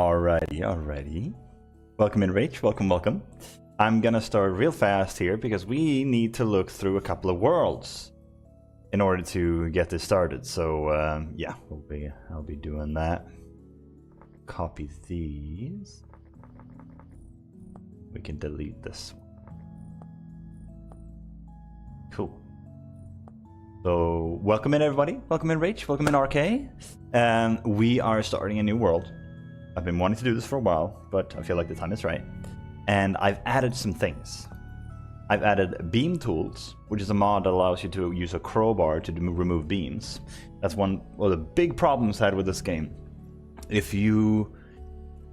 Alrighty. Welcome in, Rach. Welcome. I'm gonna start real fast here because we need to look through a couple of worlds in order to get this started. So yeah, I'll be doing that. Copy these. We can delete this. Cool. So welcome in, everybody. Welcome in, Rach. Welcome in, RK. We are starting a new world. I've been wanting to do this for a while, but I feel like the time is right. And I've added some things. I've added beam tools, which is a mod that allows you to use a crowbar to remove beams. That's one of the big problems I had with this game. If you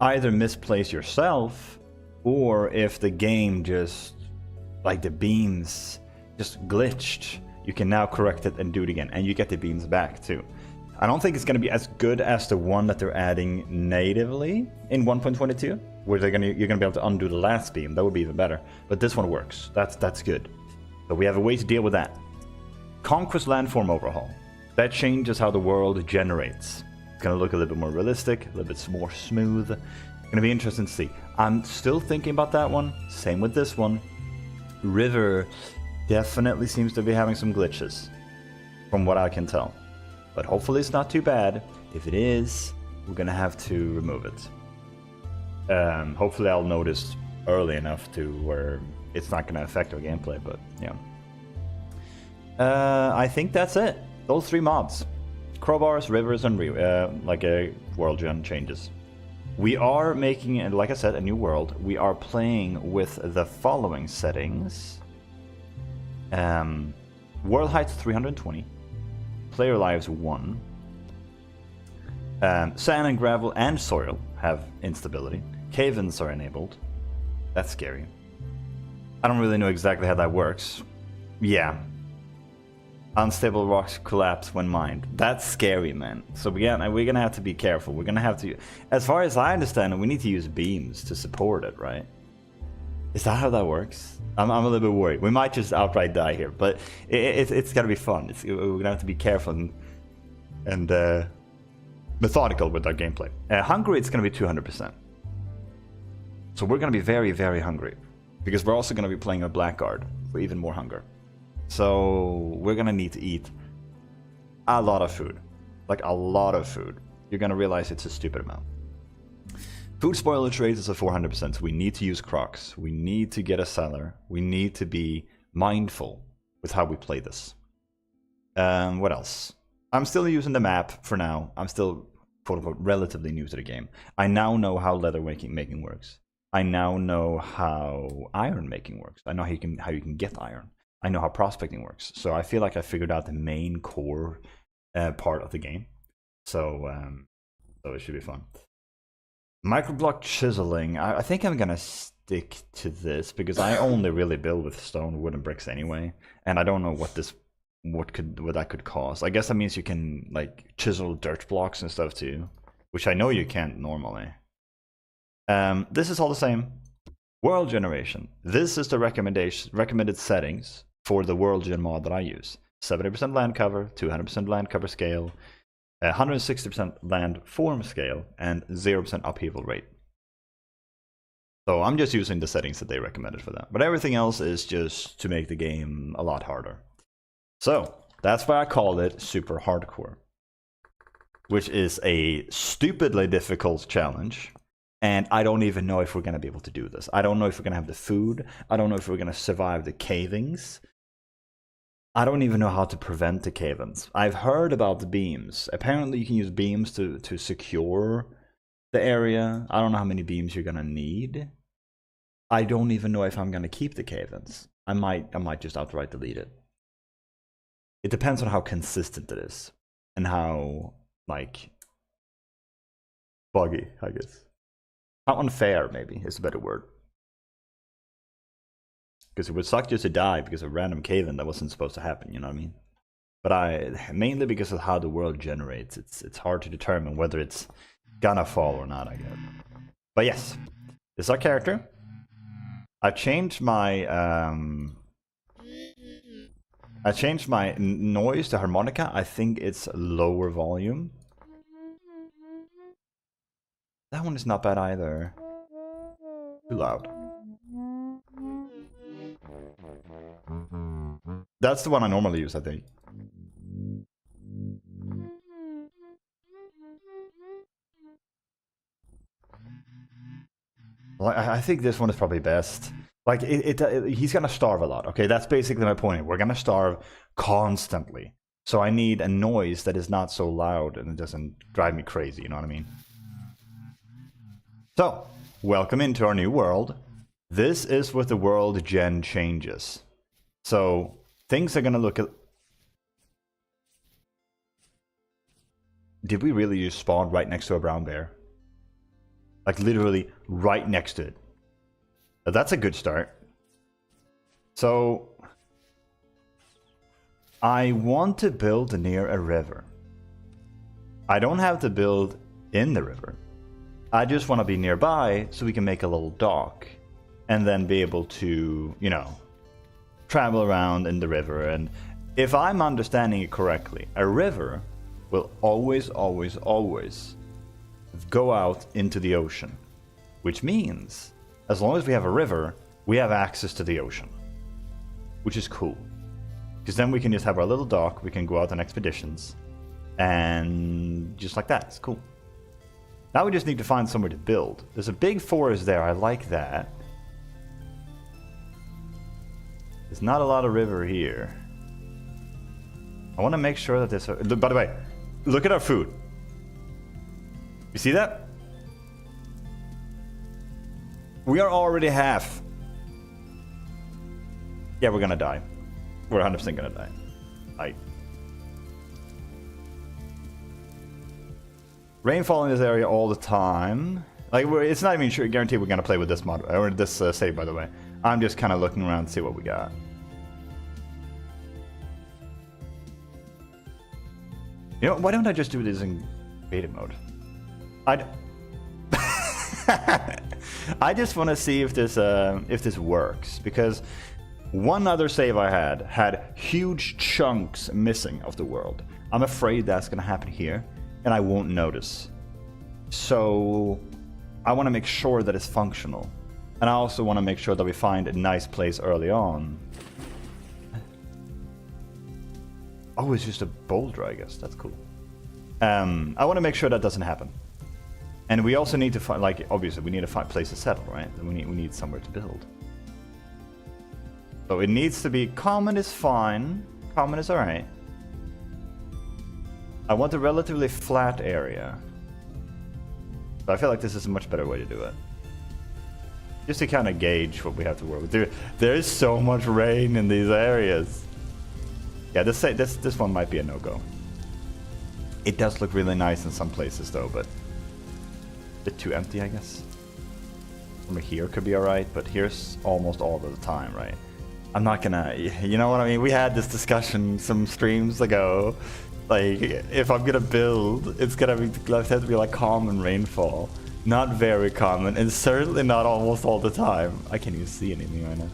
either misplace yourself, or if the game just, like the beams just glitched, you can now correct it and do it again, and you get the beams back too. I don't think it's going to be as good as the one that they're adding natively in 1.22, where you're going to be able to undo the last beam. That would be even better. But this one works. That's good. So we have a way to deal with that. Conquest landform overhaul. That changes how the world generates. It's going to look a little bit more realistic, a little bit more smooth. It's going to be interesting to see. I'm still thinking about that one. Same with this one. River definitely seems to be having some glitches, from what I can tell. But hopefully it's not too bad. If it is, we're gonna have to remove it. Hopefully I'll notice early enough to where it's not gonna affect our gameplay, but yeah. I think that's it. Those three mods. Crowbars, rivers, and like a world gen changes. We are making, and like I said, a new world. We are playing with the following settings. World height 320. Player lives 1. Sand and gravel and soil have instability. Cave-ins are enabled. That's scary. I don't really know exactly how that works. Yeah. Unstable rocks collapse when mined. That's scary, man. So we're gonna have to be careful. We're gonna have to, as far as I understand it, we need to use beams to support it, right? Is that how that works? I'm a little bit worried. We might just outright die here, but it's gonna be fun. We're gonna have to be careful and methodical with our gameplay. Hungry, it's gonna be 200%. So we're gonna be very, very hungry, because we're also gonna be playing a blackguard for even more hunger. So we're gonna need to eat a lot of food, like a lot of food. You're gonna realize it's a stupid amount. Food spoilage rate is at 400%, so we need to use crocs. We need to get a cellar. We need to be mindful with how we play this. What else? I'm still using the map for now. I'm still, quote-unquote, relatively new to the game. I now know how leather making works. I now know how iron making works. I know how you can get iron. I know how prospecting works. So I feel like I figured out the main core part of the game. So it should be fun. Microblock chiseling. I think I'm gonna stick to this because I only really build with stone, wood, and bricks anyway, and I don't know what that could cause. I guess that means you can like chisel dirt blocks and stuff too, which I know you can't normally. This is all the same. World generation. This is the recommended settings for the world gen mod that I use. 70% land cover, 200% land cover scale, 160% land form scale, and 0% upheaval rate. So I'm just using the settings that they recommended for that. But everything else is just to make the game a lot harder. So that's why I call it Super Hardcore, which is a stupidly difficult challenge. And I don't even know if we're going to be able to do this. I don't know if we're going to have the food. I don't know if we're going to survive the cavings. I don't even know how to prevent the cave-ins. I've heard about the beams. Apparently you can use beams to secure the area. I don't know how many beams you're gonna need. I don't even know if I'm gonna keep the cave-ins. I might just outright delete it. It depends on how consistent it is and how like buggy, I guess. How unfair maybe is a better word. Because it would suck just to die because of a random cave-in that wasn't supposed to happen, you know what I mean? But mainly because of how the world generates, it's hard to determine whether it's gonna fall or not, I guess. But yes, this is our character. I've changed my noise to harmonica. I think it's lower volume. That one is not bad either. Too loud. That's the one I normally use, I think. Well, I think this one is probably best. Like, he's gonna starve a lot, okay? That's basically my point. We're gonna starve constantly. So I need a noise that is not so loud and it doesn't drive me crazy, you know what I mean? So, welcome into our new world. This is what the world gen changes. So, things are gonna look at... Did we really use spawn right next to a brown bear? Like, literally right next to it. That's a good start. So, I want to build near a river. I don't have to build in the river. I just want to be nearby so we can make a little dock. And then be able to, you know, travel around in the river. And if I'm understanding it correctly, a river will always, always, always go out into the ocean. Which means, as long as we have a river, we have access to the ocean. Which is cool. Because then we can just have our little dock, we can go out on expeditions. And just like that, it's cool. Now we just need to find somewhere to build. There's a big forest there, I like that. There's not a lot of river here. I want to make sure that this... By the way, look at our food. You see that? We are already half. Yeah, we're gonna die. We're 100% gonna die. Rainfall in this area all the time. Like, it's not even sure, guaranteed we're gonna play with this mod or this save, by the way. I'm just kind of looking around to see what we got. You know, why don't I just do this in beta mode? I just want to see if this works, because one other save I had huge chunks missing of the world. I'm afraid that's going to happen here, and I won't notice. So I want to make sure that it's functional. And I also want to make sure that we find a nice place early on. Oh, it's just a boulder, I guess. That's cool. I want to make sure that doesn't happen. And we also need to find, like, obviously, we need to find a place to settle, right? We need somewhere to build. So it needs to be common is fine. Common is alright. I want a relatively flat area. So I feel like this is a much better way to do it. Just to kind of gauge what we have to work with. There's so much rain in these areas. Yeah, this one might be a no-go. It does look really nice in some places, though, but a bit too empty, I guess. Over here could be alright, but here's almost all of the time, right? I'm not gonna... You know what I mean? We had this discussion some streams ago. Like, if I'm gonna build, it's gonna have to be like common rainfall. Not very common, and certainly not almost all the time. I can't even see anything right now.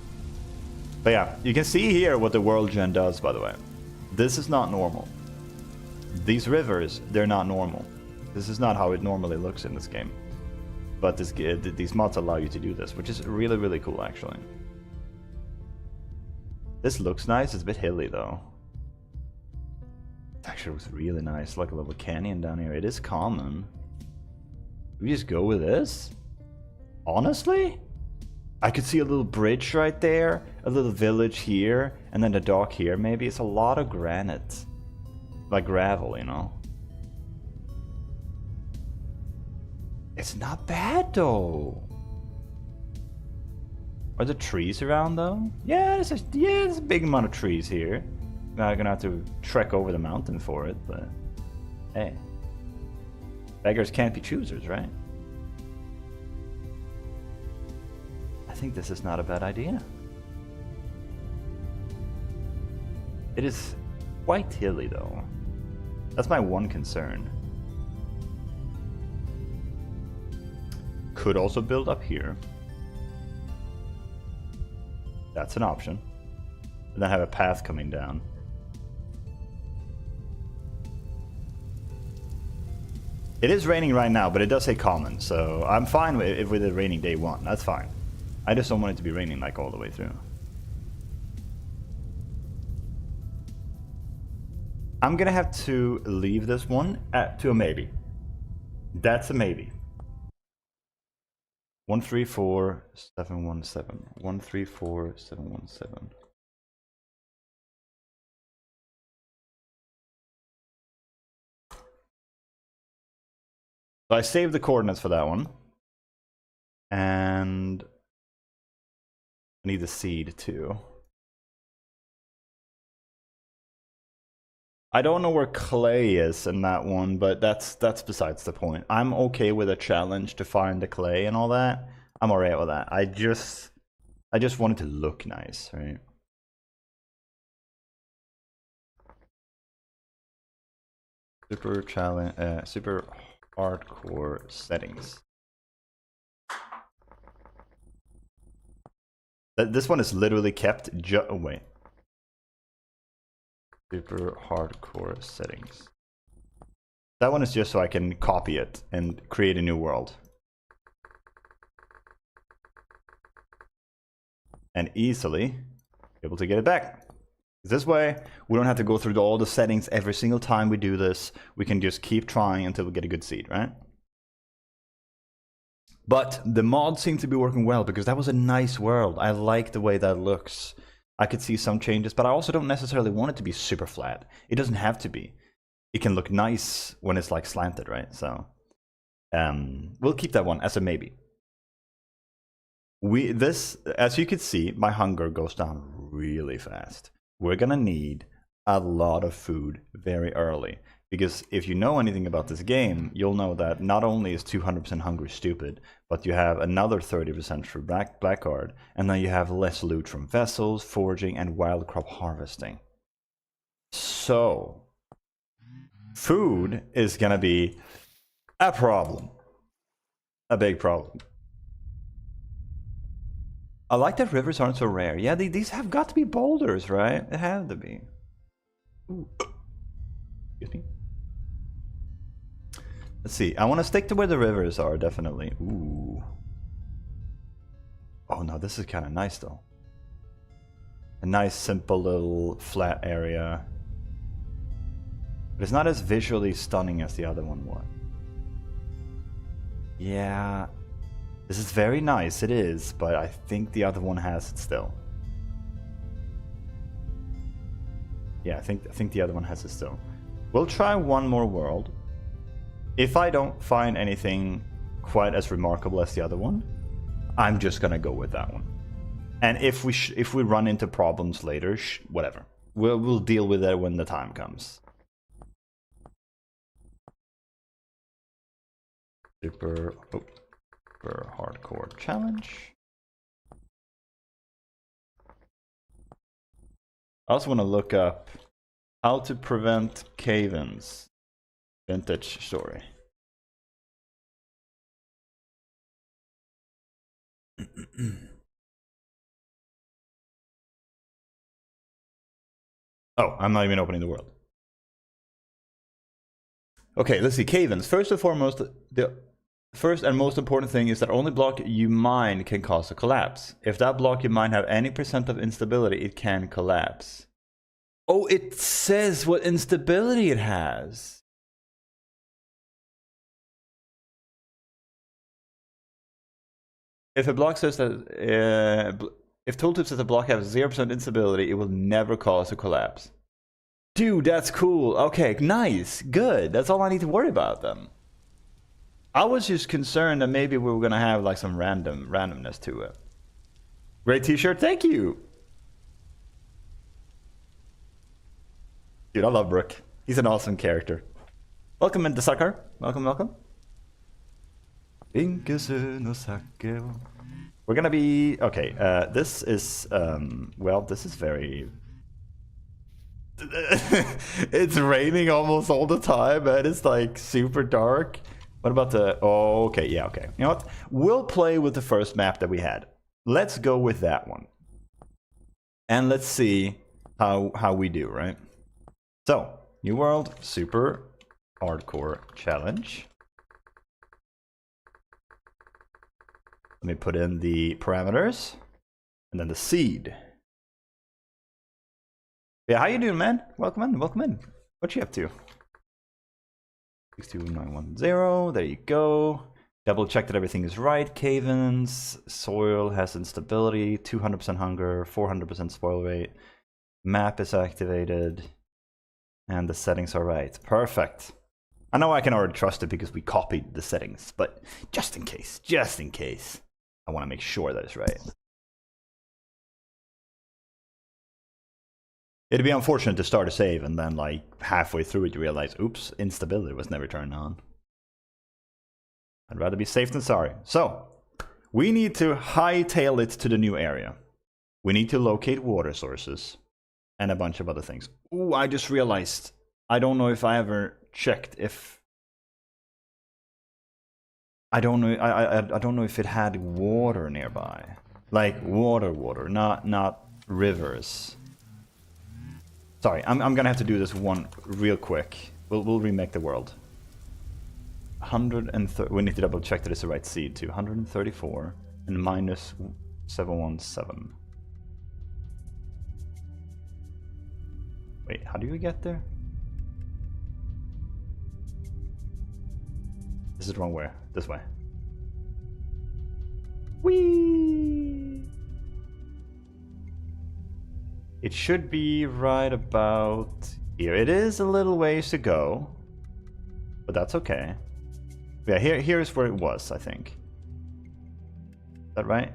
But yeah, you can see here what the world gen does, by the way. This is not normal. These rivers, they're not normal. This is not how it normally looks in this game. But these mods allow you to do this, which is really, really cool, actually. This looks nice. It's a bit hilly, though. It actually looks really nice, like a little canyon down here. It is common. We just go with this? Honestly? I could see a little bridge right there, a little village here, and then the dock here. Maybe it's a lot of granite. Like gravel, you know? It's not bad, though. Are there trees around, though? Yeah, there's a big amount of trees here. Now I'm gonna have to trek over the mountain for it, but... Hey. Beggars can't be choosers, right? I think this is not a bad idea. It is quite hilly, though. That's my one concern. Could also build up here. That's an option. And then have a path coming down. It is raining right now, but it does say common, so I'm fine with it raining day one. That's fine. I just don't want it to be raining like all the way through. I'm gonna have to leave this one to a maybe. That's a maybe. 134717. 134717. So I saved the coordinates for that one. And I need the seed too. I don't know where clay is in that one, but that's besides the point. I'm okay with a challenge to find the clay and all that. I'm alright with that. I just want it to look nice, right? Super challenge, super hardcore settings. This one is literally kept. Oh wait. Super hardcore settings. That one is just so I can copy it and create a new world. And easily be able to get it back. This way, we don't have to go through all the settings every single time we do this. We can just keep trying until we get a good seed, right? But the mod seemed to be working well because that was a nice world. I like the way that looks. I could see some changes, but I also don't necessarily want it to be super flat. It doesn't have to be. It can look nice when it's like slanted, right? So we'll keep that one as a maybe. As you can see, my hunger goes down really fast. We're gonna need a lot of food very early. Because if you know anything about this game, you'll know that not only is 200% hungry stupid, but you have another 30% for blackguard, and then you have less loot from vessels, foraging, and wild crop harvesting. So, food is gonna be a problem. A big problem. I like that rivers aren't so rare. Yeah, these have got to be boulders, right? They have to be. Ooh. Excuse me. Let's see. I want to stick to where the rivers are, definitely. Ooh. Oh no, this is kind of nice though. A nice, simple little flat area. But it's not as visually stunning as the other one was. Yeah. This is very nice, it is, but I think the other one has it still. Yeah, I think the other one has it still. We'll try one more world. If I don't find anything quite as remarkable as the other one, I'm just gonna go with that one. And if we run into problems later, whatever. We'll deal with it when the time comes. Super hardcore challenge. I also want to look up how to prevent cave-ins. Vintage story. Oh, I'm not even opening the world. Okay, let's see. Cave-ins. First and foremost, the first and most important thing is that only block you mine can cause a collapse. If that block you mine have any % of instability, it can collapse. Oh, it says what instability it has. If a block says that, if tooltip says a block has 0% instability, it will never cause a collapse. Dude, that's cool. Okay, nice, good. That's all I need to worry about then. I was just concerned that maybe we were gonna have like some randomness to it. Great t-shirt, thank you. Dude, I love Brooke. He's an awesome character. Welcome into Sakar. Welcome, welcome. We're gonna be okay. This is well, this is very. It's raining almost all the time, and it's like super dark. What about the? Oh, okay, yeah, okay. You know what? We'll play with the first map that we had. Let's go with that one, and let's see how we do. Right. So, new world, super hardcore challenge. Let me put in the parameters. And then the seed. Yeah, how you doing, man? Welcome in, welcome in. What you up to? 62910, there you go. Double check that everything is right. Cave-ins, soil has instability, 200% hunger, 400% spoil rate. Map is activated. And the settings are right. Perfect. I know I can already trust it because we copied the settings, but just in case, I want to make sure that it's right. It'd be unfortunate to start a save and then like halfway through it you realize, oops, instability was never turned on. I'd rather be safe than sorry. So, we need to hightail it to the new area. We need to locate water sources and a bunch of other things. Ooh, I just realized, I don't know if I ever checked if... I don't know if it had water nearby. Like water, not rivers. Sorry, I'm gonna have to do this one real quick. We'll remake the world. 130. We need to double check that it's the right seed too. 134 and minus 717. Wait, how do you get there? This is the wrong way. This way. Whee! It should be right about here. It is a little ways to go, but that's okay. Yeah, here's where it was, I think. Is that right?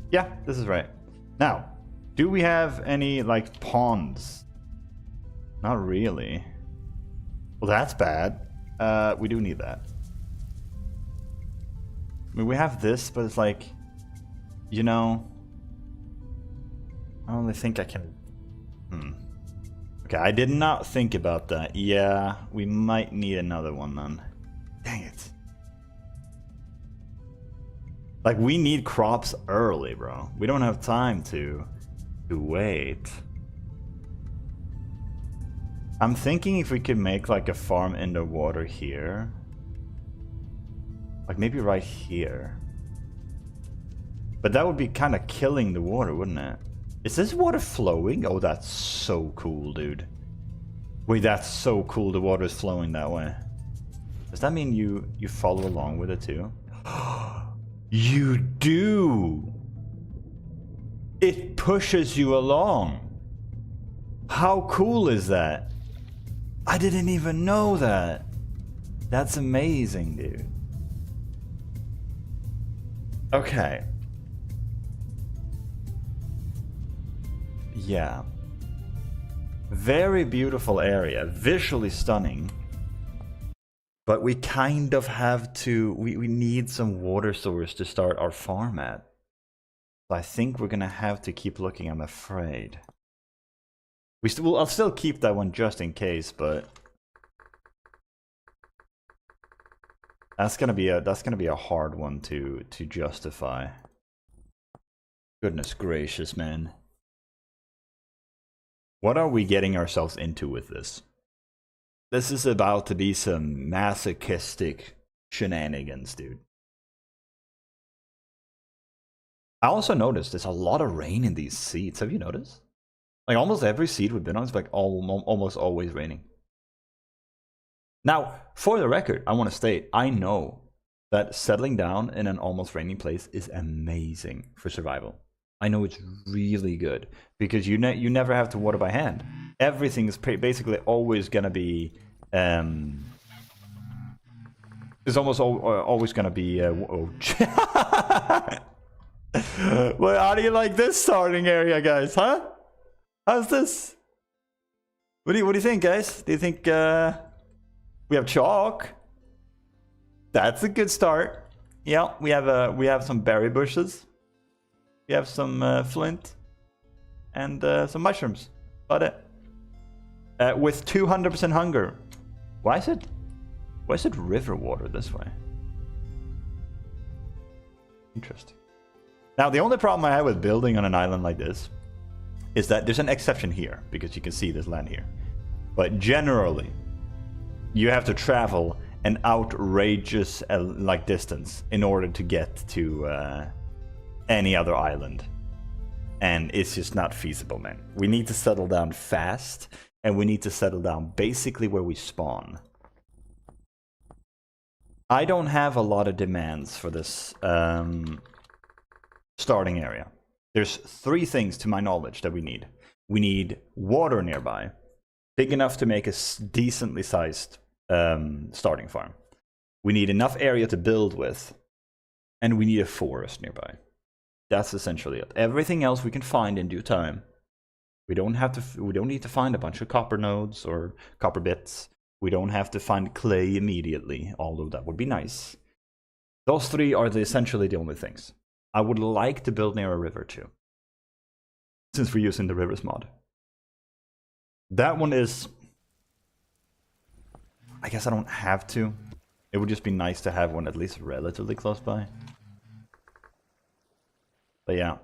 Yeah, this is right. Now, do we have any, like, ponds? Not really. Well, that's bad. We do need that. I mean, we have this, but it's like... You know, I only think I can... Okay, I did not think about that. Yeah, we might need another one then. Dang it. Like, we need crops early, bro. We don't have time to wait. I'm thinking if we could make, like, a farm in the water here. Like, maybe right here. But that would be kind of killing the water, wouldn't it? Is this water flowing? Oh, that's so cool, dude. Wait, that's so cool the water is flowing that way. Does that mean you follow along with it too? You do! It pushes you along. How cool is that? I didn't even know that. That's amazing, dude. Okay. Yeah. Very beautiful area, visually stunning. But we kind of have to, we need some water source to start our farm at. So I think we're gonna have to keep looking, I'm afraid. I'll still keep that one just in case, but that's gonna be a hard one to justify. Goodness gracious, man. What are we getting ourselves into with this? This is about to be some masochistic shenanigans, dude. I also noticed there's a lot of rain in these seeds. Have you noticed? Like almost every seed we've been on is like almost always raining. Now, for the record, I want to state, I know that settling down in an almost raining place is amazing for survival. I know it's really good because you never have to water by hand. Everything is basically always gonna be it's almost always gonna be oh. Well, how do you like this starting area, guys? Huh? How's this? What do you think, guys? Do you think we have chalk? That's a good start. Yeah, we have some berry bushes. We have some flint and some mushrooms. About it. With 200% hunger. Why is it river water this way? Interesting. Now, the only problem I have with building on an island like this is that there's an exception here because you can see this land here. But generally, you have to travel an outrageous like distance in order to get to any other island. And it's just not feasible, man. We need to settle down fast, and we need to settle down basically where we spawn. I don't have a lot of demands for this starting area. There's 3 things to my knowledge that we need. We need water nearby, big enough to make a decently sized starting farm. We need enough area to build with, and we need a forest nearby. That's essentially it. Everything else we can find in due time. We don't need to find a bunch of copper nodes or copper bits. We don't have to find clay immediately, although that would be nice. Those 3 are essentially the only things. I would like to build near a river too, since we're using the rivers mod. That one is... I guess I don't have to. It would just be nice to have one at least relatively close by. But yeah,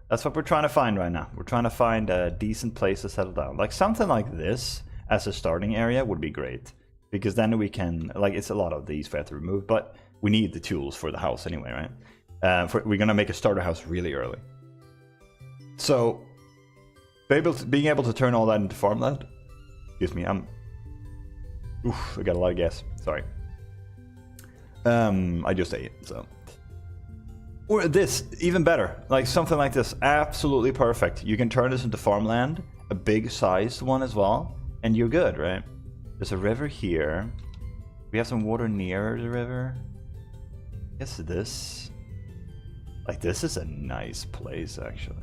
that's what we're trying to find right now. We're trying to find a decent place to settle down. Like something like this as a starting area would be great. Because then we can, like, it's a lot of these we have to remove, but we need the tools for the house anyway, right? We're gonna make a starter house really early. So, being able to turn all that into farmland. Excuse me, I got a lot of gas. Sorry. I just ate, so. Or this, even better. Like something like this, absolutely perfect. You can turn this into farmland, a big sized one as well, and you're good, right? There's a river here. We have some water near the river. I guess this. Like, this is a nice place, actually.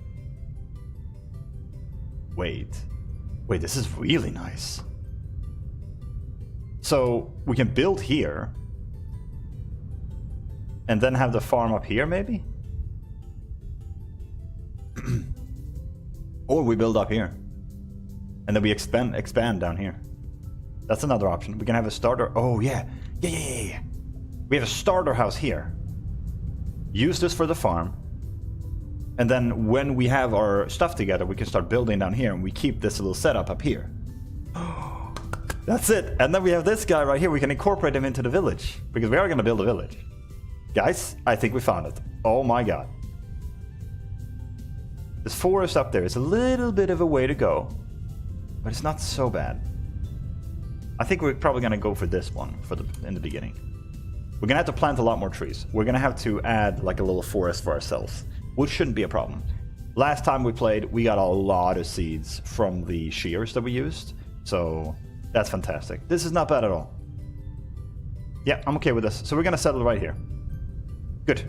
Wait, this is really nice. So, we can build here. And then have the farm up here, maybe? Or we build up here. And then we expand down here. That's another option. We can have a starter... Oh, yeah. Yeah. We have a starter house here. Use this for the farm. And then when we have our stuff together, we can start building down here. And we keep this little setup up here. That's it. And then we have this guy right here. We can incorporate him into the village. Because we are going to build a village. Guys, I think we found it. Oh my god. This forest up there is a little bit of a way to go. But it's not so bad. I think we're probably going to go for this one in the beginning. We're going to have to plant a lot more trees. We're going to have to add like a little forest for ourselves. Which shouldn't be a problem. Last time we played, we got a lot of seeds from the shears that we used. So that's fantastic. This is not bad at all. Yeah, I'm okay with this. So we're going to settle right here. Good.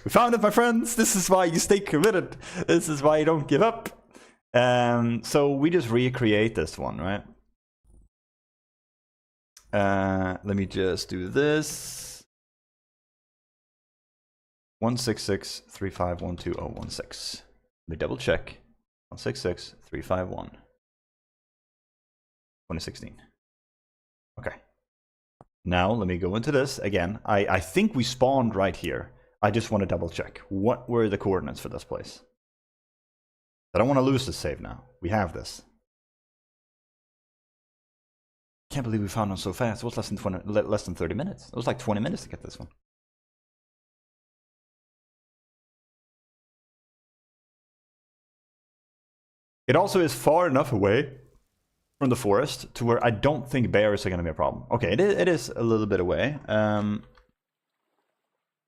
We found it, my friends. This is why you stay committed. This is why you don't give up. So we just recreate this one, right? Let me just do this. 16635120016. Let me double check. 1663512. 2016. Okay. Now, let me go into this again. I think we spawned right here. I just want to double check. What were the coordinates for this place? I don't want to lose this save now. We have this. Can't believe we found one so fast. It was less than 30 minutes. It was like 20 minutes to get this one. It also is far enough away from the forest to where I don't think bears are going to be a problem. Okay, it is a little bit away.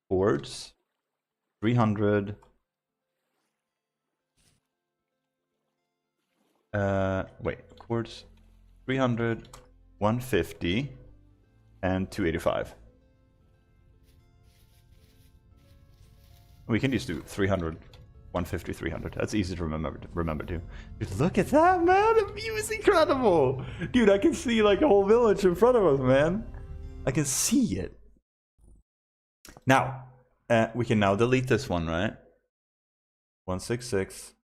Boards, 300. Wait, boards, 300, 150, and 285. We can just do 300. 150, 300. That's easy to remember too. Dude, look at that, man! The view is incredible! Dude, I can see like a whole village in front of us, man. I can see it. Now, we can now delete this one, right? 166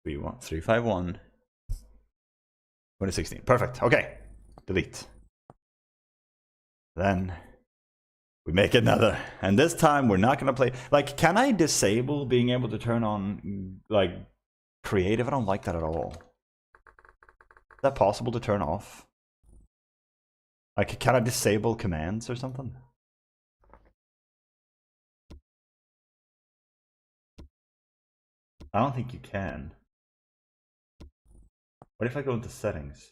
351 2016. Perfect. Okay. Delete. Then we make another, and this time we're not gonna play. Like, can I disable being able to turn on like creative? I don't like that at all. that possible to turn off? Like, can I disable commands or something? I don't think you can. What if I go into settings?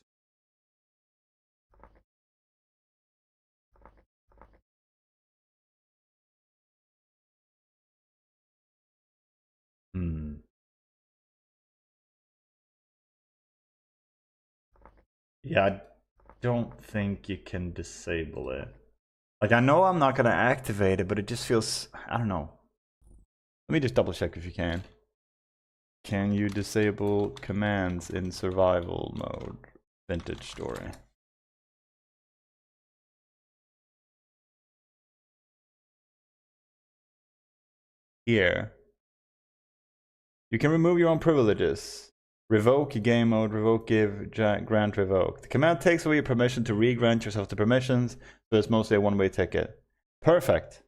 Yeah, I don't think you can disable it. Like, I know I'm not gonna activate it, but it just feels... I don't know. Let me just double check if you can. Can you disable commands in survival mode? Vintage story. Here. You can remove your own privileges. Revoke game mode, revoke, give, grant, revoke. The command takes away your permission to re-grant yourself the permissions, so it's mostly a one-way ticket. Perfect.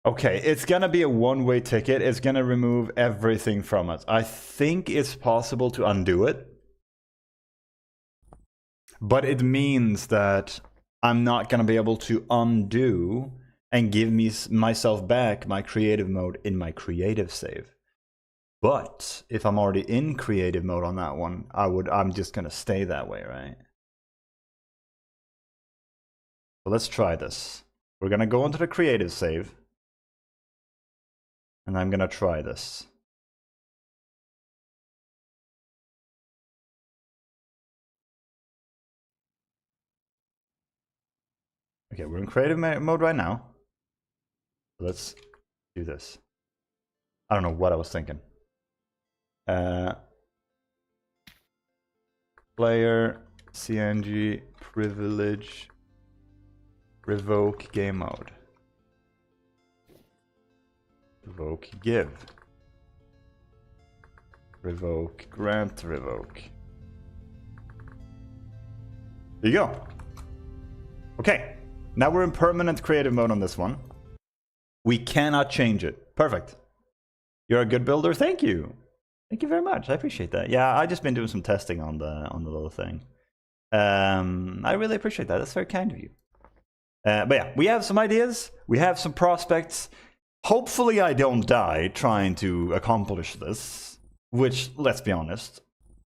Okay, it's gonna be a one-way ticket. It's gonna remove everything from us. I think it's possible to undo it. But it means that I'm not gonna be able to undo and give myself back my creative mode in my creative save. But if I'm already in creative mode on that one, I'm just gonna stay that way, right? So let's try this. We're gonna go into the creative save. And I'm gonna try this. Okay, we're in creative mode right now. Let's do this. I don't know what I was thinking. Player, CNG, privilege, revoke game mode. Revoke give. Revoke, grant, revoke. There you go. Okay, now we're in permanent creative mode on this one. We cannot change it. Perfect. You're a good builder. Thank you. Thank you very much. I appreciate that. Yeah, I've just been doing some testing on the little thing. I really appreciate that. That's very kind of you. But yeah, we have some ideas. We have some prospects. Hopefully I don't die trying to accomplish this. Which, let's be honest,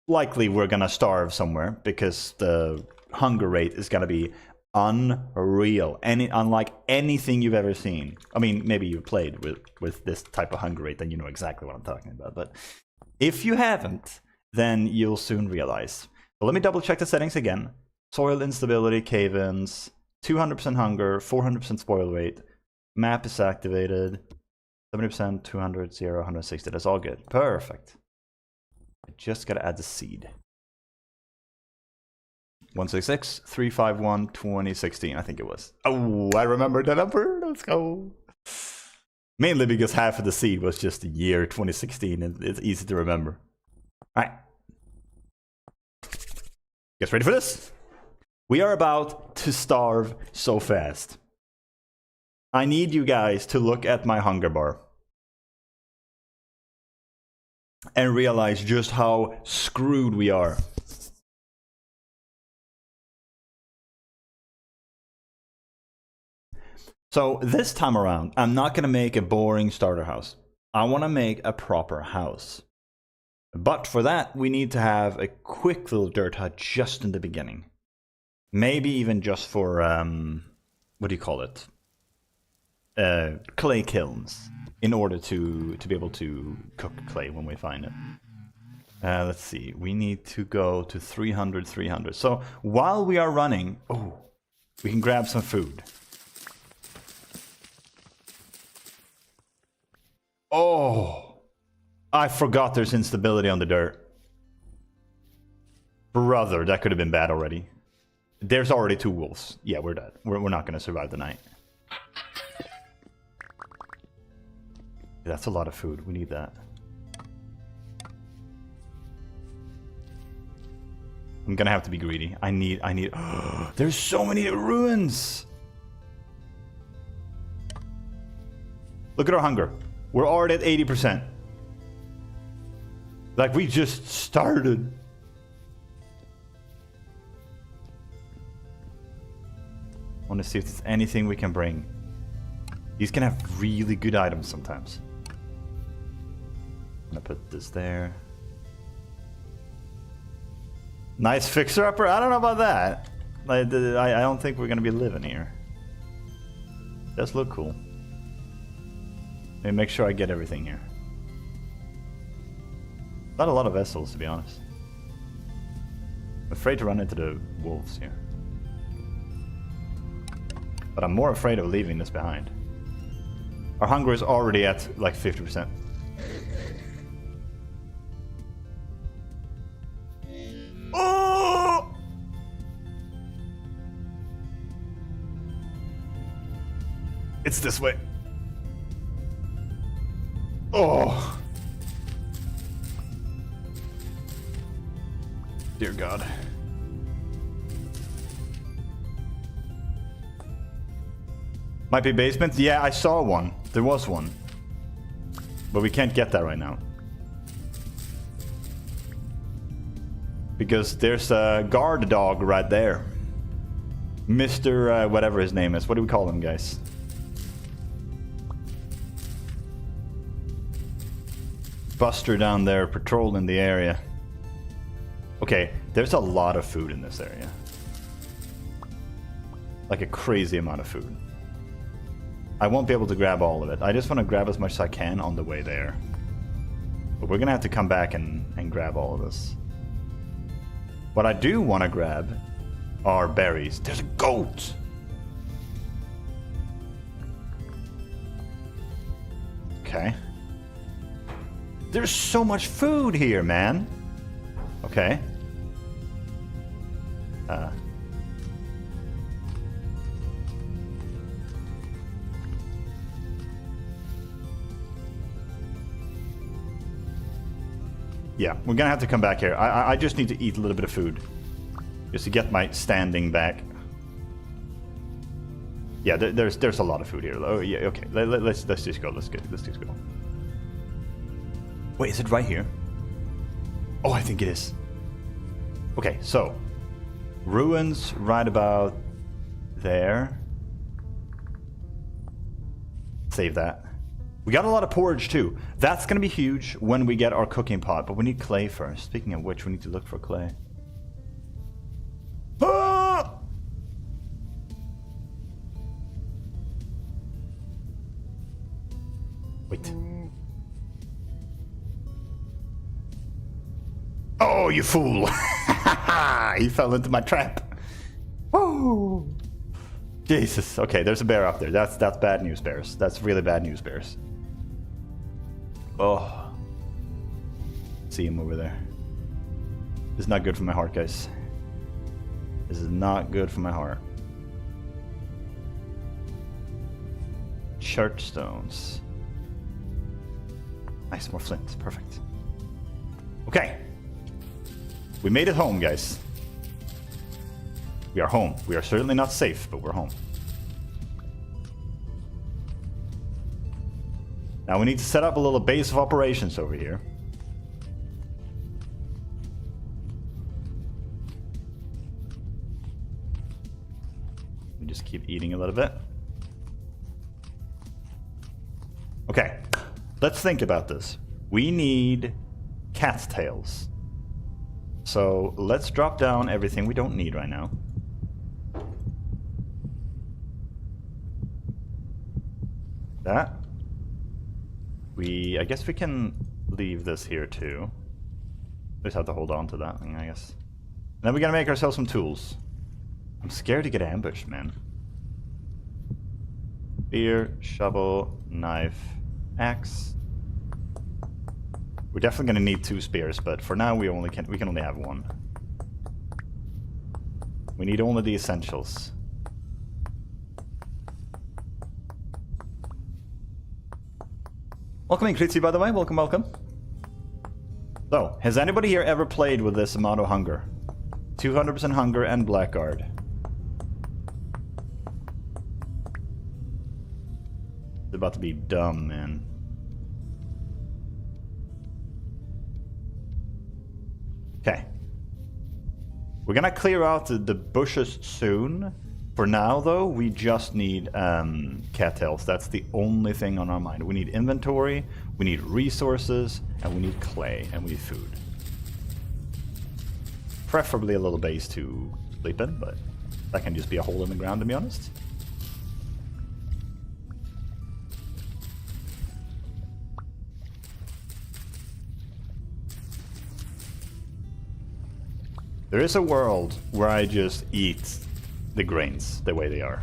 likely we're gonna starve somewhere because the hunger rate is gonna be unreal. Unlike anything you've ever seen. I mean, maybe you've played with this type of hunger rate, then you know exactly what I'm talking about. But if you haven't, then you'll soon realize. So let me double check the settings again. Soil instability, cave-ins, 200% hunger, 400% spoil rate. Map is activated. 70%, 200, 0, 160. That's all good. Perfect. I just gotta add the seed. 166, 351, 2016, I think it was. Oh, I remember the number. Let's go. Mainly because half of the seed was just the year 2016, and it's easy to remember. All right. Get ready for this. We are about to starve so fast. I need you guys to look at my hunger bar and realize just how screwed we are. So this time around, I'm not going to make a boring starter house. I want to make a proper house. But for that, we need to have a quick little dirt hut just in the beginning. Maybe even just for, what do you call it? Clay kilns. In order to be able to cook clay when we find it. Let's see, we need to go to 300, 300. So while we are running, we can grab some food. Oh, I forgot there's instability on the dirt. Brother, that could have been bad already. There's already 2 wolves. Yeah, we're dead. We're not going to survive the night. That's a lot of food. We need that. I'm gonna have to be greedy. I need... There's so many ruins! Look at our hunger. We're already at 80%. Like, we just started. I want to see if there's anything we can bring. These can have really good items sometimes. I'm gonna put this there. Nice fixer-upper? I don't know about that. I don't think we're gonna be living here. Does look cool. Let me make sure I get everything here. Not a lot of vessels, to be honest. I'm afraid to run into the wolves here. But I'm more afraid of leaving this behind. Our hunger is already at like 50%. Oh! It's this way. Oh! Dear God. Might be basements? Yeah, I saw one. There was one. But we can't get that right now. Because there's a guard dog right there. Mr. Whatever his name is. What do we call him, guys? Buster down there patrolling the area. Okay, there's a lot of food in this area. Like a crazy amount of food. I won't be able to grab all of it. I just want to grab as much as I can on the way there. But we're gonna have to come back and grab all of this. What I do want to grab are berries. There's a goat! Okay. There's so much food here, man. Okay. Yeah, we're gonna have to come back here. I just need to eat a little bit of food. Just to get my standing back. Yeah, there's a lot of food here. Oh, yeah, okay. Let's just go. Let's just go. Wait, is it right here? Oh, I think it is. Okay, so ruins right about there. Save that. We got a lot of porridge too. That's gonna be huge when we get our cooking pot, but we need clay first. Speaking of which, we need to look for clay. Ah! Wait. Oh, you fool! He fell into my trap. Woo! Jesus. Okay, there's a bear up there. That's bad news, bears. That's really bad news, bears. Oh. See him over there. This is not good for my heart, guys. This is not good for my heart. Church stones. Nice, more flint. Perfect. Okay. We made it home, guys. We are home. We are certainly not safe, but we're home. Now we need to set up a little base of operations over here. We just keep eating a little bit. Okay, let's think about this. We need cat's tails. So let's drop down everything we don't need right now. That. I guess we can leave this here too. Just have to hold on to that thing, I guess. And then we gotta make ourselves some tools. I'm scared to get ambushed, man. Spear, shovel, knife, axe. We're definitely gonna need 2 spears, but for now we can only have 1. We need only the essentials. Welcome in, Kritzy, by the way. Welcome. So, has anybody here ever played with this amount of hunger? 200% hunger and blackguard. It's about to be dumb, man. Okay. We're gonna clear out the bushes soon. For now, though, we just need cattails. That's the only thing on our mind. We need inventory, we need resources, and we need clay, and we need food. Preferably a little base to sleep in, but that can just be a hole in the ground, to be honest. There is a world where I just eat the grains the way they are.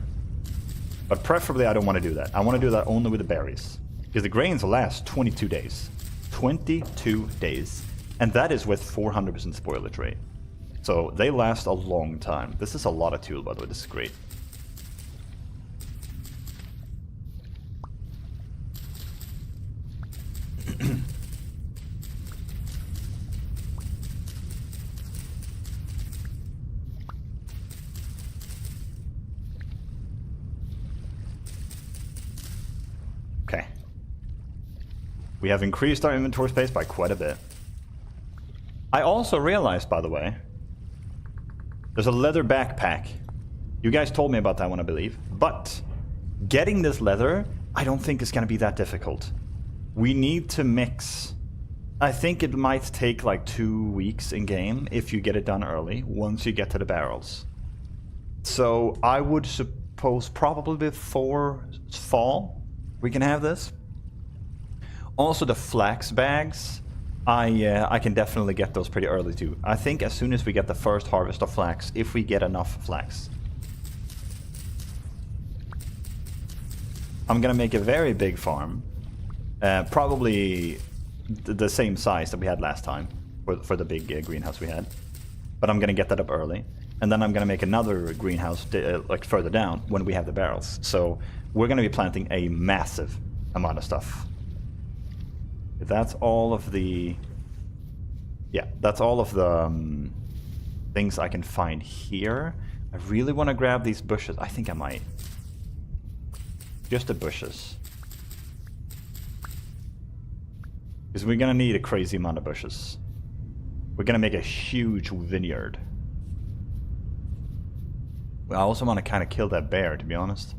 But preferably I don't want to do that. I want to do that only with the berries. Because the grains will last 22 days. 22 days. And that is with 400% spoilage rate. So they last a long time. This is a lot of tool, by the way. This is great. Okay. We have increased our inventory space by quite a bit. I also realized, by the way, there's a leather backpack. You guys told me about that one, I believe. But getting this leather, I don't think is going to be that difficult. We need to mix. I think it might take like 2 weeks in game if you get it done early, once you get to the barrels. So I would suppose probably before fall we can have this. Also the flax bags, I can definitely get those pretty early too. I think as soon as we get the first harvest of flax, if we get enough flax. I'm gonna make a very big farm. Probably the same size that we had last time for the big greenhouse we had. But I'm gonna get that up early. And then I'm gonna make another greenhouse like further down when we have the barrels. So we're gonna be planting a massive amount of stuff. That's all of the... Yeah, that's all of the things I can find here. I really want to grab these bushes. I think I might. Just the bushes. Because we're going to need a crazy amount of bushes. We're going to make a huge vineyard. I also want to kind of kill that bear, to be honest.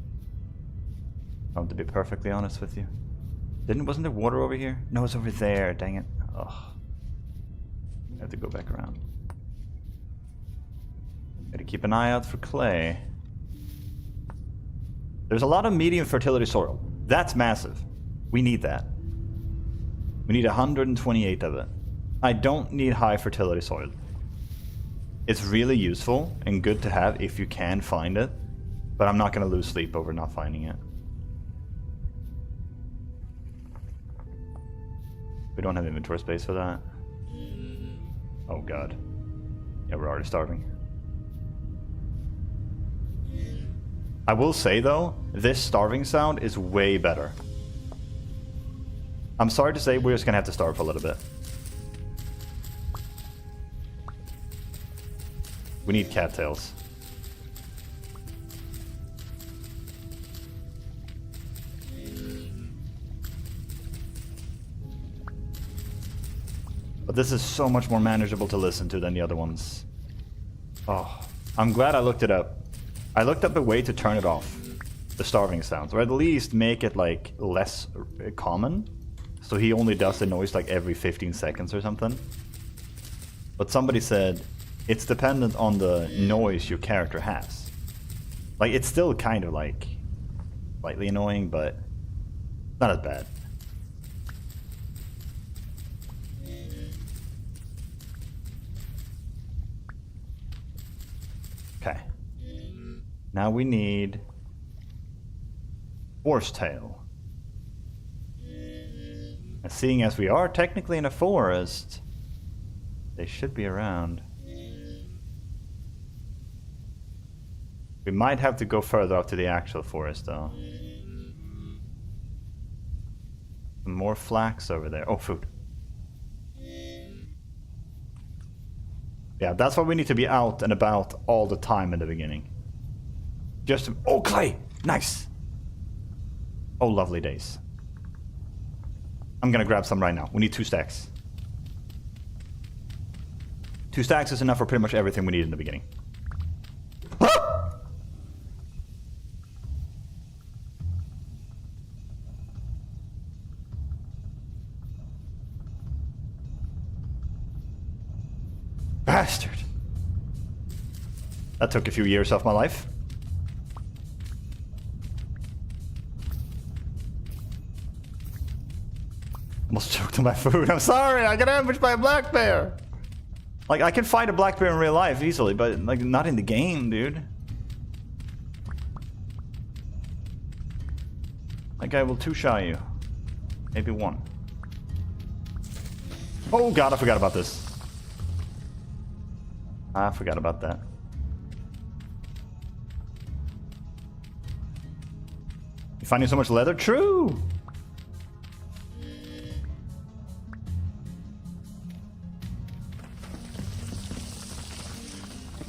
To be perfectly honest with you. Wasn't there water over here? No, it's over there. Dang it. Ugh. I have to go back around. Gotta keep an eye out for clay. There's a lot of medium fertility soil. That's massive. We need that. We need 128 of it. I don't need high fertility soil. It's really useful and good to have if you can find it, but I'm not going to lose sleep over not finding it. We don't have inventory space for that. Oh god. Yeah, we're already starving. I will say though, this starving sound is way better. I'm sorry to say, we're just gonna have to starve for a little bit. We need cattails. But this is so much more manageable to listen to than the other ones. Oh, I'm glad I looked it up. I looked up a way to turn it off, the starving sounds, or at least make it like less common. So he only does the noise like every 15 seconds or something. But somebody said it's dependent on the noise your character has. Like, it's still kind of like slightly annoying, but not as bad. Okay. Now we need horsetail. And seeing as we are technically in a forest, they should be around. We might have to go further up to the actual forest though. Some more flax over there. Oh, food. Yeah, that's why we need to be out and about all the time in the beginning. Just to... Oh, clay! Nice! Oh, lovely days. I'm gonna grab some right now. We need 2 stacks. 2 stacks is enough for pretty much everything we need in the beginning. Bastard! That took a few years off my life. Almost choked on my food. I'm sorry, I got ambushed by a black bear! Like, I can fight a black bear in real life easily, but, like, not in the game, dude. That guy will 2-shot you. Maybe 1. Oh god, I forgot about this. I forgot about that. You finding so much leather? True!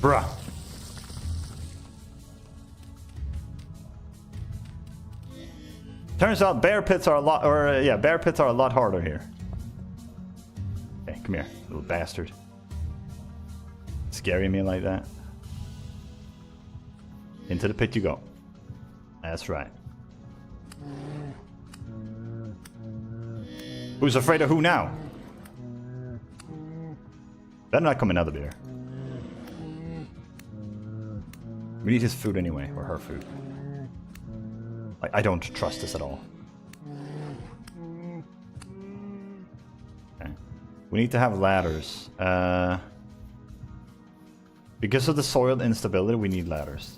Bruh. Turns out bear pits are a lot, bear pits are a lot harder here. Okay, come here, little bastard. Scaring me like that. Into the pit you go. That's right. Who's afraid of who now? Better not come another bear. We need his food anyway, or her food. I don't trust this at all. Okay. We need to have ladders. Because of the soil instability, we need ladders.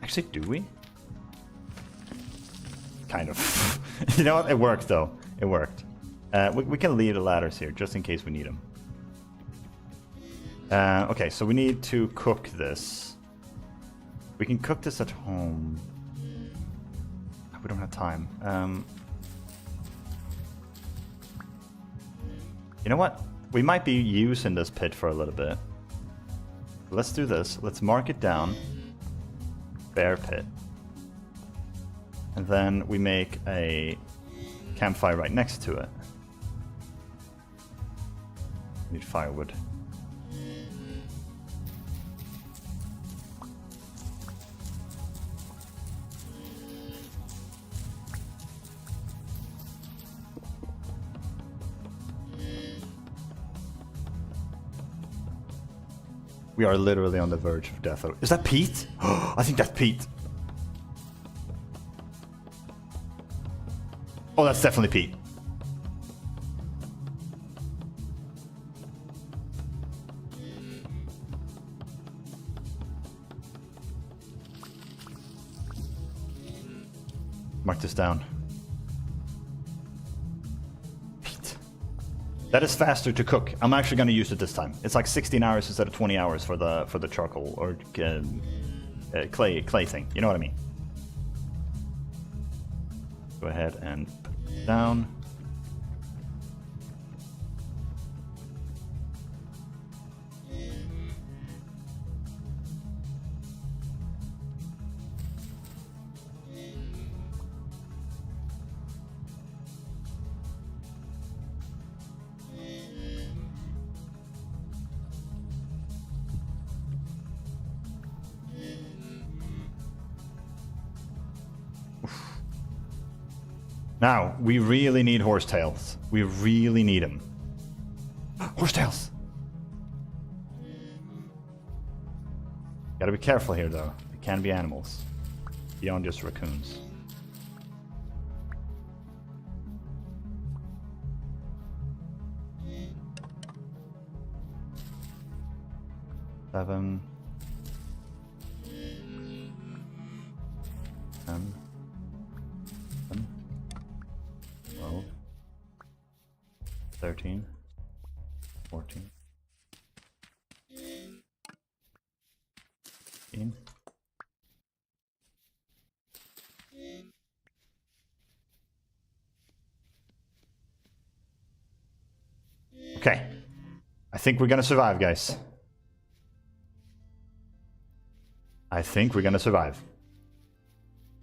Actually, do we? Kind of. You know what? It worked, though. It worked. We can leave the ladders here, just in case we need them. Okay, so we need to cook this. We can cook this at home. We don't have time. You know what? We might be using this pit for a little bit. Let's do this. Let's mark it down. Bear pit. And then we make a campfire right next to it. Need firewood. We are literally on the verge of death. Is that Pete? I think that's Pete. Oh, that's definitely Pete. Mark this down. Pete. That is faster to cook. I'm actually going to use it this time. It's like 16 hours instead of 20 hours for the charcoal or clay thing. You know what I mean? Go ahead and put it down. Now, we really need horsetails. We really need them. Horsetails! Gotta be careful here, though. They can be animals. Beyond just raccoons. Seven. 10. 12. 13, 14, 15. Okay. I think we're gonna survive, guys. I think we're gonna survive.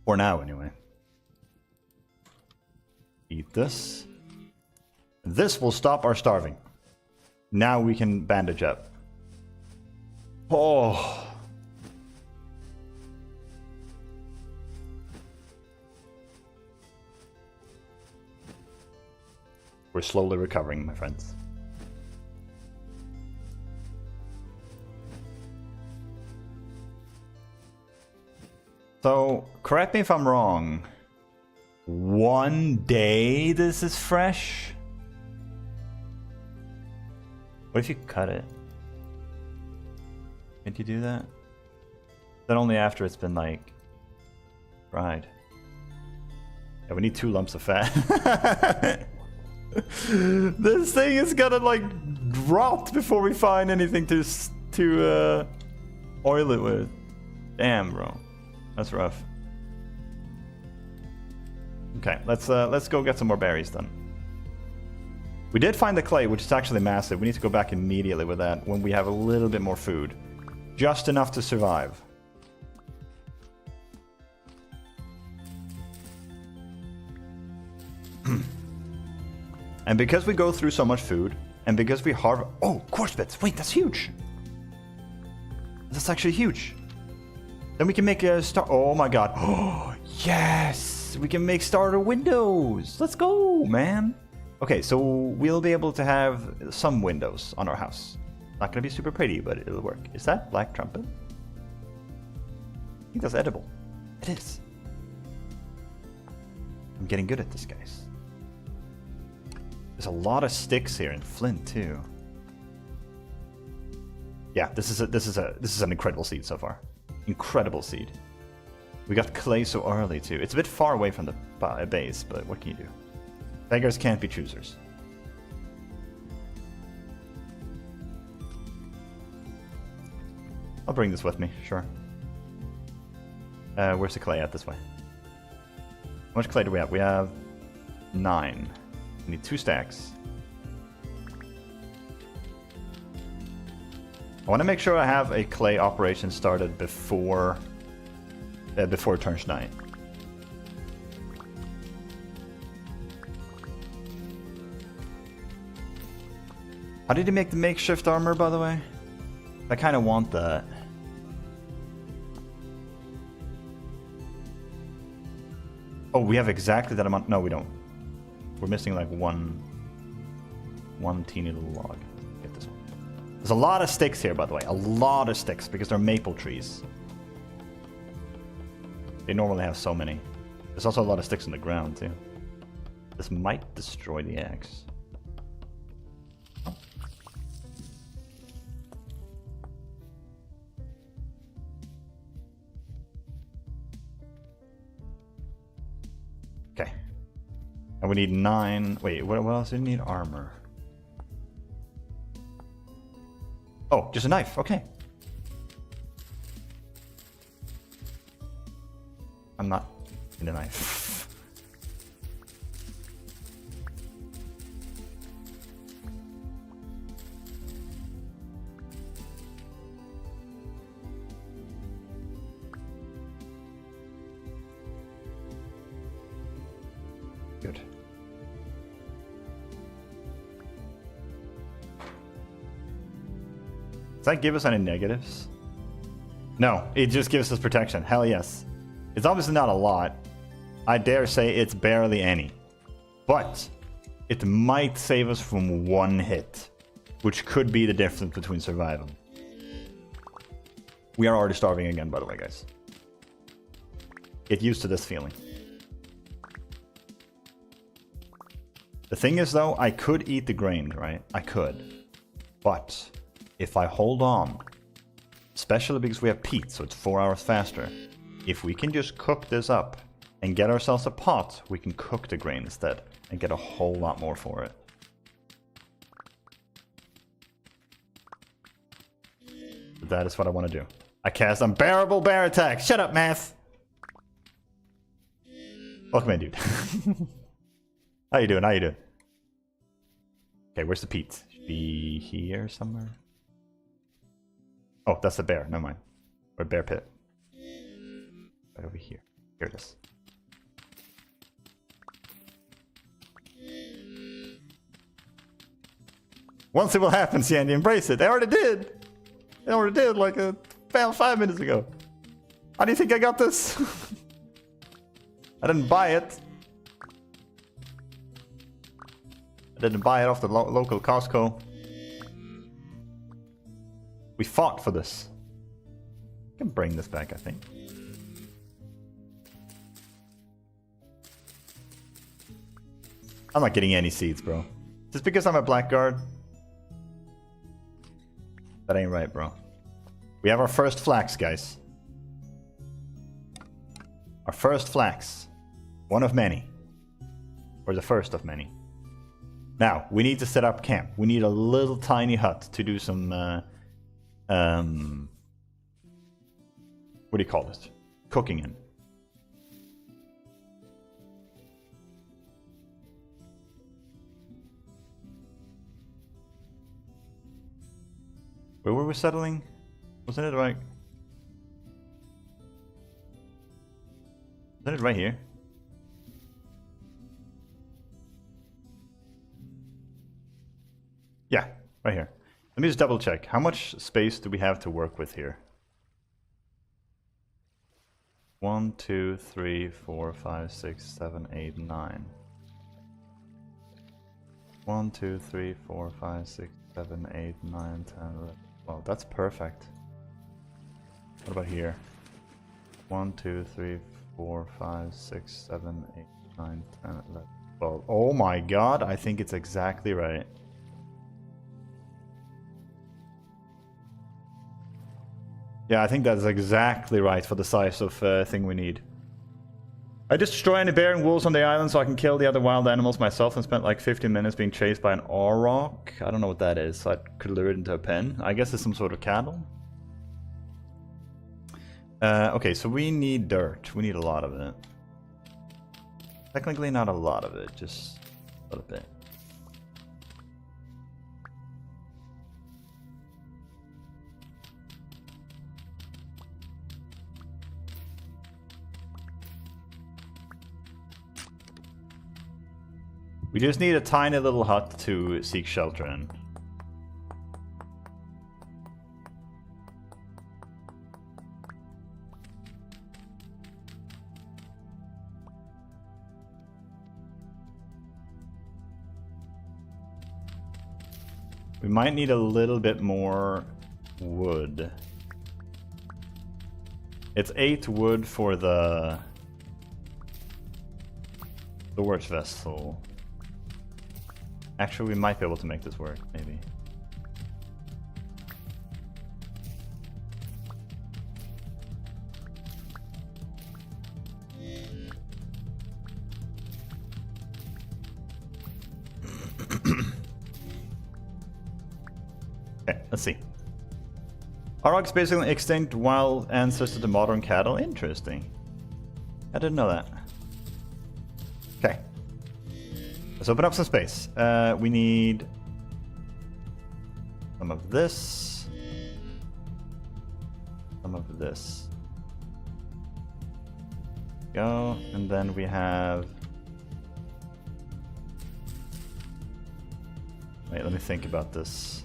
For now, anyway. Eat this. This will stop our starving. Now we can bandage up. Oh. We're slowly recovering, my friends. So, correct me if I'm wrong. 1 day this is fresh? What if you cut it? Can't you do that? Then only after it's been, like, fried. Yeah, we need 2 lumps of fat. This thing is gonna, like, rot before we find anything to oil it with. Damn, bro. That's rough. Okay, let's go get some more berries then. We did find the clay, which is actually massive. We need to go back immediately with that when we have a little bit more food. Just enough to survive. And because we go through so much food, and because we harvest... Oh, quartz bits! Wait, that's huge! That's actually huge. Then we can make a star... Oh my god. Oh, yes! We can make starter windows! Let's go, man! Okay, so we'll be able to have some windows on our house. Not gonna be super pretty, but it'll work. Is that black trumpet? I think that's edible. It is. I'm getting good at this, guys. There's a lot of sticks here in flint too. Yeah, this is an incredible seed so far. Incredible seed. We got clay so early too. It's a bit far away from the base, but what can you do? Beggars can't be choosers. I'll bring this with me, sure. Where's the clay at? This way. How much clay do we have? We have 9. We need 2 stacks. I want to make sure I have a clay operation started before it turns night. How did he make the makeshift armor, by the way? I kind of want that. Oh, we have exactly that amount. No, we don't. We're missing like one teeny little log. Get this one. There's a lot of sticks here, by the way. A lot of sticks, because they're maple trees. They normally have so many. There's also a lot of sticks in the ground, too. This might destroy the axe. Oh. Okay. And we need 9... Wait, what else do we need? Armor. Oh, just a knife. Okay. I'm not in a knife. Good. Does that give us any negatives? No, it just gives us protection. Hell yes. It's obviously not a lot. I dare say it's barely any. But it might save us from 1 hit, which could be the difference between survival. We are already starving again, by the way, guys. Get used to this feeling. The thing is, though, I could eat the grain, right? I could. But if I hold on, especially because we have peat, so it's 4 hours faster, if we can just cook this up and get ourselves a pot, we can cook the grain instead and get a whole lot more for it. That is what I want to do. I cast Unbearable Bear Attack. Shut up, Math. Welcome in, dude. How you doing? How you doing? Okay, where's the Pete? Should be here somewhere. Oh, that's the bear. Never mind. Or bear pit. Right over here. Here it is. Once it will happen, Sandy, embrace it. They already did. They already did like 5 minutes ago. How do you think I got this? I didn't buy it. I didn't buy it off the local Costco. We fought for this. I can bring this back, I think. I'm not getting any seeds, bro. Just because I'm a blackguard? That ain't right, bro. We have our first flax, guys. Our first flax. One of many. Or the first of many. Now, we need to set up camp. We need a little tiny hut to do some... what do you call it? Cooking in. Where were we settling? Wasn't it right? Wasn't it right here? Yeah, right here. Let me just double check. How much space do we have to work with here? 1, 2, 3, 4, 5, 6, 7, 8, 9. 1, 2, 3, 4, 5, 6, 7, 8, 9, 10, 11. Well, that's perfect. What about here? 1, 2, 3, 4, 5, 6, 7, 8, 9, 10, 11. Well, oh my god, I think it's exactly right. Yeah, I think that's exactly right for the size of thing we need. I just destroy any bear and wolves on the island so I can kill the other wild animals myself and spent like 15 minutes being chased by an auroch. I don't know what that is, so I could lure it into a pen. I guess it's some sort of cattle. Okay, so we need dirt. We need a lot of it. Technically not a lot of it, just a little bit. We just need a tiny little hut to seek shelter in. We might need a little bit more wood. It's 8 wood for the storage vessel. Actually, we might be able to make this work, maybe. Okay, let's see. Auroch is basically extinct wild ancestor to modern cattle. Interesting. I didn't know that. Okay. Let's open up some space. We need some of this. Some of this. Go. And then we have... Wait, let me think about this.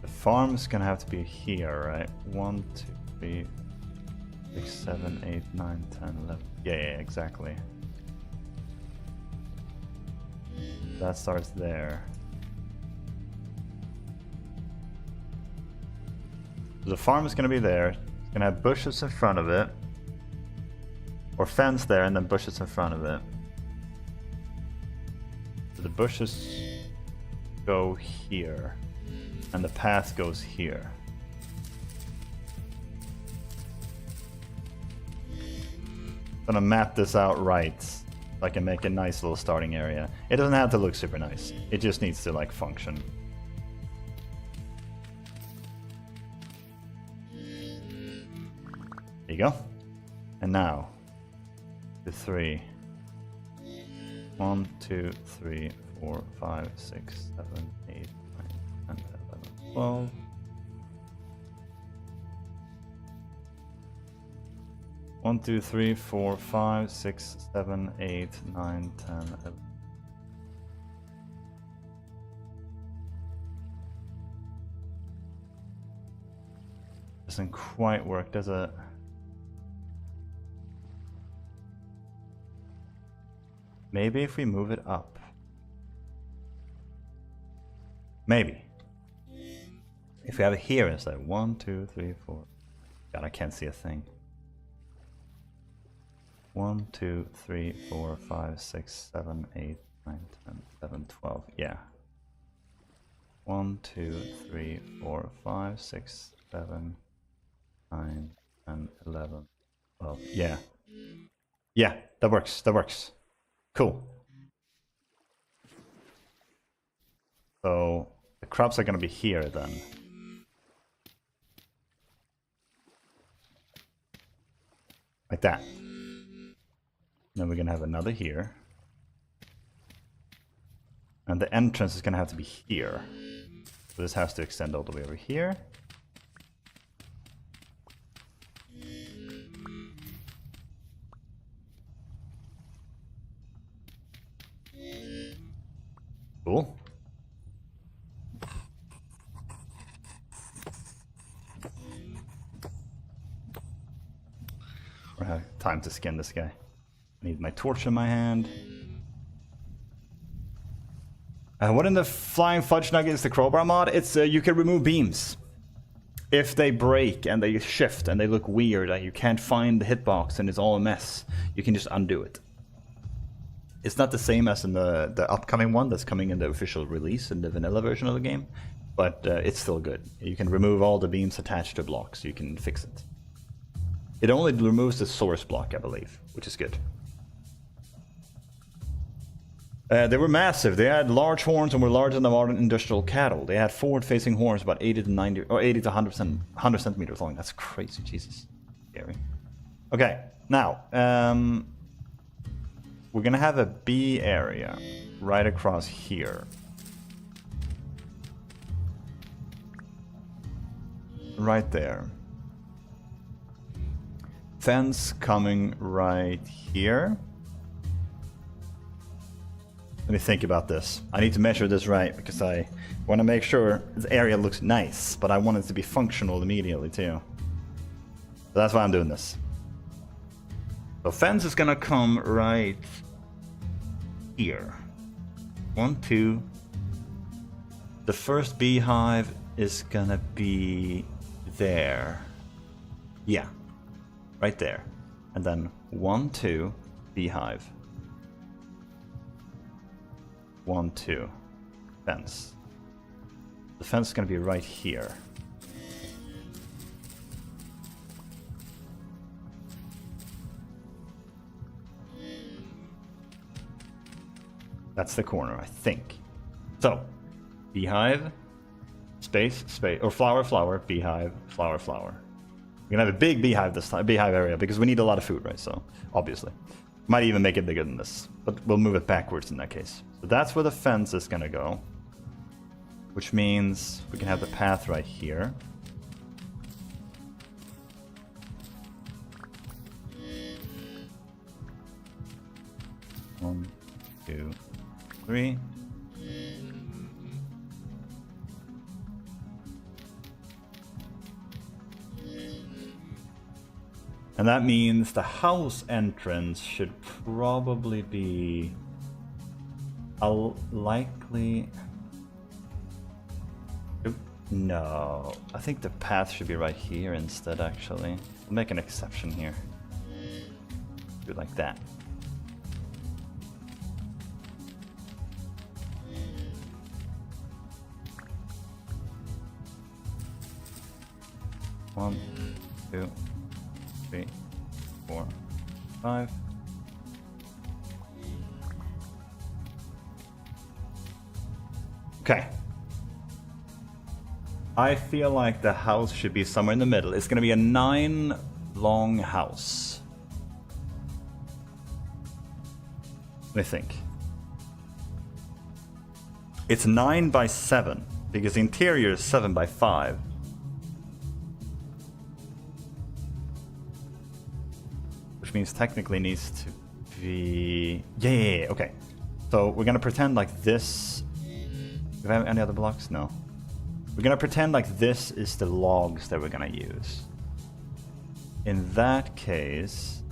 The farm is gonna have to be here, right? 1, 2, 3, 6, 7, 8, 9, 10, 11. Yeah, exactly. That starts there. The farm is going to be there. It's going to have bushes in front of it. Or fence there and then bushes in front of it. So the bushes go here. And the path goes here. I'm going to map this out right. So I can make a nice little starting area. It doesn't have to look super nice. It just needs to like function. you go. And now, 2, 3. 1, 2, 3, 4, 5, 6, 7, 8, 9, 10, 11, 12. One, 2, 3, 4, 5, 6, 7, 8, 9, 10, 11. Doesn't quite work, does it? Maybe if we move it up. Maybe. If we have it here instead. 1, 2, 3, 4. God, I can't see a thing. 1, 2, 3, 4, 5, 6, 7, 8, 9, 10, 11, 12. Yeah. 1, 2, 3, 4, 5, 6, 7, 9, 10, 11, 12. Yeah. Yeah, that works. That works. Cool. So the crops are going to be here then. Like that. Then we're going to have another here. And the entrance is going to have to be here. So this has to extend all the way over here. Cool. I have time to skin this guy. I need my torch in my hand. What in the flying fudge nugget is the crowbar mod? It's you can remove beams. If they break and they shift and they look weird, you can't find the hitbox and it's all a mess, you can just undo it. It's not the same as in the upcoming one that's coming in the official release in the vanilla version of the game, but it's still good. You can remove all the beams attached to blocks, so you can fix it. It only removes the source block, I believe, which is good. They were massive. They had large horns and were larger than the modern industrial cattle. They had forward-facing horns about 80 to 90 or 80 to 100 centimeters long. That's crazy, Jesus. Scary. Okay, now we're gonna have a bee area right across here. Right there. Fence coming right here. Let me think about this. I need to measure this right because I want to make sure this area looks nice, but I want it to be functional immediately too. So that's why I'm doing this. So fence is gonna come right here. 1, 2. The first beehive is gonna be there. Yeah, right there. And then 1, 2, beehive. 1, 2, fence. The fence is going to be right here. That's the corner, I think. So, beehive, space, space, or flower, flower, beehive, flower, flower. We're gonna have a big beehive this time, beehive area, because we need a lot of food, right? So, obviously. Might even make it bigger than this, but we'll move it backwards in that case. So that's where the fence is gonna go. Which means we can have the path right here. One, 2, 3. And that means the house entrance should probably be likely... No, I think the path should be right here instead, actually. We'll make an exception here. Do it like that. One, 2, 3, 4, 5. Okay. I feel like the house should be somewhere in the middle. It's going to be a 9 long house? Let me think. It's 9 by 7 because the interior is 7 by 5. Which means technically needs to be... Yeah, okay. So we're gonna pretend like this... Do we have any other blocks? No. We're gonna pretend like this is the logs that we're gonna use. In that case...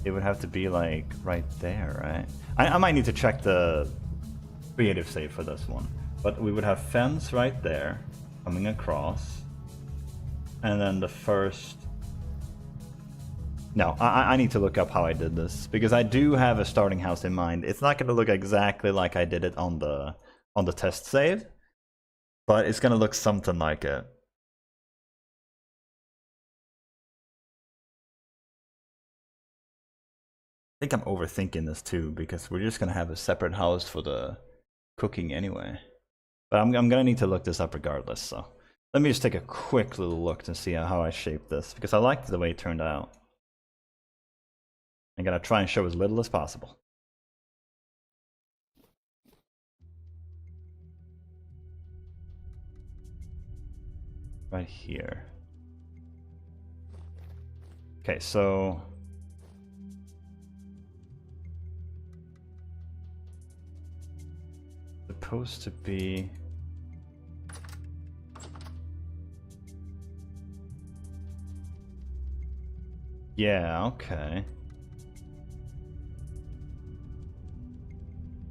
it would have to be like right there, right? I might need to check the creative save for this one. But we would have fence right there, coming across. And then the first... No, I need to look up how I did this, because I do have a starting house in mind. It's not going to look exactly like I did it on the test save, but it's going to look something like it. I think I'm overthinking this too, because we're just going to have a separate house for the cooking anyway. But I'm going to need to look this up regardless, so let me just take a quick little look to see how I shaped this, because I liked the way it turned out. I'm going to try and show as little as possible. Right here. Okay, so... supposed to be... Yeah, okay.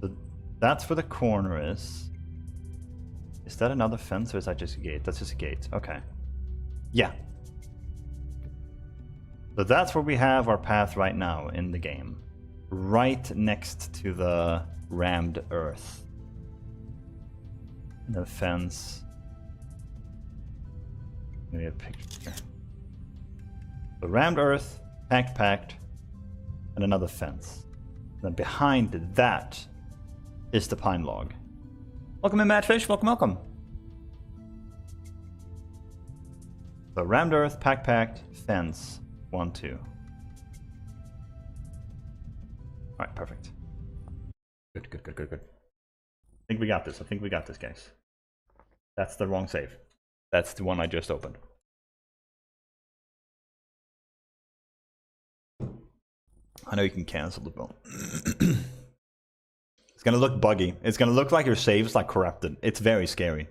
So that's where the corner is. Is that another fence or is that just a gate? That's just a gate. Okay. Yeah. So that's where we have our path right now in the game. Right next to the rammed earth. The fence. Maybe a picture. The rammed earth, packed, and another fence. And then behind that is the pine log. Welcome in, Madfish. Welcome. So rammed earth, packed, fence, 1, 2. All right, perfect. Good. I think we got this, guys. That's the wrong save. That's the one I just opened. I know you can cancel the bone. It's gonna look buggy. It's gonna look like your save's like corrupted. It's very scary.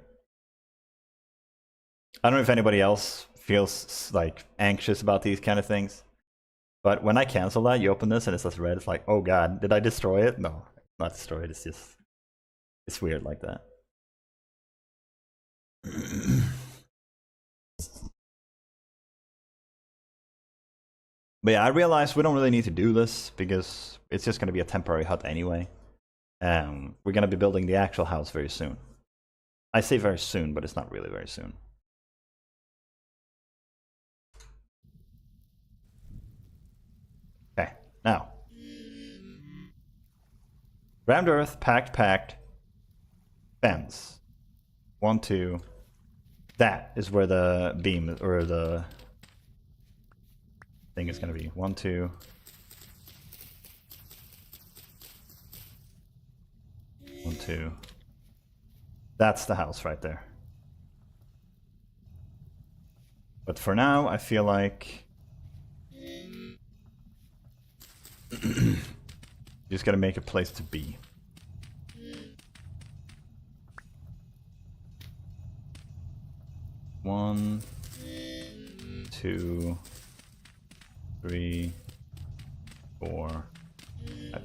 I don't know if anybody else feels like anxious about these kind of things, but when I cancel that, you open this and it says red. It's like, oh god, did I destroy it? No, not destroy it. It's just, it's weird like that. But yeah, I realized we don't really need to do this because it's just going to be a temporary hut anyway. We're going to be building the actual house very soon. I say very soon, but it's not really very soon. Okay, now. Rammed earth, packed, fence. 1, 2. That is where the beam, or the thing is going to be. 1, 2. 1, 2. That's the house right there. But for now, I feel like just gotta make a place to be. One, 2, 3, 4, 5.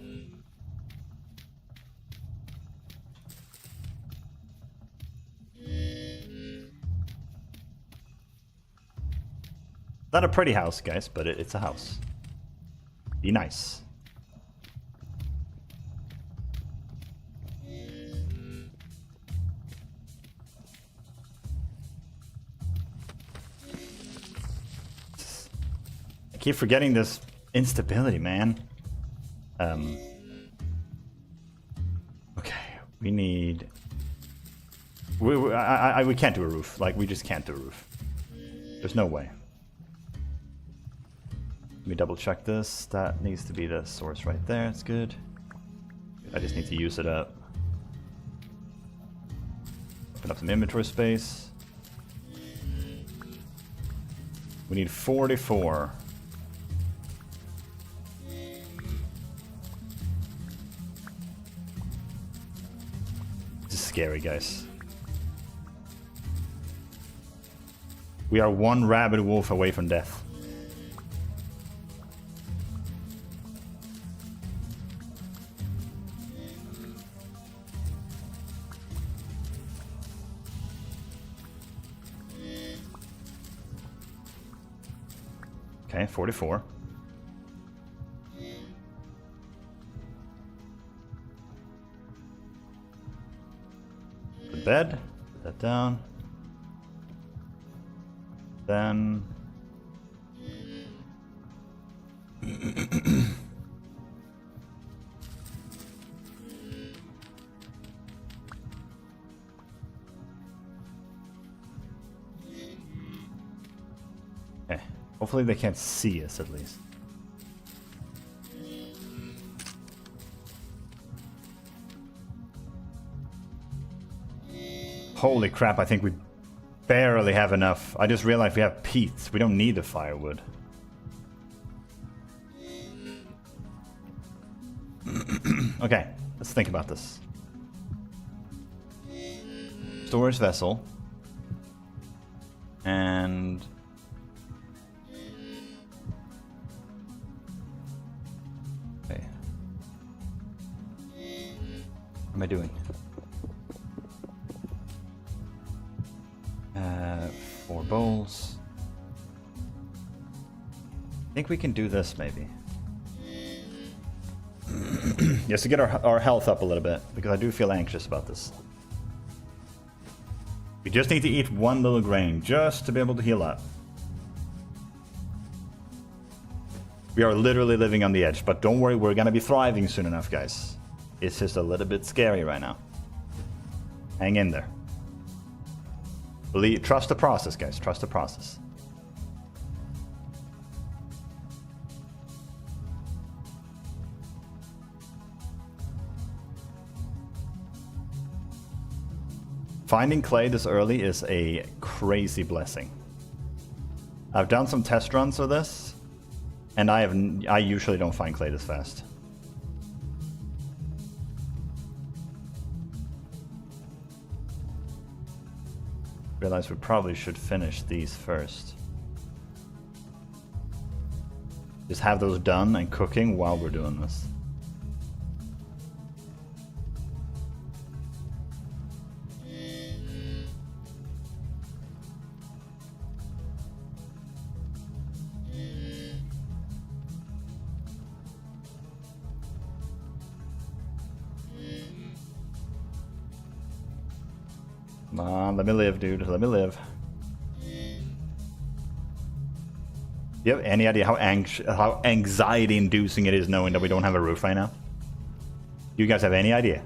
Not a pretty house, guys, but it's a house. Be nice. I keep forgetting this instability, man. Okay, we need... We can't do a roof. Like, we just can't do a roof. There's no way. Let me double check this. That needs to be the source right there. It's good. I just need to use it up. Open up some inventory space. We need 44. This is scary, guys. We are one rabid wolf away from death. Okay, 44. The bed, put that down. Then okay. Hopefully they can't see us at least. Holy crap, I think we barely have enough. I just realized we have peat. We don't need the firewood. Okay, let's think about this. Storage vessel. And... okay. What am I doing? 4 bowls. I think we can do this maybe. Just to get our health up a little bit, because I do feel anxious about this. We just need to eat 1 little grain just to be able to heal up. We are literally living on the edge, but don't worry, we're gonna be thriving soon enough, guys. It's just a little bit scary right now. Hang in there. Trust the process, guys. Trust the process. Finding clay this early is a crazy blessing. I've done some test runs of this, and I usually don't find clay this fast. Realize we probably should finish these first. Just have those done and cooking while we're doing this. Come on, let me live, dude. Let me live. Do you have any idea how anxiety-inducing it is knowing that we don't have a roof right now? Do you guys have any idea?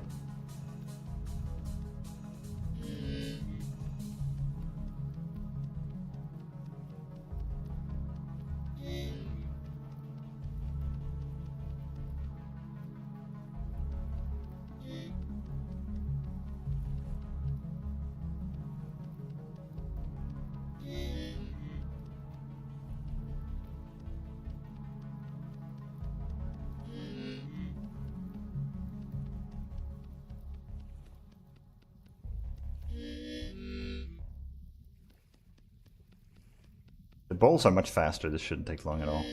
The bowls are much faster. This shouldn't take long at all.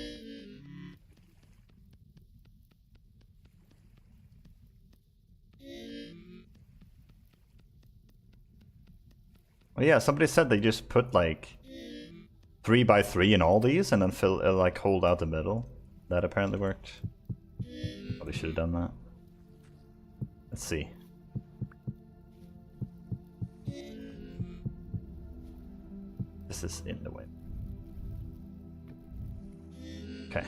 Well, yeah, somebody said they just put like 3 by 3 in all these and then fill, like hold out the middle. That apparently worked. Probably should have done that. Let's see. This is in the way. Okay.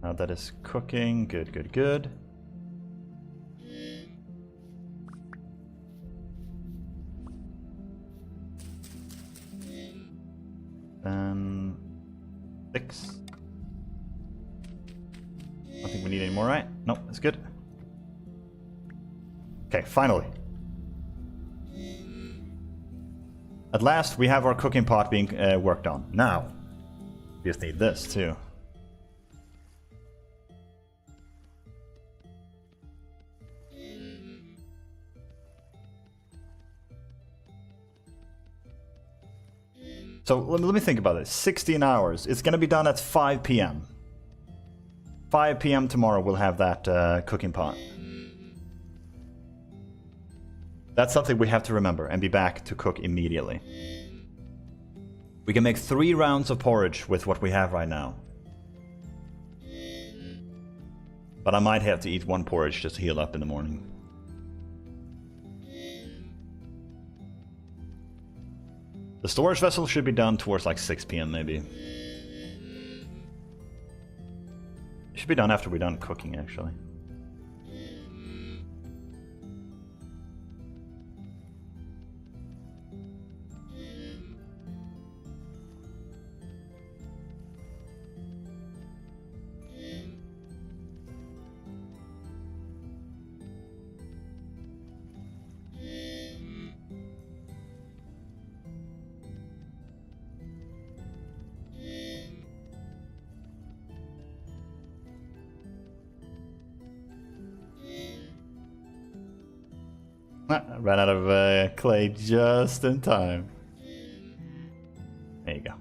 Now that is cooking. Good, good, good. Then 6. we need any more, right? Nope, that's good. Okay, finally. At last, we have our cooking pot being worked on. Now, we just need this too. So let me think about this. 16 hours. It's going to be done at 5 p.m. 5 p.m. tomorrow we'll have that cooking pot. That's something we have to remember and be back to cook immediately. We can make 3 rounds of porridge with what we have right now. But I might have to eat 1 porridge just to heal up in the morning. The storage vessel should be done towards like 6 p.m. maybe. It should be done after we're done cooking, actually. I ran out of clay just in time. There you go.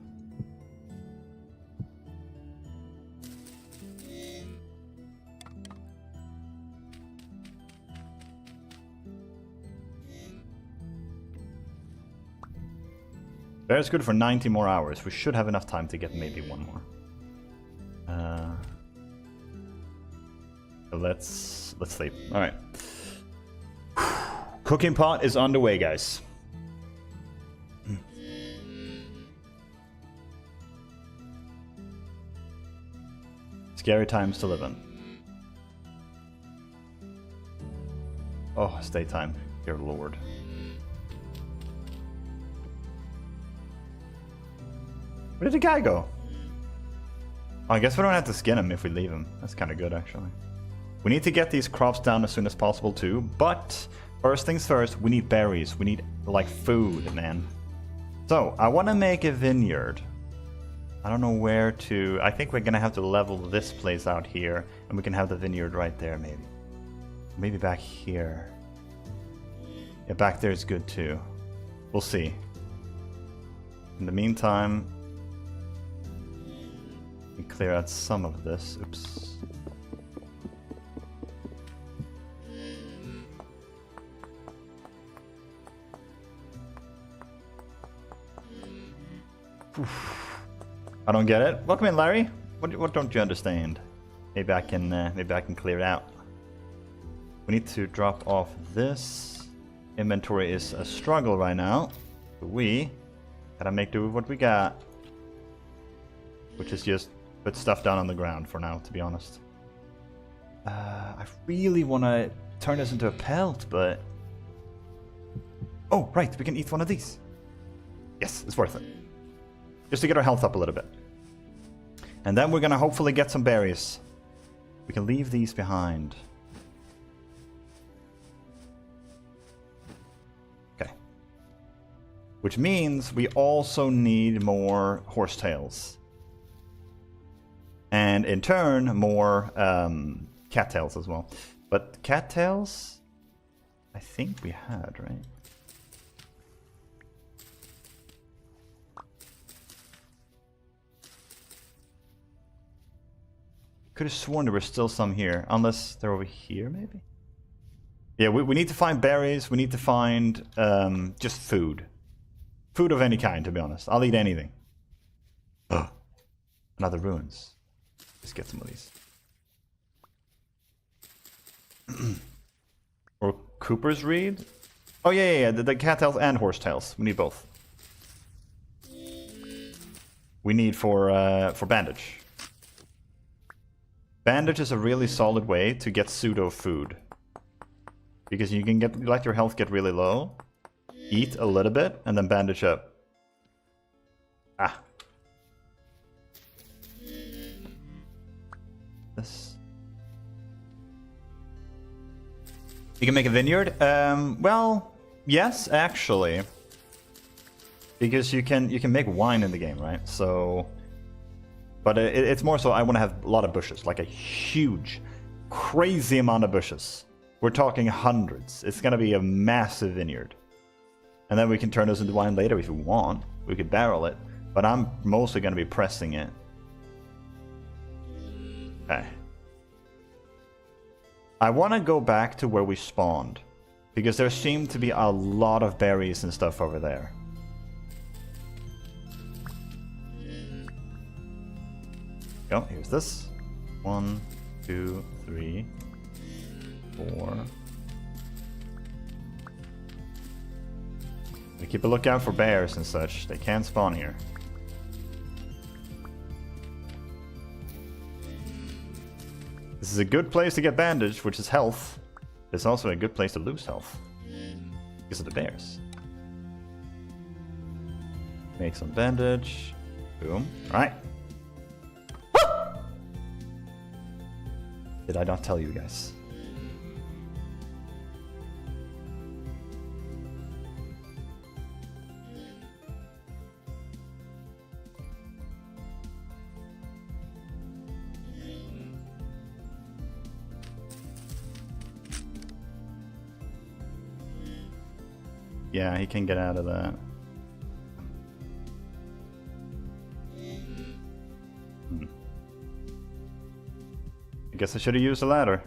Bear's good for 90 more hours. We should have enough time to get maybe 1 more. So let's sleep. All right. Cooking pot is on the way, guys. Scary times to live in. Oh, it's daytime. Dear Lord. Where did the guy go? Oh, I guess we don't have to skin him if we leave him. That's kind of good, actually. We need to get these crops down as soon as possible, too. But first things first, we need berries. We need, like, food, man. So, I want to make a vineyard. I don't know where to... I think we're going to have to level this place out here. And we can have the vineyard right there, maybe. Maybe back here. Yeah, back there is good, too. We'll see. In the meantime... we clear out some of this. Oops. Oof. I don't get it. Welcome in, Larry. What don't you understand? Maybe I can clear it out. We need to drop off this. Inventory is a struggle right now. We gotta make do with what we got, which is just put stuff down on the ground for now, to be honest. I really want to turn this into a pelt, but... oh, right, we can eat one of these. Yes, it's worth it. Just to get our health up a little bit. And then we're going to hopefully get some berries. We can leave these behind. Okay. Which means we also need more horsetails. And in turn, more cattails as well. But cattails, I think we had, right? Could have sworn there were still some here. Unless they're over here, maybe? Yeah, we need to find berries. We need to find just food. Food of any kind, to be honest. I'll eat anything. Ugh. Another ruins. Let's get some of these. Or Cooper's Reed? Oh, yeah. The cattails and horsetails. We need both. We need for bandage. Bandage is a really solid way to get pseudo food. Because you can let your health get really low, eat a little bit, and then bandage up. Ah. This. You can make a vineyard? Well, yes, actually. Because you can make wine in the game, right? So... But it's more so I want to have a lot of bushes. Like a huge, crazy amount of bushes. We're talking hundreds. It's going to be a massive vineyard. And then we can turn those into wine later if we want. We could barrel it. But I'm mostly going to be pressing it. Okay. I want to go back to where we spawned. Because there seem to be a lot of berries and stuff over there. Go, here's this. 1, 2, 3, 4. We keep a lookout for bears and such. They can spawn here. This is a good place to get bandage, which is health. It's also a good place to lose health. Because of the bears. Make some bandage. Boom. Alright. Did I not tell you guys? Yeah, he can get out of that. I guess I should have used a ladder.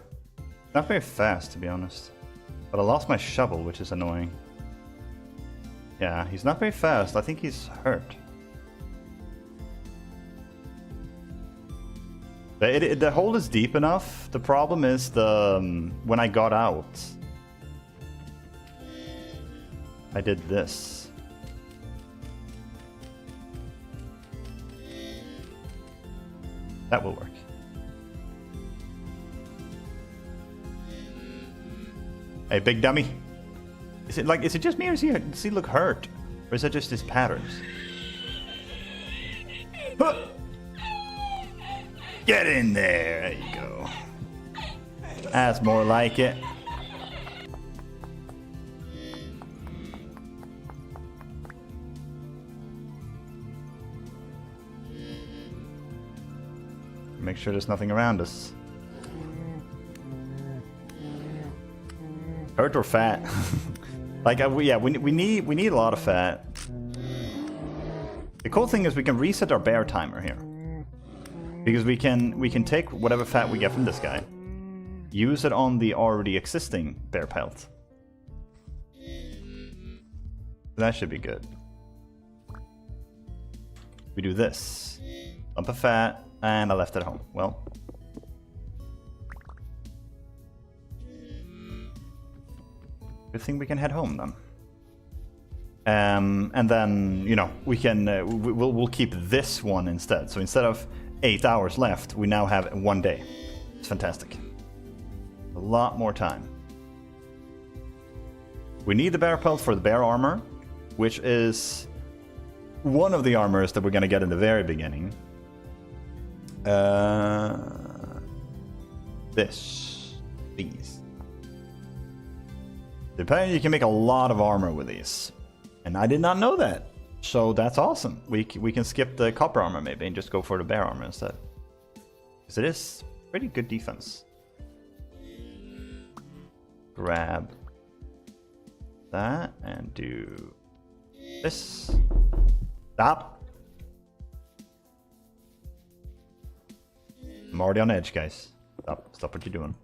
Not very fast, to be honest. But I lost my shovel, which is annoying. Yeah, he's not very fast. I think he's hurt. The hole is deep enough. The problem is when I got out, I did this. That will work. Hey, big dummy. Is it just me or does he look hurt? Or is that just his patterns? Get in there. There you go. That's more like it. Make sure there's nothing around us. Hurt or fat? Like, yeah, we need a lot of fat. The cool thing is we can reset our bear timer here, because we can take whatever fat we get from this guy, use it on the already existing bear pelt. That should be good. We do this. Lump of fat, and I left it home. Well. Good thing we can head home then. And then, you know, we can we'll keep this one instead. So instead of 8 hours left, we now have 1 day. It's fantastic. A lot more time. We need the bear pelt for the bear armor, which is one of the armors that we're going to get in the very beginning. These. Apparently you can make a lot of armor with these. And I did not know that. So that's awesome. We can skip the copper armor maybe and just go for the bear armor instead. Because it is pretty good defense. Grab that and do this. Stop. I'm already on edge, guys. Stop what you're doing.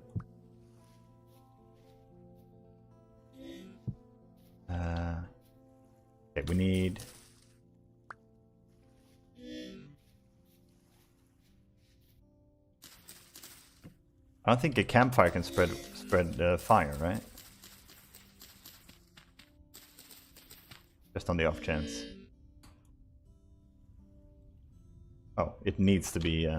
Okay, we need... I don't think a campfire can spread fire, right? Just on the off chance. Oh, it needs to be...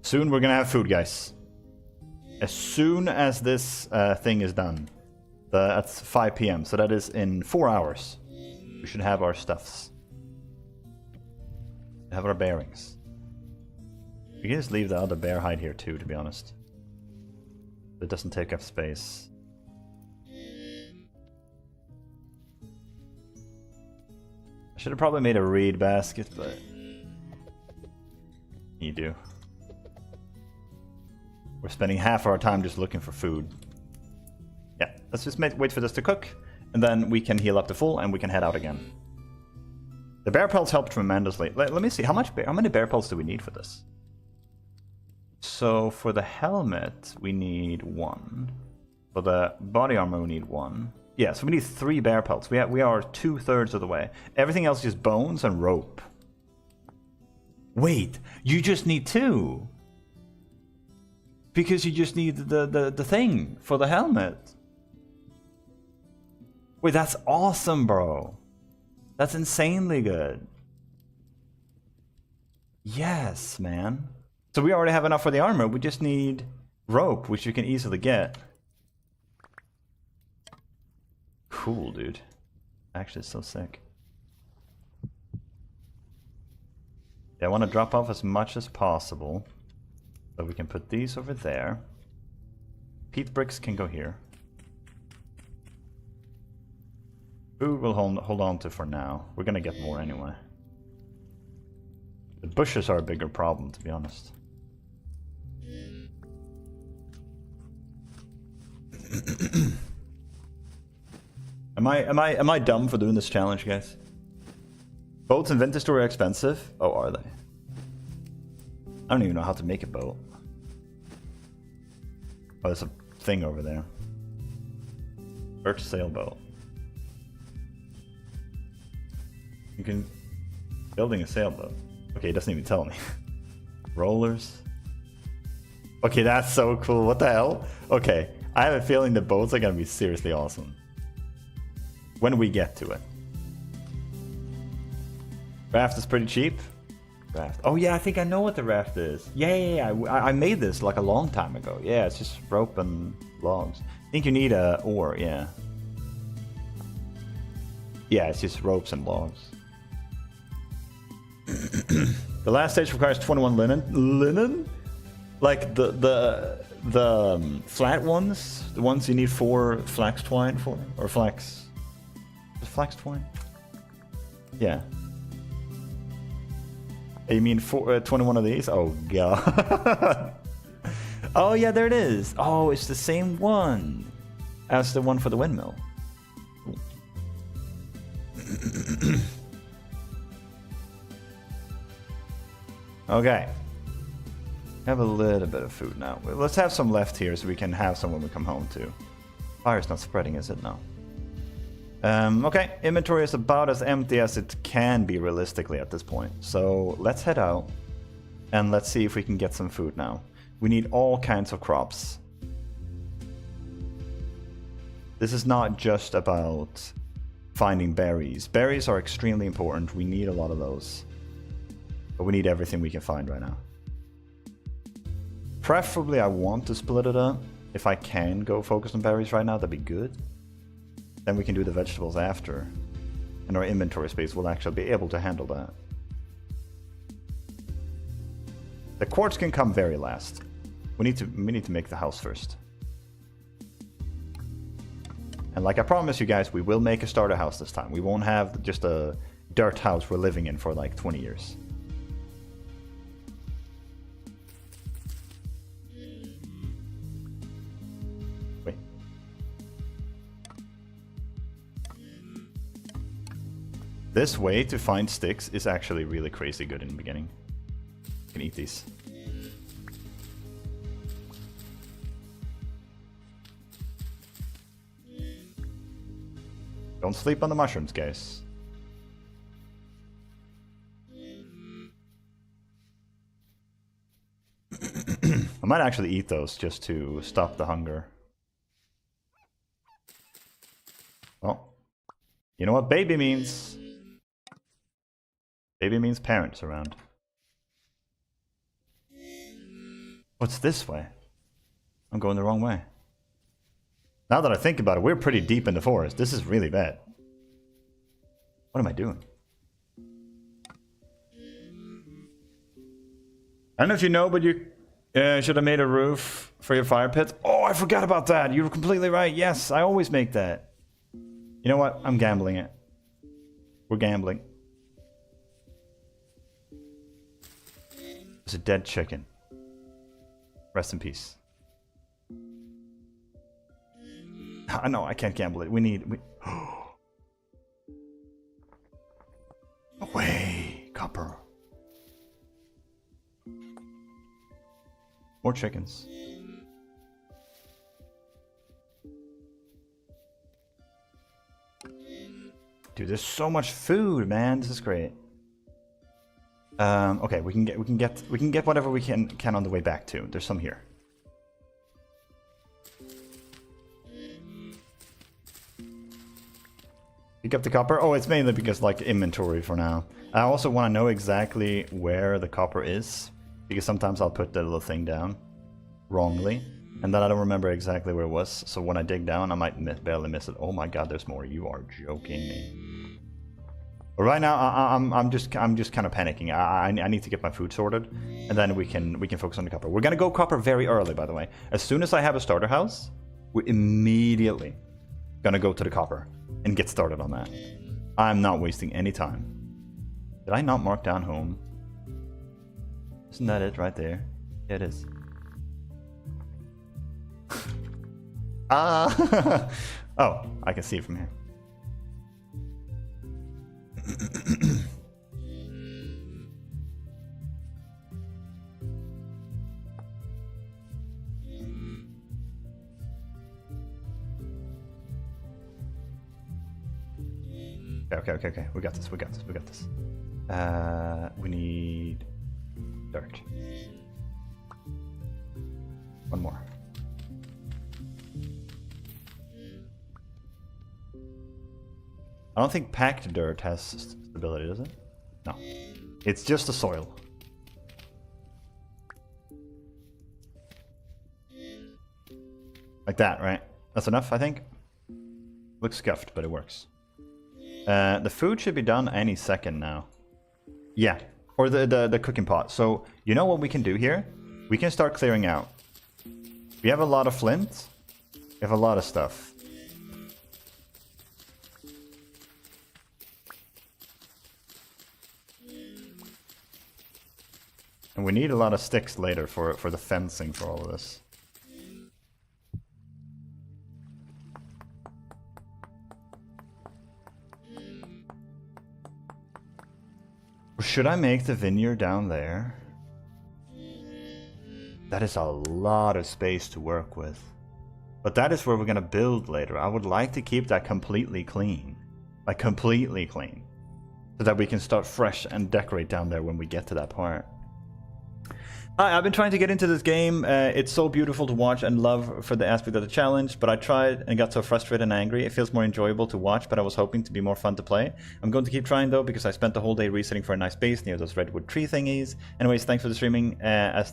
Soon we're gonna have food, guys. as soon as this thing is done. That's 5 p.m. So that is in 4 hours. We should have our stuffs. Have our bearings. We can just leave the other bear hide here too, to be honest. It doesn't take up space. I should have probably made a reed basket, but you do. We're spending half our time just looking for food. Yeah, let's just wait for this to cook, and then we can heal up to full, and we can head out again. The bear pelts help tremendously. Let me see, how many bear pelts do we need for this? So for the helmet, we need 1. For the body armor, we need 1. Yeah, so we need 3 bear pelts. We are 2/3 of the way. Everything else is just bones and rope. Wait, you just need 2. Because you just need the thing for the helmet. Wait, that's awesome, bro. That's insanely good. Yes, man. So we already have enough for the armor. We just need rope, which you can easily get. Cool, dude. Actually, it's so sick. Yeah, I want to drop off as much as possible. So we can put these over there. Peat bricks can go here. Food we'll hold on to for now. We're gonna get more anyway. The bushes are a bigger problem, to be honest. Am I dumb for doing this challenge, guys? Boats in Vintage Store are expensive? Oh, are they? I don't even know how to make a boat. Oh, there's a thing over there. Birch sailboat. You can... Building a sailboat. Okay, it doesn't even tell me. Rollers. Okay, that's so cool. What the hell? Okay, I have a feeling the boats are gonna be seriously awesome. When we get to it. Raft is pretty cheap. Raft. Oh yeah, I think I know what the raft is. Yeah. I made this like a long time ago. Yeah, it's just rope and logs. I think you need a oar, yeah. Yeah, it's just ropes and logs. The last stage requires 21 linen. Linen? Like the flat ones? The ones you need 4 flax twine for? Or flax... Is flax twine? Yeah. You mean 21 of these? Oh god. Oh yeah, there it is. Oh, it's the same one as the one for the windmill. Okay. Have a little bit of food now. Let's have some left here so we can have some when we come home too. Fire's not spreading, is it? No. Okay, inventory is about as empty as it can be realistically at this point. So let's head out and let's see if we can get some food now. We need all kinds of crops. This is not just about finding berries. Berries are extremely important. We need a lot of those. But we need everything we can find right now. Preferably I want to split it up. If I can go focus on berries right now, that'd be good. Then we can do the vegetables after. And our inventory space will actually be able to handle that. The quartz can come very last. We need to make the house first. And like I promised you guys, we will make a starter house this time. We won't have just a dirt house we're living in for like 20 years. Wait. This way to find sticks is actually really crazy good in the beginning. You can eat these. Don't sleep on the mushrooms, guys. I might actually eat those just to stop the hunger. Well, you know what baby means? Baby means parents around. What's this way? I'm going the wrong way. Now that I think about it, we're pretty deep in the forest. This is really bad. What am I doing? I don't know if you know, but you should have made a roof for your fire pit. Oh, I forgot about that. You were completely right. Yes, I always make that. You know what? I'm gambling it. We're gambling. There's a dead chicken. Rest in peace. I know, I can't gamble it. We need... Away, copper. More chickens. Dude, there's so much food, man. This is great. Okay, we can get whatever we can on the way back too. There's some here. Pick up the copper. Oh, it's mainly because like inventory for now. I also want to know exactly where the copper is, because sometimes I'll put the little thing down wrongly, and then I don't remember exactly where it was. So when I dig down, I might barely miss it. Oh my god, there's more. You are joking me. But right now, I'm just kind of panicking. I need to get my food sorted, and then we can focus on the copper. We're gonna go copper very early, by the way. As soon as I have a starter house, we're immediately gonna go to the copper and get started on that. I'm not wasting any time. Did I not mark down home? Isn't that it right there? Yeah, it is. Ah! Oh, I can see it from here. Okay. We got this. We need dirt. One more. I don't think packed dirt has stability, does it? No. It's just the soil. Like that, right? That's enough, I think. Looks scuffed, but it works. The food should be done any second now. Yeah, or the cooking pot. So, you know what we can do here? We can start clearing out. We have a lot of flint. We have a lot of stuff. And we need a lot of sticks later for the fencing for all of this. Should I make the vineyard down there? That is a lot of space to work with. But that is where we're going to build later. I would like to keep that completely clean. Like completely clean. So that we can start fresh and decorate down there when we get to that part. Hi, I've been trying to get into this game. It's so beautiful to watch and love for the aspect of the challenge, but I tried and got so frustrated and angry. It feels more enjoyable to watch, but I was hoping to be more fun to play. I'm going to keep trying though, because I spent the whole day resetting for a nice base near those redwood tree thingies. Anyways, thanks for the streaming, thanks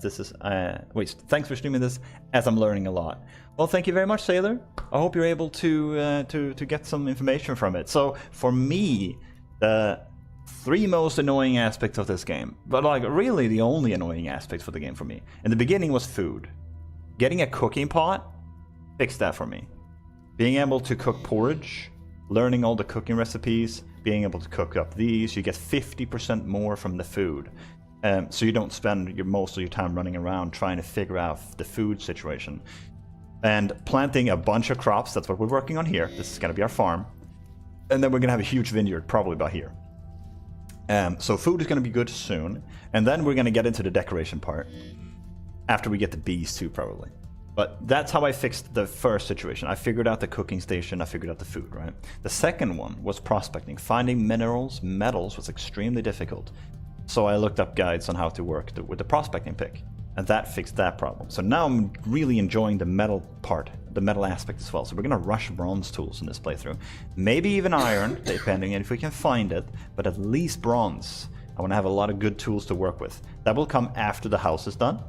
for streaming this, as I'm learning a lot. Well, thank you very much, Sailor. I hope you're able to get some information from it. So, for me, the 3 most annoying aspects of this game, but like really the only annoying aspect for the game for me in the beginning was food. Getting a cooking pot fixed that for me. Being able to cook porridge, learning all the cooking recipes, being able to cook up these, you get 50% more from the food. So you don't spend most of your time running around trying to figure out the food situation. And planting a bunch of crops, that's what we're working on here. This is going to be our farm. And then we're going to have a huge vineyard probably about here. So food is going to be good soon, and then we're going to get into the decoration part after we get the bees too, probably. But that's how I fixed the first situation. I figured out the cooking station, I figured out the food, right? The second one was prospecting. Finding minerals, metals was extremely difficult. So I looked up guides on how to work with the prospecting pick, and that fixed that problem. So now I'm really enjoying the metal part, the metal aspect as well. So we're going to rush bronze tools in this playthrough. Maybe even iron, depending on if we can find it, but at least bronze. I want to have a lot of good tools to work with. That will come after the house is done,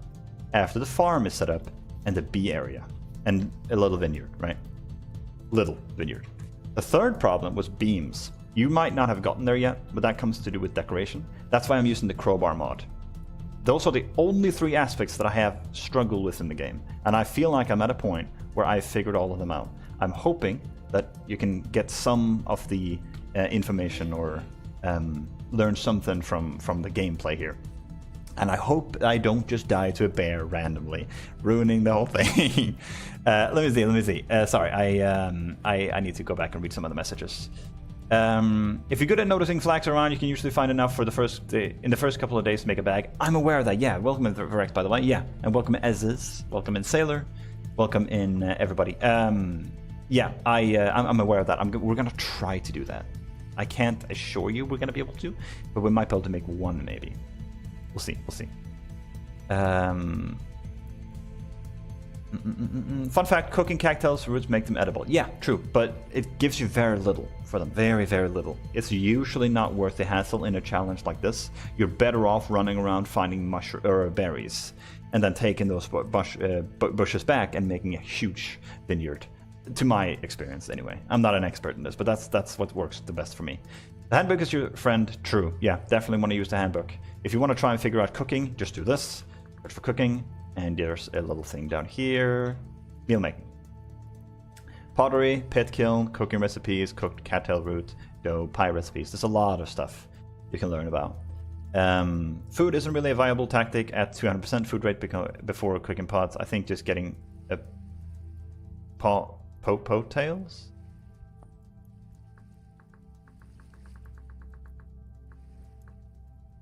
after the farm is set up, and the bee area, and a little vineyard, right? Little vineyard. The third problem was beams. You might not have gotten there yet, but that comes to do with decoration. That's why I'm using the crowbar mod. Those are the only 3 aspects that I have struggled with in the game, and I feel like I'm at a point where I've figured all of them out. I'm hoping that you can get some of the information or learn something from the gameplay here. And I hope I don't just die to a bear randomly, ruining the whole thing. Let me see. Sorry, I need to go back and read some of the messages. If you're good at noticing flags around, you can usually find enough for in the first couple of days to make a bag. I'm aware of that. Yeah, welcome in Rex, by the way. Yeah, and welcome Ezes, welcome in Sailor, welcome in everybody. Yeah, I'm aware of that. We're gonna try to do that. I can't assure you we're gonna be able to, but we might be able to make one maybe. We'll see. Fun fact, cooking cattails roots make them edible. Yeah, true, but it gives you very little for them. Very, very little. It's usually not worth the hassle in a challenge like this. You're better off running around finding berries and then taking those bushes back and making a huge vineyard. To my experience, anyway. I'm not an expert in this, but that's what works the best for me. The handbook is your friend. True. Yeah, definitely want to use the handbook. If you want to try and figure out cooking, just do this. Search for cooking. And there's a little thing down here. Meal making. Pottery, pit kiln, cooking recipes, cooked cattail root, dough, pie recipes. There's a lot of stuff you can learn about. Food isn't really a viable tactic at 200% food rate before cooking pots. I think just getting a tails?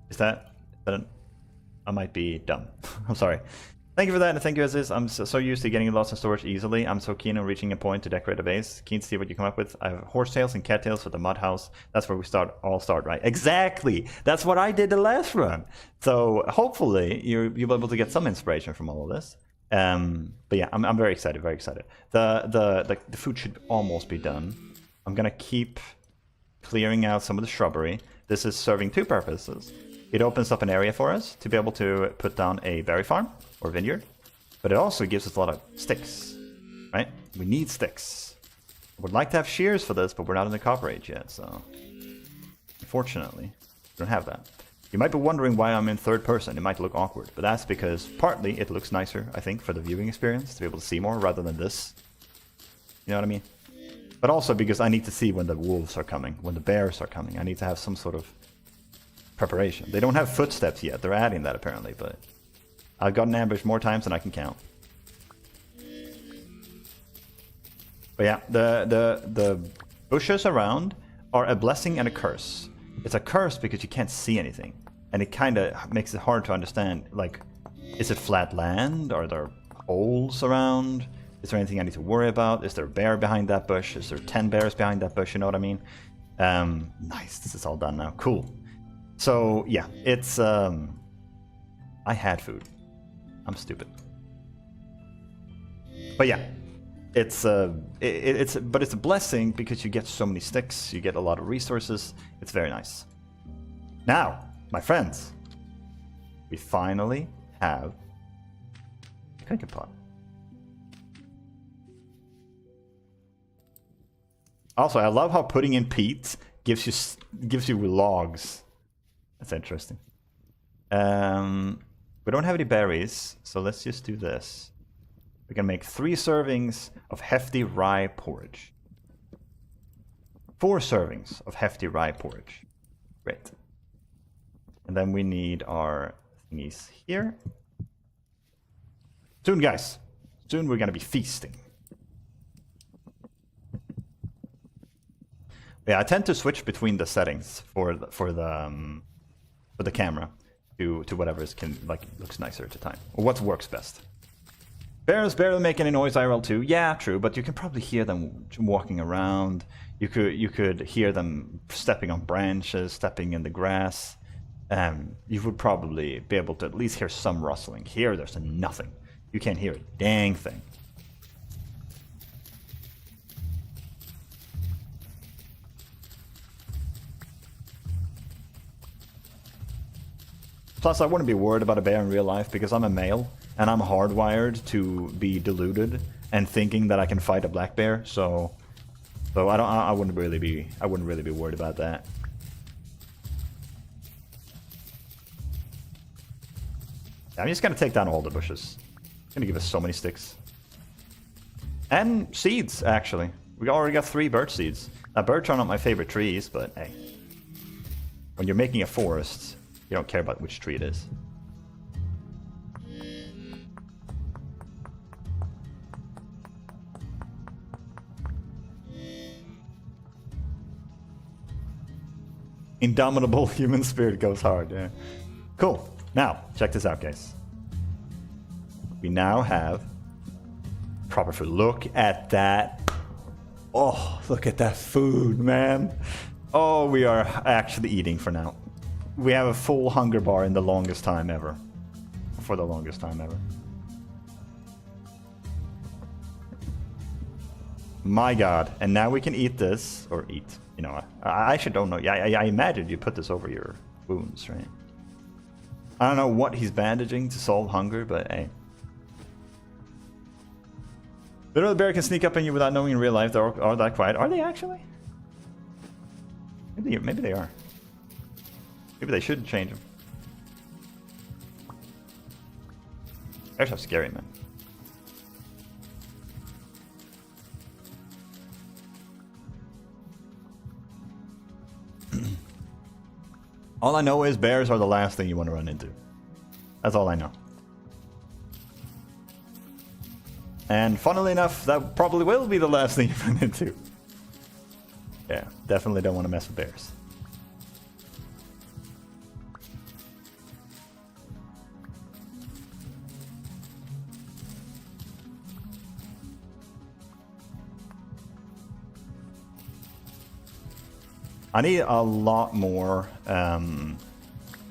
Is that I might be dumb. I'm sorry. Thank you for that, and thank you, Aziz. I'm so used to getting lost in storage easily. I'm so keen on reaching a point to decorate a base. Keen to see what you come up with. I have horsetails and cattails for the mud house. That's where we all start, right? Exactly! That's what I did the last run. So hopefully you'll be able to get some inspiration from all of this. But yeah, I'm very excited, very excited. The food should almost be done. I'm gonna keep clearing out some of the shrubbery. This is serving 2 purposes. It opens up an area for us to be able to put down a berry farm or vineyard, but it also gives us a lot of sticks, right? We need sticks. I would like to have shears for this, but we're not in the copper age yet, so unfortunately, we don't have that. You might be wondering why I'm in third person. It might look awkward, but that's because partly it looks nicer, I think, for the viewing experience, to be able to see more rather than this. You know what I mean? But also because I need to see when the wolves are coming, when the bears are coming. I need to have some sort of preparation. They don't have footsteps yet. They're adding that apparently, but I've gotten ambushed more times than I can count. But yeah, the bushes around are a blessing and a curse. It's a curse because you can't see anything, and it kind of makes it hard to understand. Like, is it flat land? Are there holes around? Is there anything I need to worry about? Is there a bear behind that bush? Is there 10 bears behind that bush? You know what I mean? Nice. This is all done now. Cool. So yeah, it's I had food. I'm stupid. But yeah, it's a blessing because you get so many sticks, you get a lot of resources. It's very nice. Now, my friends, we finally have a cooking pot. Also, I love how putting in peat gives you logs. That's interesting. We don't have any berries, so let's just do this. We can make 3 servings of hefty rye porridge. 4 servings of hefty rye porridge. Great. And then we need our thingies here. Soon, guys. Soon we're gonna be feasting. Yeah, I tend to switch between the settings for the camera to whatever looks nicer at the time, or what works best. Bears barely make any noise IRL too. Yeah, true, but you can probably hear them walking around. You could hear them stepping on branches, stepping in the grass. You would probably be able to at least hear some rustling. Here, there's nothing. You can't hear a dang thing. Plus, I wouldn't be worried about a bear in real life because I'm a male, and I'm hardwired to be deluded and thinking that I can fight a black bear. So I wouldn't really be worried about that. I'm just gonna take down all the bushes. It's gonna give us so many sticks. And seeds, actually. We already got 3 birch seeds. Now, birch are not my favorite trees, but hey. When you're making a forest, you don't care about which tree it is. Indomitable human spirit goes hard, yeah. Cool. Now, check this out, guys. We now have proper food. Look at that. Oh, look at that food, man. Oh, we are actually eating for now. We have a full hunger bar in the longest time ever. For the longest time ever. My god. And now we can eat this. Or eat. You know, I actually don't know. I imagine you put this over your wounds, right? I don't know what he's bandaging to solve hunger, but hey. Little bear can sneak up on you without knowing in real life they are that quiet. Are they actually? Maybe they are. Maybe they should change them. Bears are scary, man. All I know is bears are the last thing you want to run into. That's all I know. And funnily enough, that probably will be the last thing you run into. Yeah, definitely don't want to mess with bears. I need a lot more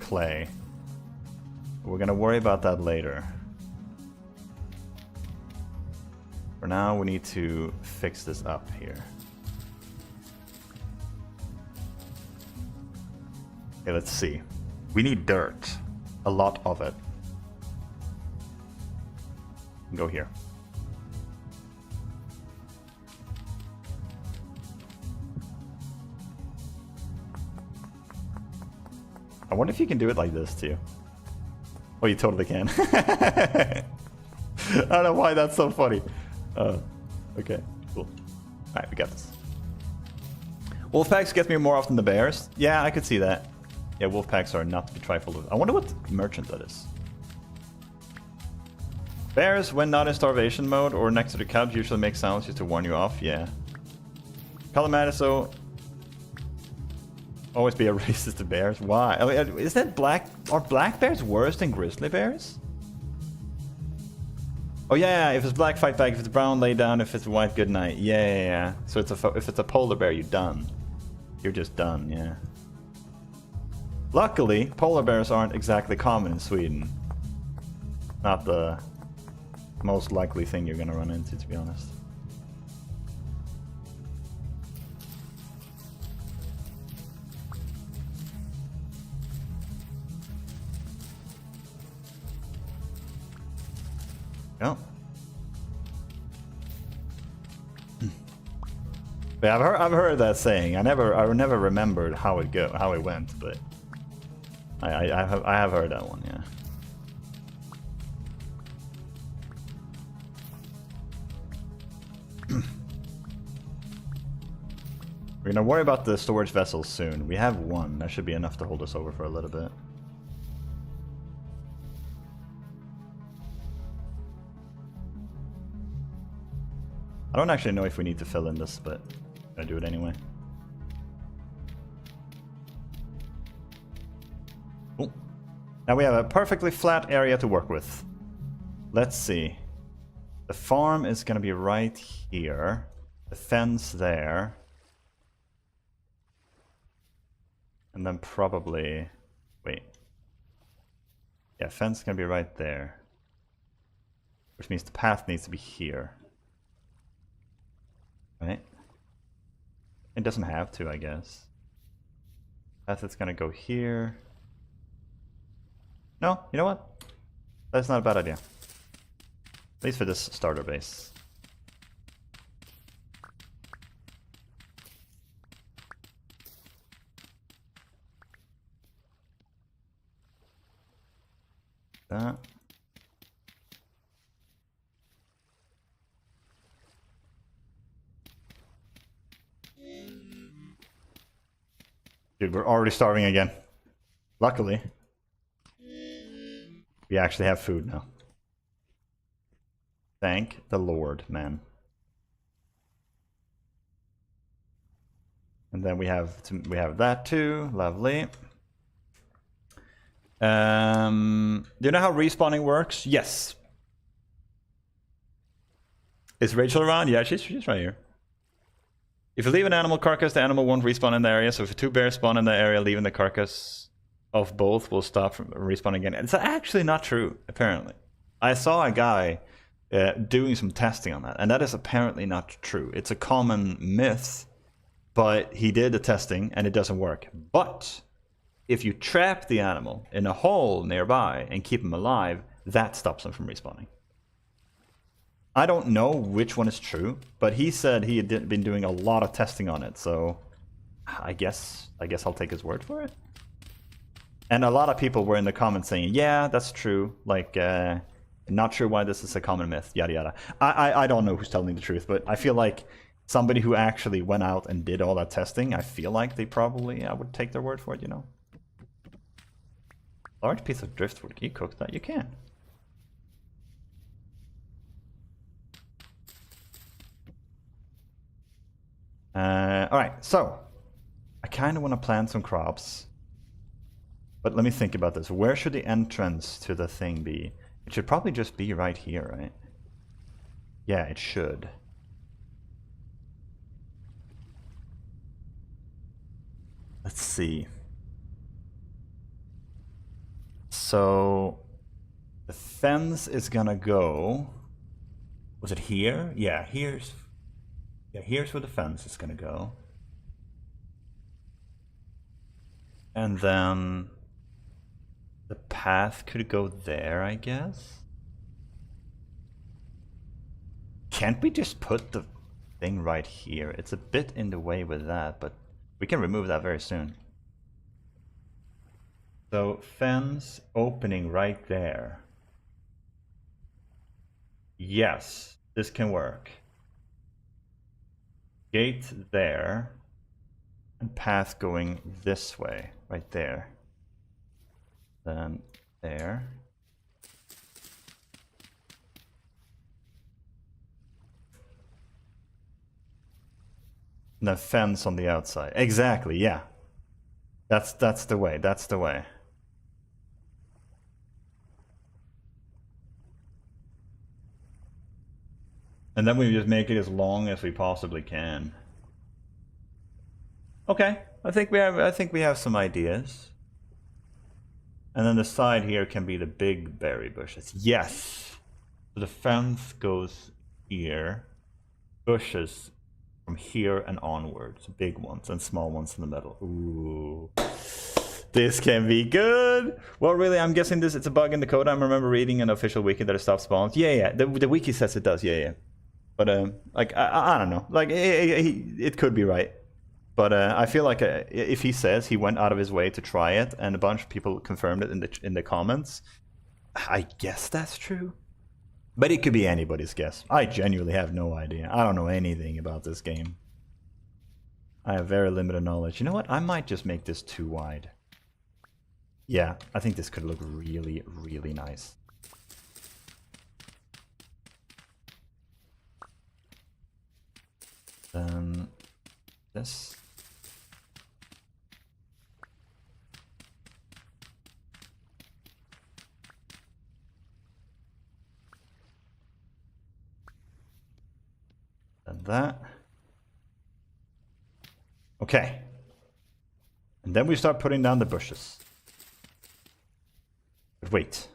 clay. We're gonna worry about that later. For now, we need to fix this up here. Okay, let's see. We need dirt. A lot of it. Go here. I wonder if you can do it like this too. Oh, you totally can. I don't know why that's so funny. Okay, cool. Alright, we got this. Wolfpacks get me more often than bears. Yeah, I could see that. Yeah, wolfpacks are not to be trifled with. I wonder what merchant that is. Bears, when not in starvation mode or next to the couch, usually make sounds just to warn you off. Yeah. Calamatiso. Always be a racist to bears. Why? I mean, is that are black bears worse than grizzly bears? Oh yeah, if it's black, fight back. If it's brown, lay down. If it's white, good night. Yeah. So if it's a polar bear, you're done. You're just done. Yeah. Luckily, polar bears aren't exactly common in Sweden. Not the most likely thing you're gonna run into, to be honest. Yeah. But I've heard that saying. I never remembered how it went, but I have heard that one, yeah. We're gonna worry about the storage vessels soon. We have one. That should be enough to hold us over for a little bit. I don't actually know if we need to fill in this, but I'm gonna do it anyway. Cool. Now we have a perfectly flat area to work with. Let's see. The farm is gonna be right here. The fence there. And then probably... Wait. Yeah, fence is gonna be right there. Which means the path needs to be here. Right? It doesn't have to, I guess. That's gonna go here. No, you know what? That's not a bad idea. At least for this starter base. That. Dude, we're already starving again. Luckily, we actually have food now. Thank the Lord, man. And then we have that too. Lovely. Do you know how respawning works? Yes. Is Rachel around? Yeah, she's right here. If you leave an animal carcass, the animal won't respawn in the area. So if two bears spawn in the area, leaving the carcass of both will stop from respawning again. It's actually not true, apparently. I saw a guy doing some testing on that, and that is apparently not true. It's a common myth, but he did the testing and it doesn't work. But if you trap the animal in a hole nearby and keep him alive, that stops him from respawning. I don't know which one is true, but he said he had been doing a lot of testing on it, so I guess I'll take his word for it. And a lot of people were in the comments saying, yeah, that's true, like, not sure why this is a common myth, yada yada. I don't know who's telling the truth, but I feel like somebody who actually went out and did all that testing, I feel like they probably, I would take their word for it, you know. Large piece of driftwood, can you cook that? You can. Alright, so I kind of want to plant some crops, but let me think about this. Where should the entrance to the thing be? It should probably just be right here, right? Yeah, it should. Let's see. So the fence is gonna go. Was it here? Yeah, here's where the fence is gonna go. And then the path could go there, I guess. Can't we just put the thing right here? It's a bit in the way with that, but we can remove that very soon. So fence opening right there. Yes, this can work. Gate there. And path going this way, right there. Then there. And the fence on the outside. Exactly, yeah. That's the way, that's the way. And then we just make it as long as we possibly can. Okay, I think we have some ideas. And then the side here can be the big berry bushes. Yes. So the fence goes here. Bushes from here and onwards. Big ones and small ones in the middle. Ooh. This can be good. Well, really, I'm guessing it's a bug in the code. I remember reading an official wiki that it stops spawns. Yeah. The wiki says it does. Yeah. But like I don't know. Like it could be right. But I feel like if he says he went out of his way to try it, and a bunch of people confirmed it in the comments, I guess that's true. But it could be anybody's guess. I genuinely have no idea. I don't know anything about this game. I have very limited knowledge. You know what? I might just make this too wide. Yeah, I think this could look really, really nice. This. And that. Okay. And then we start putting down the bushes. But wait.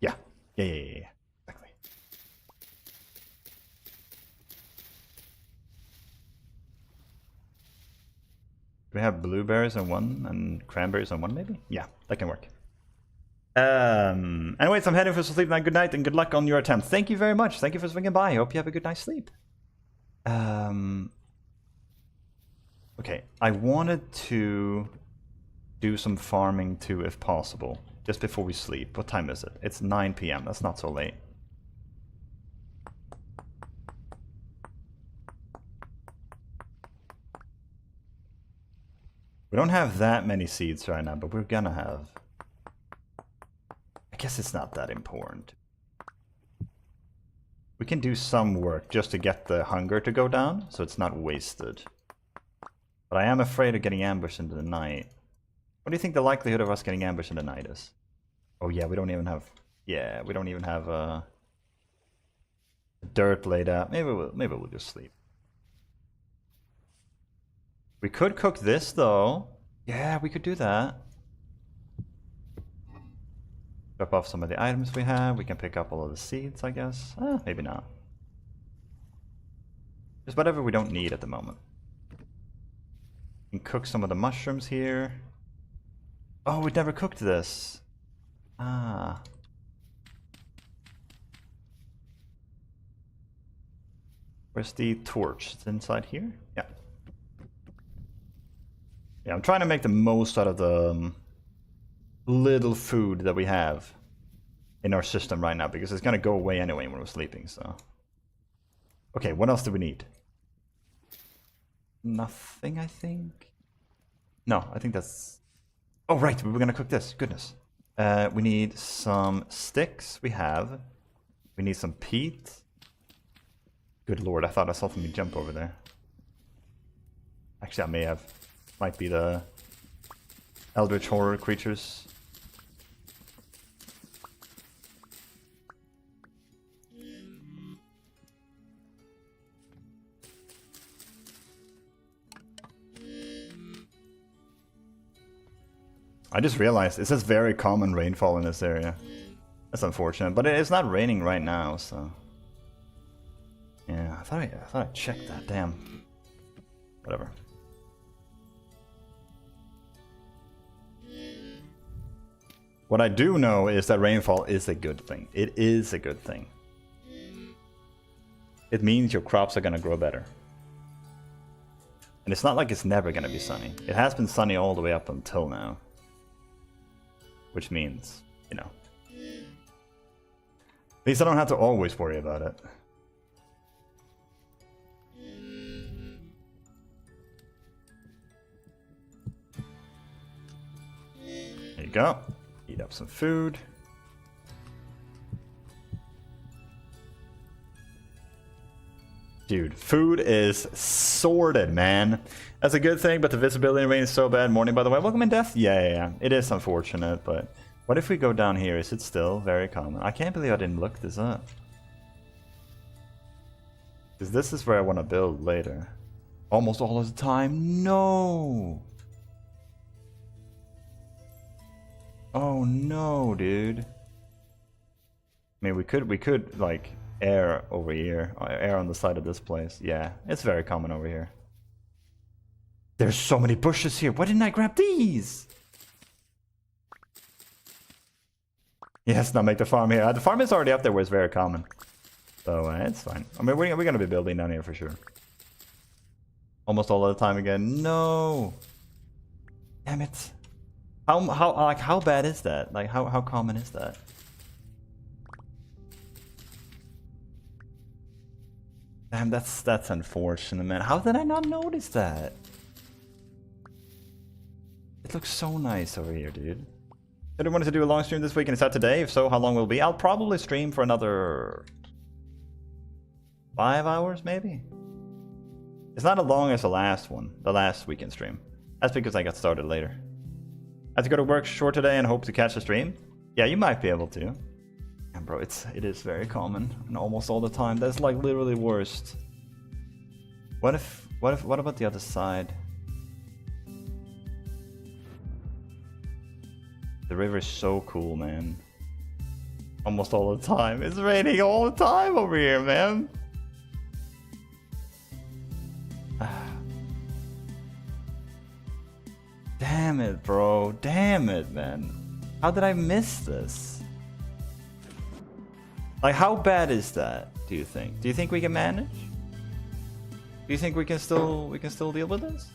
Yeah. Exactly. we have blueberries on one and cranberries on one, maybe? Yeah, that can work. Anyways, I'm heading for some sleep now. Good night and good luck on your attempt. Thank you very much. Thank you for swinging by. I hope you have a good night's sleep. Okay, I wanted to do some farming too, if possible, just before we sleep. What time is it? It's 9 p.m. That's not so late. We don't have that many seeds right now, but we're gonna have. I guess it's not that important. We can do some work just to get the hunger to go down, so it's not wasted. But I am afraid of getting ambushed into the night. What do you think the likelihood of us getting ambushed in the night is? Oh yeah, we don't even have... Yeah, we don't even have dirt laid out. Maybe we'll just sleep. We could cook this though. Yeah, we could do that. Drop off some of the items we have. We can pick up all of the seeds, I guess. Maybe not. Just whatever we don't need at the moment. We can cook some of the mushrooms here. Oh, we've never cooked this. Ah. Where's the torch? It's inside here? Yeah. Yeah, I'm trying to make the most out of the little food that we have in our system right now, because it's gonna go away anyway when we're sleeping, so. Okay, what else do we need? Nothing, I think. No, I think that's... Oh, right, we were gonna cook this. Goodness. We need some sticks. We have. We need some peat. Good lord, I thought I saw something jump over there. Actually, I may have. Might be the eldritch horror creatures. I just realized it says very common rainfall in this area. That's unfortunate, but it's not raining right now, so. Yeah, I thought I checked that. Damn. Whatever. What I do know is that rainfall is a good thing. It is a good thing. It means your crops are gonna grow better. And it's not like it's never gonna be sunny. It has been sunny all the way up until now. Which means, you know. At least I don't have to always worry about it. There you go. Eat up some food. Dude, food is sorted, man. That's a good thing, but the visibility in rain is so bad. Morning, by the way. Welcome in, Death. Yeah. It is unfortunate, but what if we go down here? Is it still very common? I can't believe I didn't look this up. Because this is where I want to build later. Almost all of the time. No! Oh no, dude. I mean, we could like air over here, air on the side of this place. Yeah, it's very common over here. There's so many bushes here. Why didn't I grab these? Yes, now make the farm here. The farm is already up there where it's very common. So it's fine. I mean, we're going to be building down here for sure. Almost all of the time again. No! Damn it. How bad is that? Like, how common is that? Damn, that's unfortunate, man. How did I not notice that? It looks so nice over here, dude. I wanted to do a long stream this week, and is that today? If so, how long will it be? I'll probably stream for another 5 hours, maybe? It's not as long as the last one, the last weekend stream. That's because I got started later. I have to go to work short today and hope to catch a stream. Yeah, you might be able to. And bro, it is very common and almost all the time. That's like literally worst. What about the other side? The river is so cool, man. Almost all the time. It's raining all the time over here, man. Damn it, bro. Damn it, man. How did I miss this? Like, how bad is that, do you think? Do you think we can manage? Do you think we can still deal with this?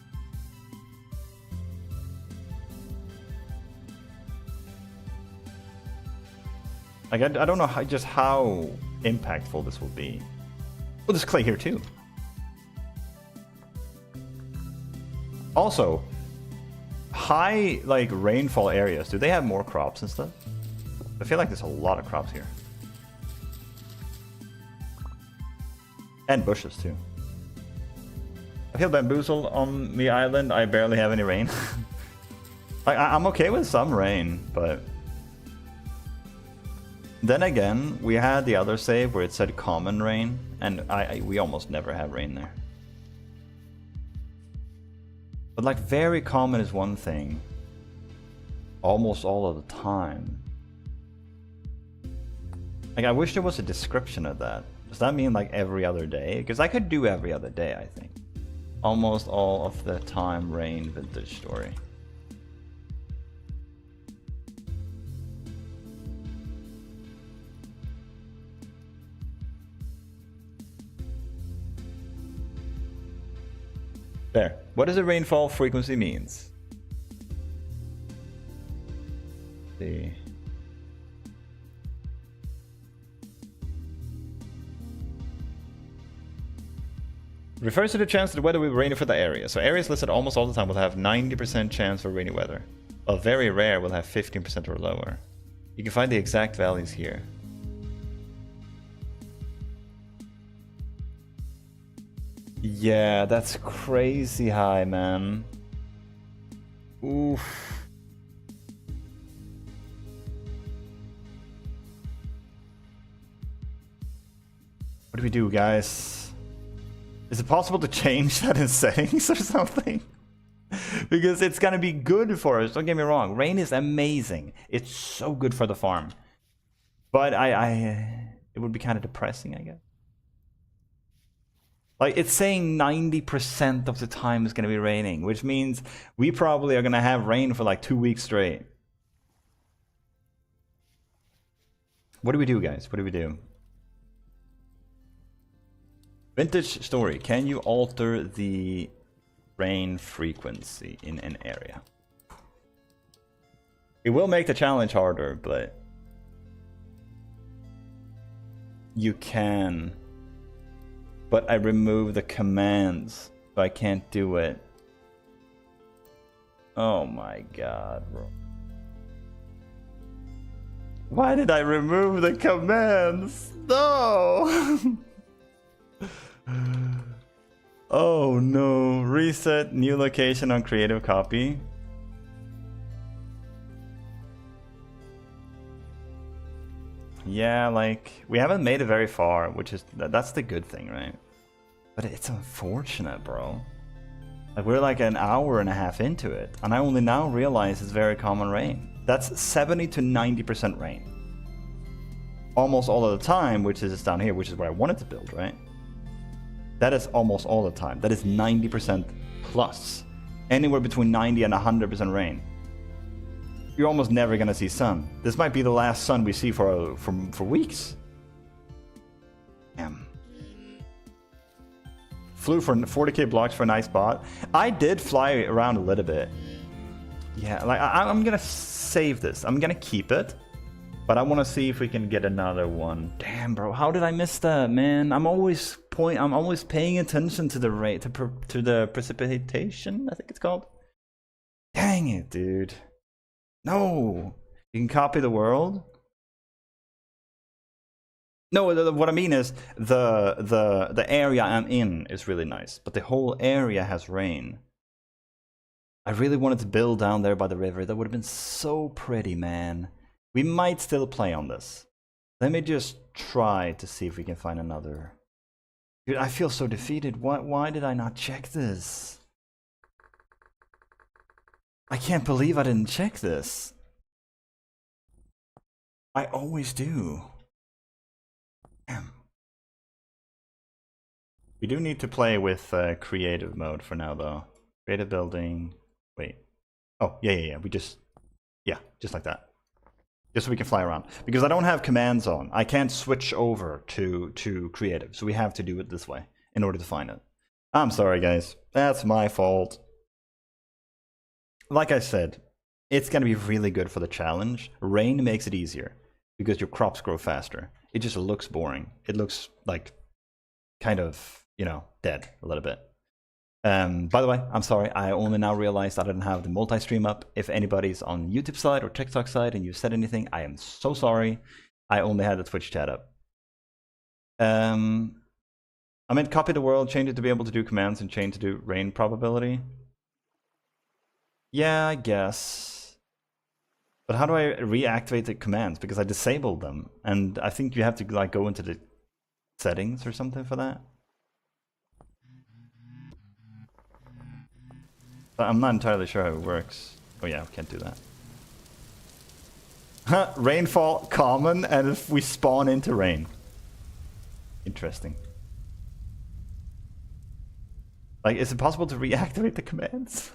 Like, I don't know just how impactful this will be. Oh, there's clay here too. Also, high like rainfall areas, do they have more crops and stuff? I feel like there's a lot of crops here. And bushes too. I feel bamboozled on the island. I barely have any rain. Like, I'm okay with some rain, but then again, we had the other save where it said common rain, and we almost never have rain there. But like, very common is one thing. Almost all of the time. Like, I wish there was a description of that. Does that mean like every other day? Because I could do every other day, I think. Almost all of the time rain vintage story. There. What does the rainfall frequency means? Let's see. Refers to the chance that the weather will be rainy for the area. So areas listed almost all the time will have 90% chance for rainy weather, while very rare will have 15% or lower. You can find the exact values here. Yeah, that's crazy high, man. Oof. What do we do, guys? Is it possible to change that in settings or something? Because it's gonna be good for us, don't get me wrong. Rain is amazing. It's so good for the farm. But it would be kind of depressing, I guess. Like, it's saying 90% of the time is gonna be raining, which means we probably are gonna have rain for like 2 weeks straight. What do we do, guys? What do we do? Vintage story. Can you alter the rain frequency in an area? It will make the challenge harder, but you can. But I remove the commands, so I can't do it. Oh my god, bro. Why did I remove the commands? No! Oh no. Reset new location on creative copy. Yeah, like, we haven't made it very far, which is that's the good thing, right? But it's unfortunate, bro. Like, we're like an hour and a half into it, and I only now realize it's very common rain. That's 70 to 90% rain. Almost all of the time, which is down here, which is where I wanted to build, right? That is almost all the time. That is 90% plus. Anywhere between 90 and 100% rain. You're almost never gonna see sun. This might be the last sun we see for weeks. Damn. Flew for 40k blocks for a nice spot. I did fly around a little bit. Yeah, like, I'm gonna save this. I'm gonna keep it. But I want to see if we can get another one. Damn, bro, how did I miss that, man? I'm always paying attention to the rate, to the precipitation, I think it's called. Dang it, dude. No, you can copy the world. No, what I mean is the area I'm in is really nice, but the whole area has rain. I really wanted to build down there by the river. That would have been so pretty, man. We might still play on this. Let me just try to see if we can find another. Dude, I feel so defeated. Why did I not check this? I can't believe I didn't check this. I always do. Damn. We do need to play with creative mode for now, though. Create a building. Wait. Oh, yeah. We just, yeah, just like that. Just so we can fly around. Because I don't have commands on. I can't switch over to creative. So we have to do it this way in order to find it. I'm sorry, guys. That's my fault. Like I said, it's going to be really good for the challenge. Rain makes it easier because your crops grow faster. It just looks boring. It looks like kind of, you know, dead a little bit. By the way, I'm sorry, I only now realized I didn't have the multi-stream up. If anybody's on YouTube side or TikTok side and you said anything, I am so sorry. I only had the Twitch chat up. I meant copy the world, change it to be able to do commands, and change to do rain probability. Yeah, I guess. But how do I reactivate the commands? Because I disabled them, and I think you have to like go into the settings or something for that. I'm not entirely sure how it works. Oh yeah, we can't do that. Rainfall common, and if we spawn into rain. Interesting. Like, is it possible to reactivate the commands?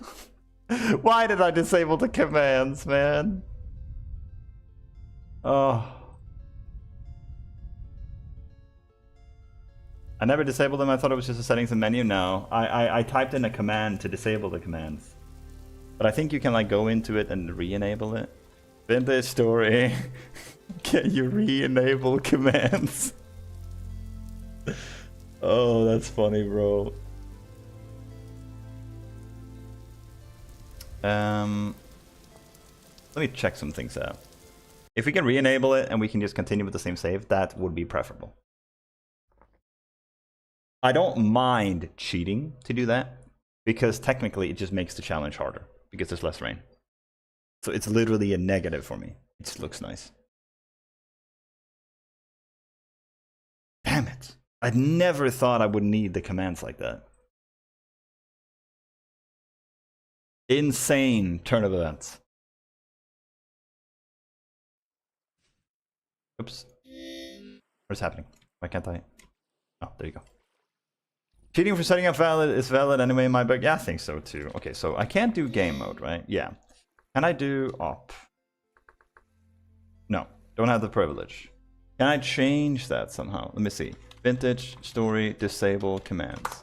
Why did I disable the commands, man? Oh. I never disabled them. I thought it was just a settings and menu. No, I typed in a command to disable the commands. But I think you can like go into it and re-enable it. Vintage story. Can you re-enable commands? Oh, that's funny, bro. Let me check some things out. If we can re-enable it and we can just continue with the same save, that would be preferable. I don't mind cheating to do that, because technically it just makes the challenge harder, because there's less rain. So it's literally a negative for me. It just looks nice. Damn it. I never thought I would need the commands like that. Insane turn of events. Oops. What's happening? Why can't I? Oh, there you go. Cheating for setting up valid is valid anyway in my book. Yeah, I think so too. Okay, so I can't do game mode, right? Yeah. Can I do op? No, don't have the privilege. Can I change that somehow? Let me see. Vintage, story, disable, commands.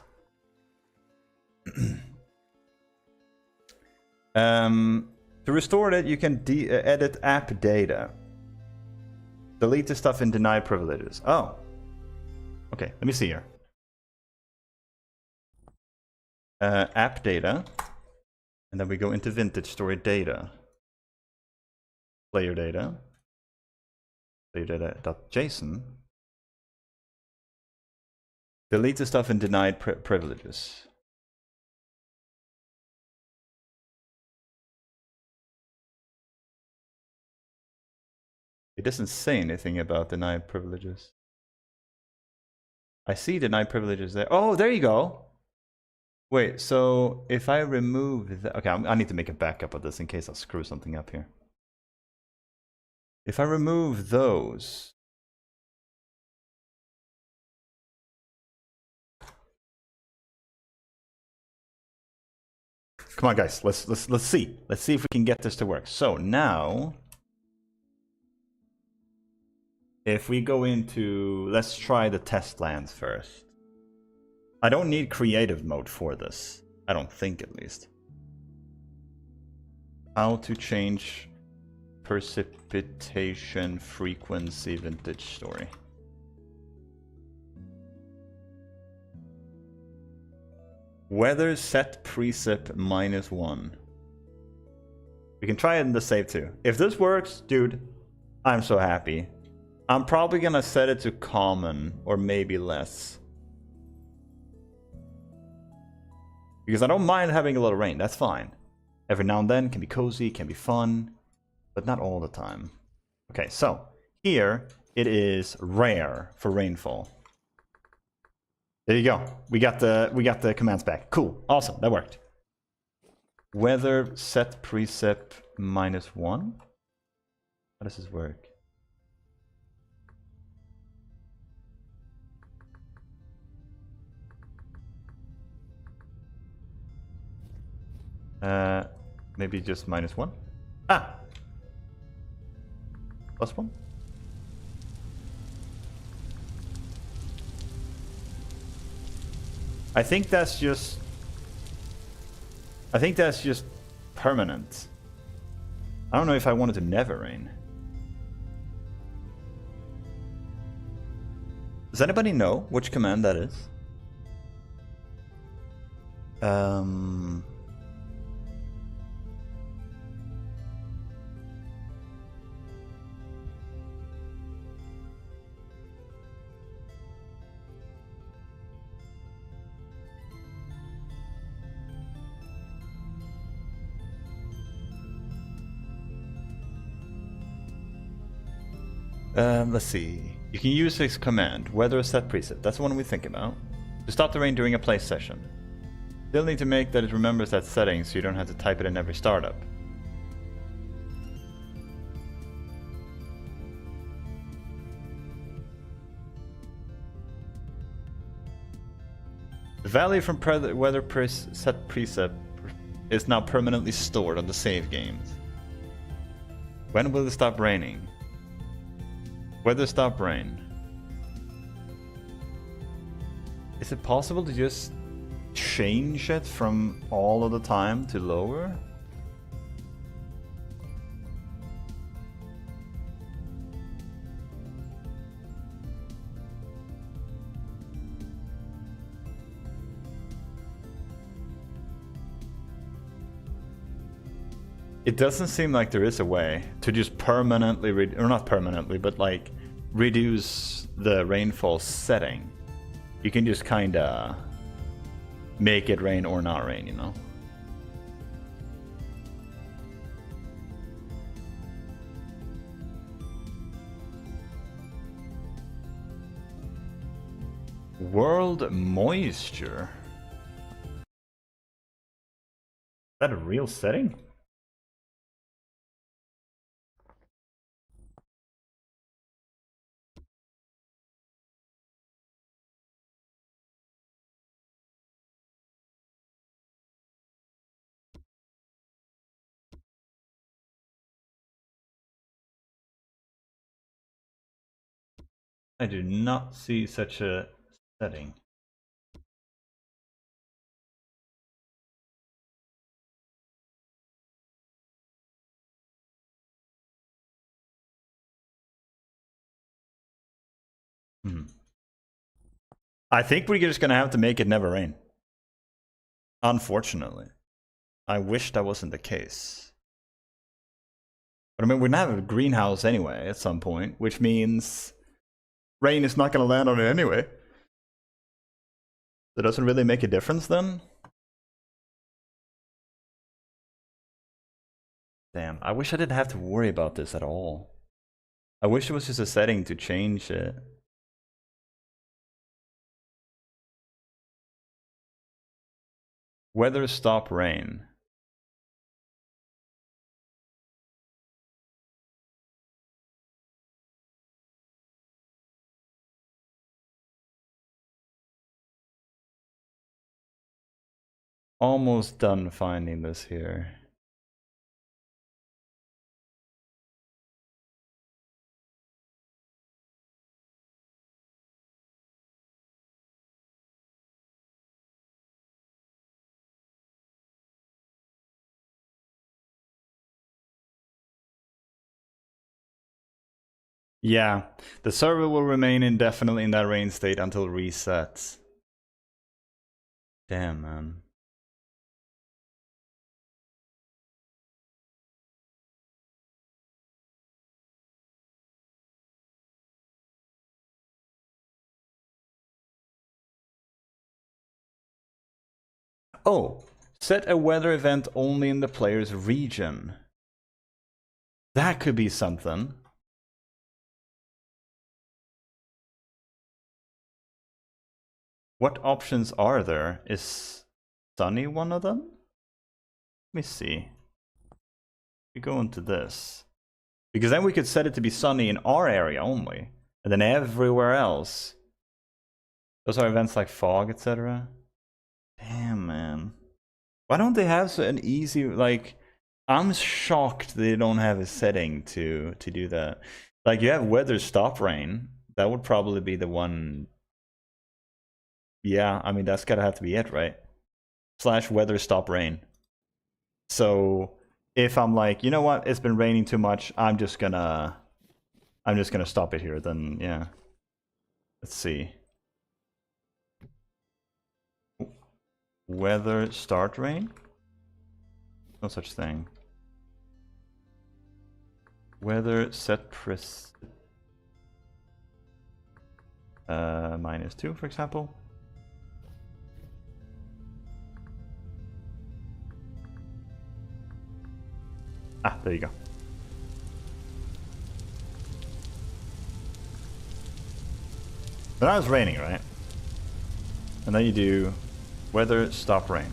To restore it, you can edit app data. Delete the stuff in denied privileges. Oh. Okay, let me see here. App data, and then we go into vintage story data, player data.json. Delete the stuff in denied privileges. It doesn't say anything about denied privileges. I see denied privileges there. Oh, there you go. Wait, so if I remove that, okay, I need to make a backup of this in case I screw something up here. If I remove those, come on, guys, let's see if we can get this to work. So now, if we go into, let's try the test lands first. I don't need creative mode for this. I don't think, at least. How to change precipitation frequency vintage story. Weather set precip -1. We can try it in the save too. If this works, dude, I'm so happy. I'm probably gonna set it to common or maybe less. Because I don't mind having a little rain, that's fine. Every now and then can be cozy, can be fun, but not all the time. Okay, so here it is rare for rainfall. There you go. We got the commands back. Cool, awesome, that worked. Weather set precip -1. How does this work? Maybe just -1? Ah! +1? I think that's just permanent. I don't know if I wanted to never rain. Does anybody know which command that is? Let's see. You can use this command, weather set preset. That's the one we think about. To stop the rain during a play session. Still need to make that it remembers that setting so you don't have to type it in every startup. The value from weather set preset is now permanently stored on the save games. When will it stop raining? Weather stop rain. Is it possible to just change it from all of the time to lower? It doesn't seem like there is a way to just permanently, or not permanently, but like reduce the rainfall setting. You can just kinda make it rain or not rain, you know? World moisture? Is that a real setting? I do not see such a setting. I think we're just gonna have to make it never rain. Unfortunately. I wish that wasn't the case. But I mean, we're gonna have a greenhouse anyway at some point, which means rain is not gonna land on it anyway. That doesn't really make a difference then? Damn, I wish I didn't have to worry about this at all. I wish it was just a setting to change it. Weather stop rain. Almost done finding this here. Yeah, the server will remain indefinitely in that rain state until resets. Damn, man. Oh, set a weather event only in the player's region. That could be something. What options are there? Is sunny one of them? Let me see. We go into this. Because then we could set it to be sunny in our area only. And then everywhere else. Those are events like fog, etc. Damn, man. Why don't they have an easy, like, I'm shocked they don't have a setting to do that. Like, you have weather stop rain. That would probably be the one. Yeah, I mean, that's gotta have to be it, right? / weather stop rain. So if I'm like, you know what, it's been raining too much, I'm just gonna stop it here, then yeah. Let's see. Weather start rain? No such thing. Weather set -2, for example. Ah, there you go. But now it's raining, right? And then you do weather stop rain.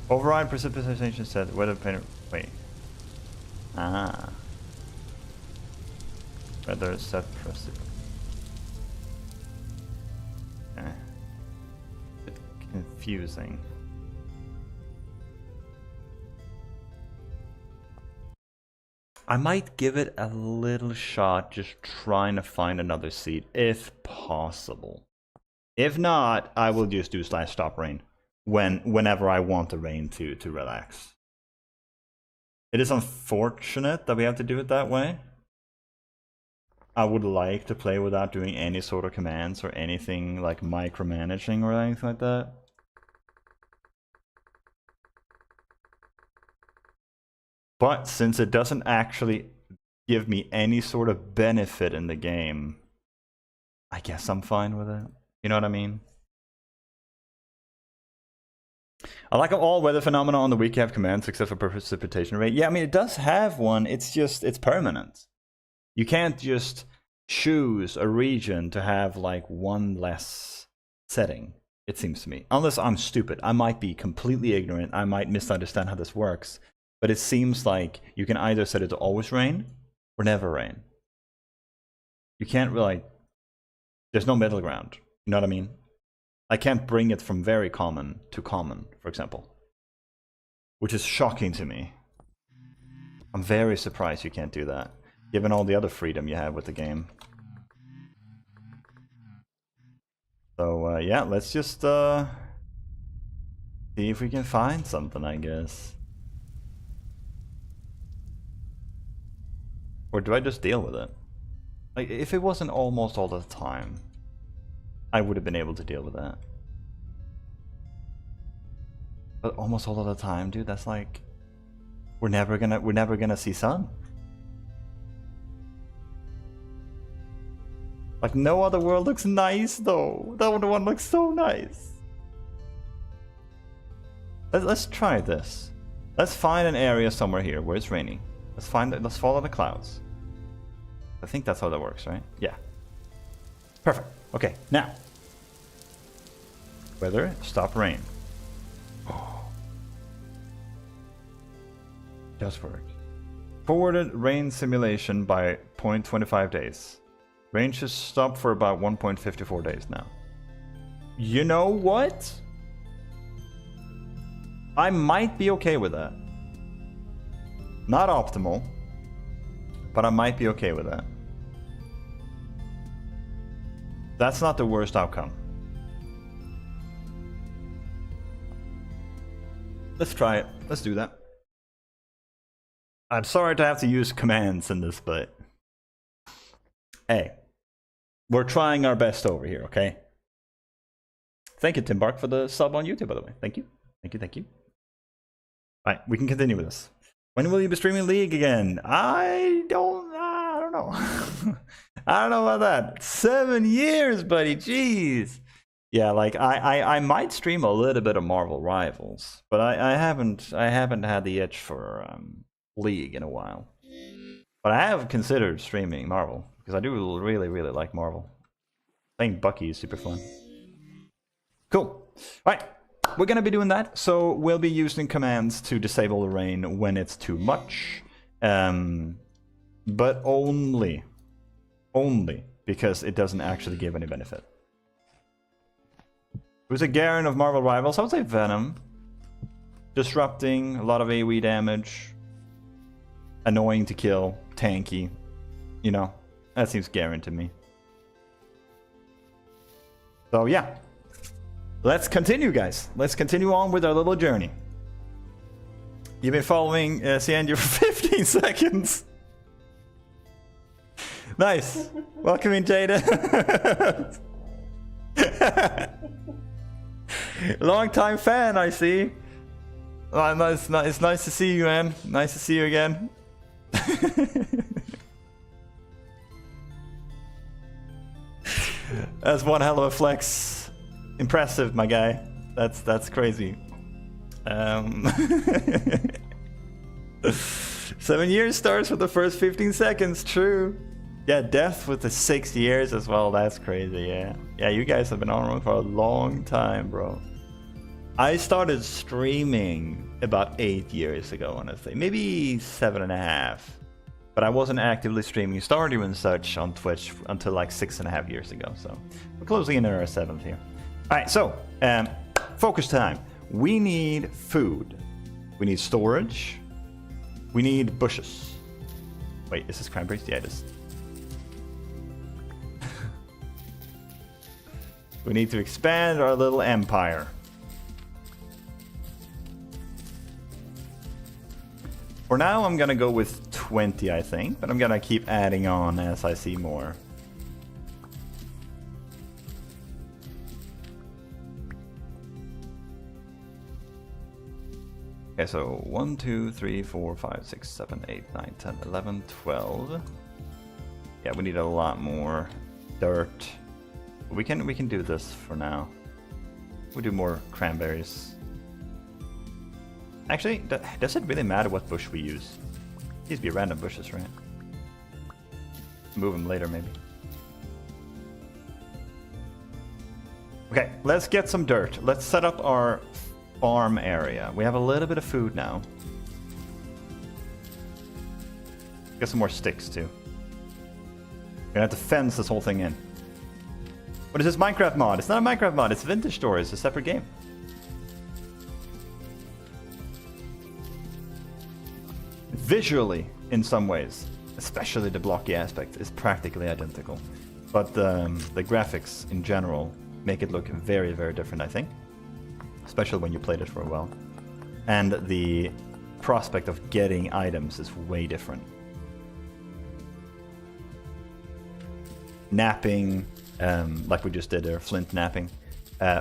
Override precipitation set weather pane. Wait. Ah. Weather set precipitation. Okay. Bit confusing. I might give it a little shot, just trying to find another seat, if possible. If not, I will just do / stop rain whenever I want the rain to relax. It is unfortunate that we have to do it that way. I would like to play without doing any sort of commands or anything like micromanaging or anything like that. But since it doesn't actually give me any sort of benefit in the game, I guess I'm fine with it. You know what I mean? I like all weather phenomena on the wiki have commands except for precipitation rate. Yeah, I mean, it does have one. It's just, it's permanent. You can't just choose a region to have like one less setting, it seems to me. Unless I'm stupid. I might be completely ignorant. I might misunderstand how this works. But it seems like you can either set it to always rain or never rain. You can't really... There's no middle ground. You know what I mean? I can't bring it from very common to common, for example. Which is shocking to me. I'm very surprised you can't do that, given all the other freedom you have with the game. So, yeah, let's just see if we can find something, I guess. Or do I just deal with it? Like, if it wasn't almost all the time, I would have been able to deal with that. But almost all of the time, dude, that's like... We're never gonna see sun. Like, no other world looks nice, though. That one looks so nice. Let's try this. Let's find an area somewhere here where it's raining. Let's follow the clouds. I think that's how that works, right? Yeah. Perfect. Okay, now. Weather, stop rain. Oh. Does work. Forwarded rain simulation by 0.25 days. Rain should stop for about 1.54 days now. You know what? I might be okay with that. Not optimal, but I might be okay with that. That's not the worst outcome. Let's try it. Let's do that. I'm sorry to have to use commands in this, but... Hey. We're trying our best over here, okay? Thank you, Tim Bark, for the sub on YouTube, by the way. Thank you. Thank you, thank you. Alright, we can continue with this. When will you be streaming League again? I don't know. I don't know about that. 7 years, buddy. Jeez. Yeah, like I might stream a little bit of Marvel Rivals, but I haven't had the itch for League in a while. But I have considered streaming Marvel because I do really like Marvel. Playing Bucky is super fun. Cool. All right. We're going to be doing that, so we'll be using commands to disable the rain when it's too much. But only because it doesn't actually give any benefit. Who's a Garen of Marvel Rivals? I would say Venom. disrupting, a lot of AoE damage, annoying to kill, tanky. You know, that seems Garen to me. So yeah, let's continue, guys. Let's continue on with our little journey. You've been following Ciandia for 15 seconds. Nice. Welcome in, Jada. Long time fan, I see. Oh, it's nice to see you, man. Nice to see you again. That's one hell of a flex. Impressive, my guy. That's crazy. 7 years starts with the first 15 seconds. True. Yeah, death with the 6 years as well. That's crazy. Yeah. Yeah, you guys have been on for a long time, bro. I started streaming about 8 years ago, honestly. Maybe 7.5. But I wasn't actively streaming Stardew and such on Twitch until like 6.5 years ago. So we're closing in on our 7th here. Alright, so focus time. We need food. We need storage. We need bushes. Wait, is this cranberries? Yeah, it is. We need to expand our little empire. For now, I'm gonna go with 20, I think, but I'm gonna keep adding on as I see more. Okay, so 1, 2, 3, 4, 5, 6, 7, 8, 9, 10, 11, 12. Yeah, we need a lot more dirt. We can do this for now. We'll do more cranberries. Actually, does it really matter what bush we use? These be random bushes, right? Move them later, maybe. Okay, let's get some dirt. Let's set up our farm area. We have a little bit of food now. Get some more sticks, too. We're gonna have to fence this whole thing in. What is this Minecraft mod? It's not a Minecraft mod, it's Vintage Story. It's a separate game. Visually, in some ways, especially the blocky aspect, is practically identical. But the graphics in general make it look very, very different, I think. Especially when you played it for a while. And the prospect of getting items is way different. Napping, like we just did there, flint napping.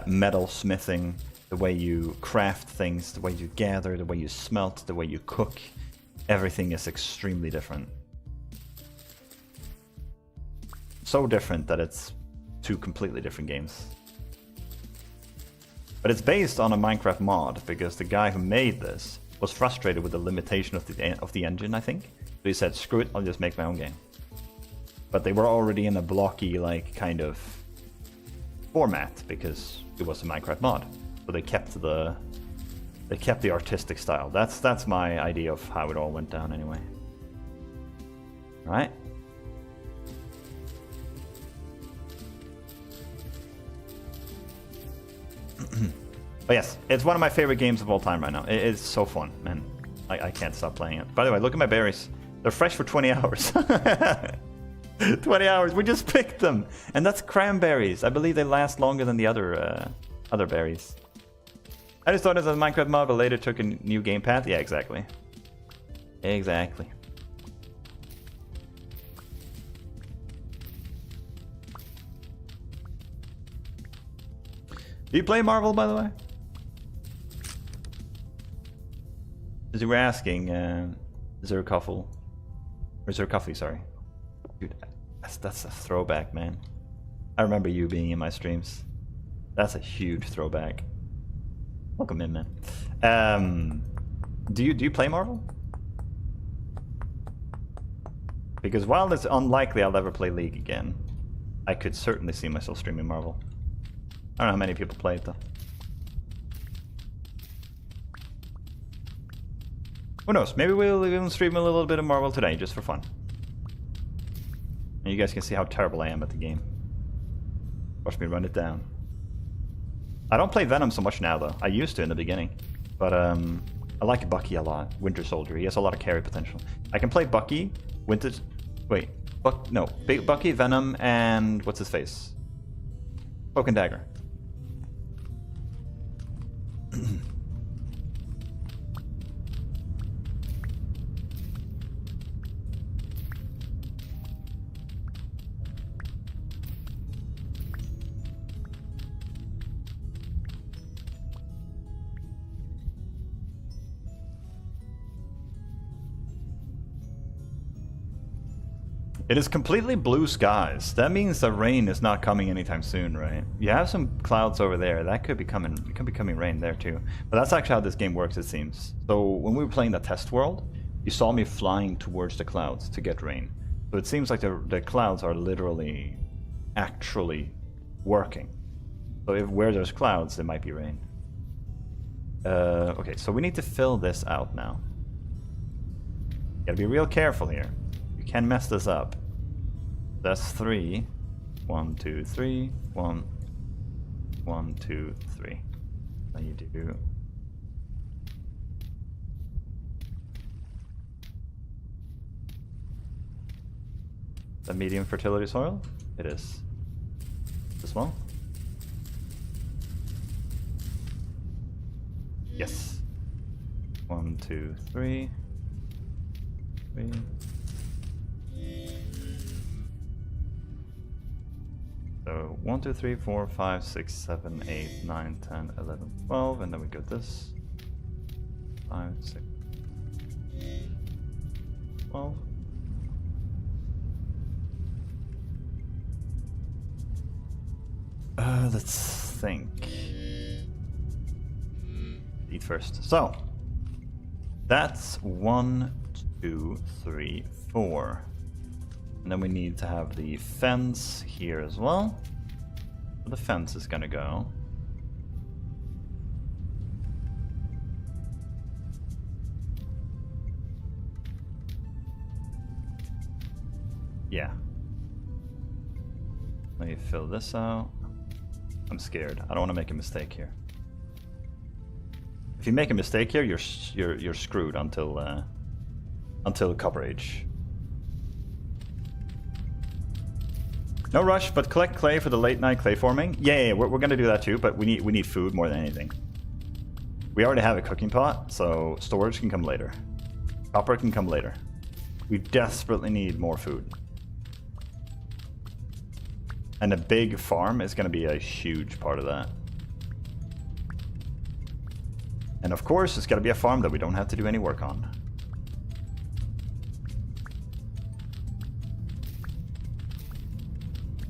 Metal smithing, the way you craft things, the way you gather, the way you smelt, the way you cook. Everything is extremely different. So different that it's two completely different games. But it's based on a Minecraft mod, because the guy who made this was frustrated with the limitation of the engine, I think. So he said, screw it, I'll just make my own game. But they were already in a blocky, like, kind of format, because it was a Minecraft mod. So they kept the artistic style. That's my idea of how it all went down anyway. Alright. But yes, it's one of my favorite games of all time right now. It is so fun, man. I can't stop playing it. By the way, look at my berries. They're fresh for 20 hours. 20 hours, we just picked them. And that's cranberries. I believe they last longer than the other berries. I just thought it was a Minecraft mod, but later took a new game path. Yeah, exactly. Exactly. Do you play Marvel, by the way? As you were asking, is there a couple? Or is there a coffee, sorry. Dude, that's a throwback, man. I remember you being in my streams. That's a huge throwback. Welcome in, man. Do you play Marvel? Because while it's unlikely I'll ever play League again, I could certainly see myself streaming Marvel. I don't know how many people play it though. Who knows? Maybe we'll even stream a little bit of Marvel today, just for fun. And you guys can see how terrible I am at the game. Watch me run it down. I don't play Venom so much now though. I used to in the beginning. But I like Bucky a lot. Winter Soldier. He has a lot of carry potential. I can play Bucky, Winter... Wait. Bucky, Venom, and... What's his face? Cloak and Dagger. It is completely blue skies. That means the rain is not coming anytime soon, right? You have some clouds over there. That could be coming. It could be coming rain there too. But that's actually how this game works, it seems. So when we were playing the test world, you saw me flying towards the clouds to get rain. So it seems like the clouds are literally, actually working. So if where there's clouds, there might be rain. Okay, so we need to fill this out now. Gotta be real careful here. Can mess this up. That's 3. 1, 2, 3. 1, 1, 2, 3. Then you do. The medium fertility soil? It is. This one? Yes. 1, 2, 3. 3. So 1, 2, 3, 4, 5, 6, 7, 8, 9, 10, 11, 12, and then we got this. 5, 6, 12. Let's think. Eat first. So that's 1, 2, 3, 4. And then we need to have the fence here as well. Where the fence is gonna go. Yeah. Let me fill this out. I'm scared. I don't want to make a mistake here. If you make a mistake here, you're screwed until Copper Age. No rush, but collect clay for the late night clay forming. Yeah, we're gonna do that too, but we need food more than anything. We already have a cooking pot, so storage can come later. Copper can come later. We desperately need more food. And a big farm is gonna be a huge part of that. And of course, it's gotta be a farm that we don't have to do any work on.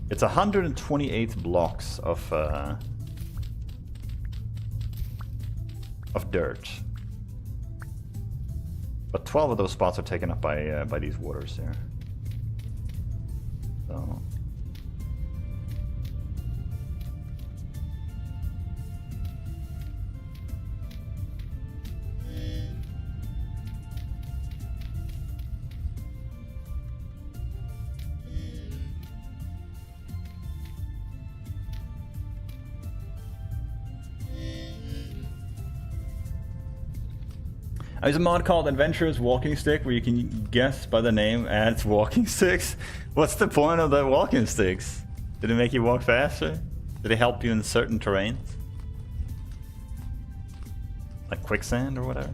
It's 128 blocks of dirt, but 12 of those spots are taken up by these waters here. So. There's a mod called Adventurous Walking Stick where you can guess by the name adds walking sticks. What's the point of the walking sticks? Did it make you walk faster? Did it help you in certain terrains? Like quicksand or whatever?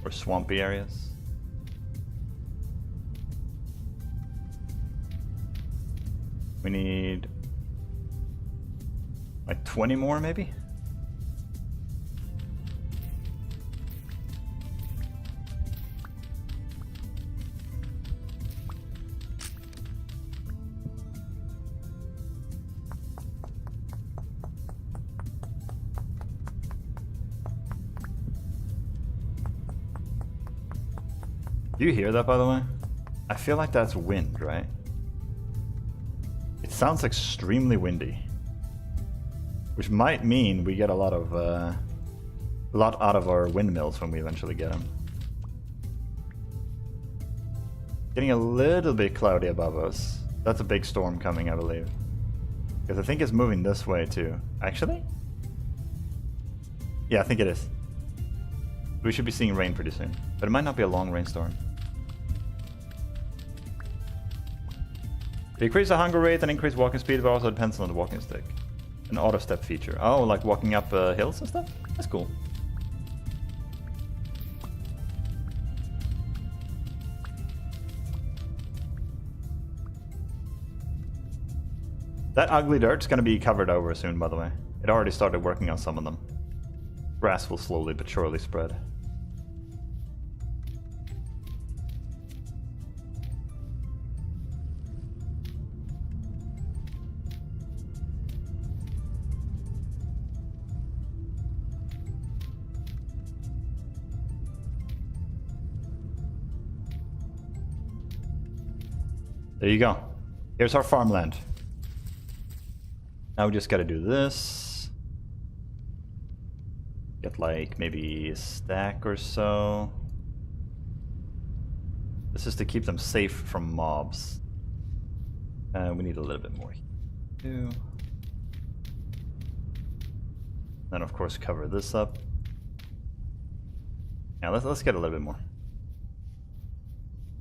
Or swampy areas? We need like 20 more maybe? Do you hear that, by the way? I feel like that's wind, right? It sounds extremely windy, which might mean we get a lot out of our windmills when we eventually get them. Getting a little bit cloudy above us. That's a big storm coming, I believe. Because I think it's moving this way too. Actually? Yeah, I think it is. We should be seeing rain pretty soon. But it might not be a long rainstorm. Decrease the hunger rate and increase walking speed, but also depends on the walking stick. An auto step feature. Oh, like walking up hills and stuff? That's cool. That ugly dirt's gonna be covered over soon, by the way. It already started working on some of them. Grass will slowly but surely spread. There you go. Here's our farmland. Now we just gotta do this. Get like maybe a stack or so. This is to keep them safe from mobs. We need a little bit more too. Then of course cover this up. Now let's get a little bit more.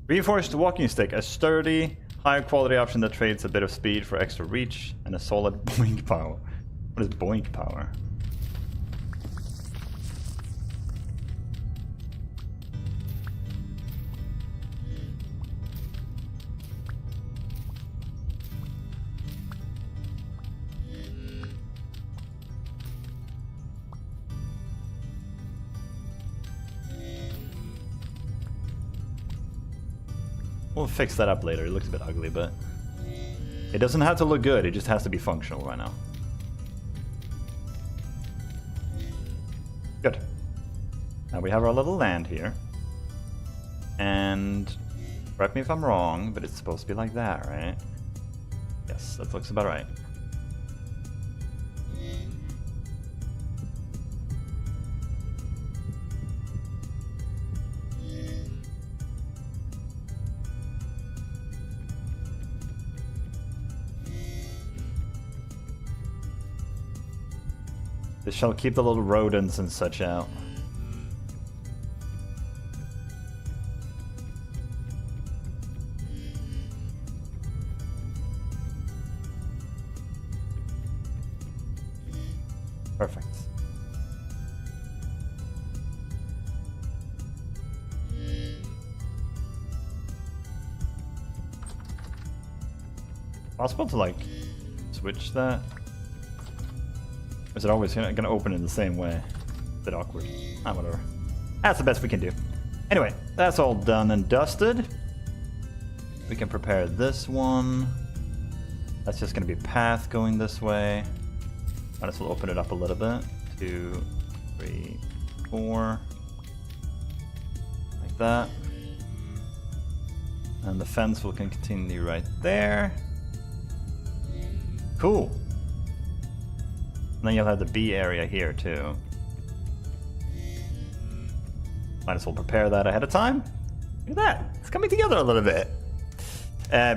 Reinforced walking stick, a sturdy, higher quality option that trades a bit of speed for extra reach and a solid boink power. What is boink power? We'll fix that up later. It looks a bit ugly, but it doesn't have to look good. It just has to be functional right now. Good. Now we have our little land here. And correct me if I'm wrong, but it's supposed to be like that, right? Yes, that looks about right. This shall keep the little rodents and such out. Perfect. Possible to like switch that? Or is it always gonna open in the same way? A bit awkward. Ah, whatever. That's the best we can do. Anyway, that's all done and dusted. We can prepare this one. That's just gonna be a path going this way. Might as well open it up a little bit. 2, 3, 4. Like that. And the fence will continue right there. Cool. And then you'll have the B area here too. Might as well prepare that ahead of time. Look at that. It's coming together a little bit.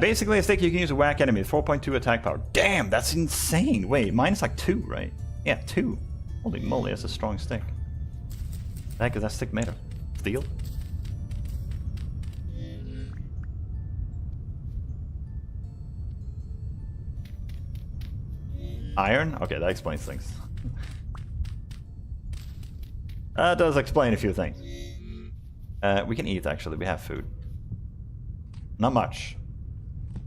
Basically, a stick you can use to whack enemies. 4.2 attack power. Damn, that's insane. Wait, mine is like 2, right? Yeah, 2. Holy moly, that's a strong stick. The heck is that stick made of? Steel? Iron? Okay, that explains things. That does explain a few things. We can eat, actually. We have food. Not much.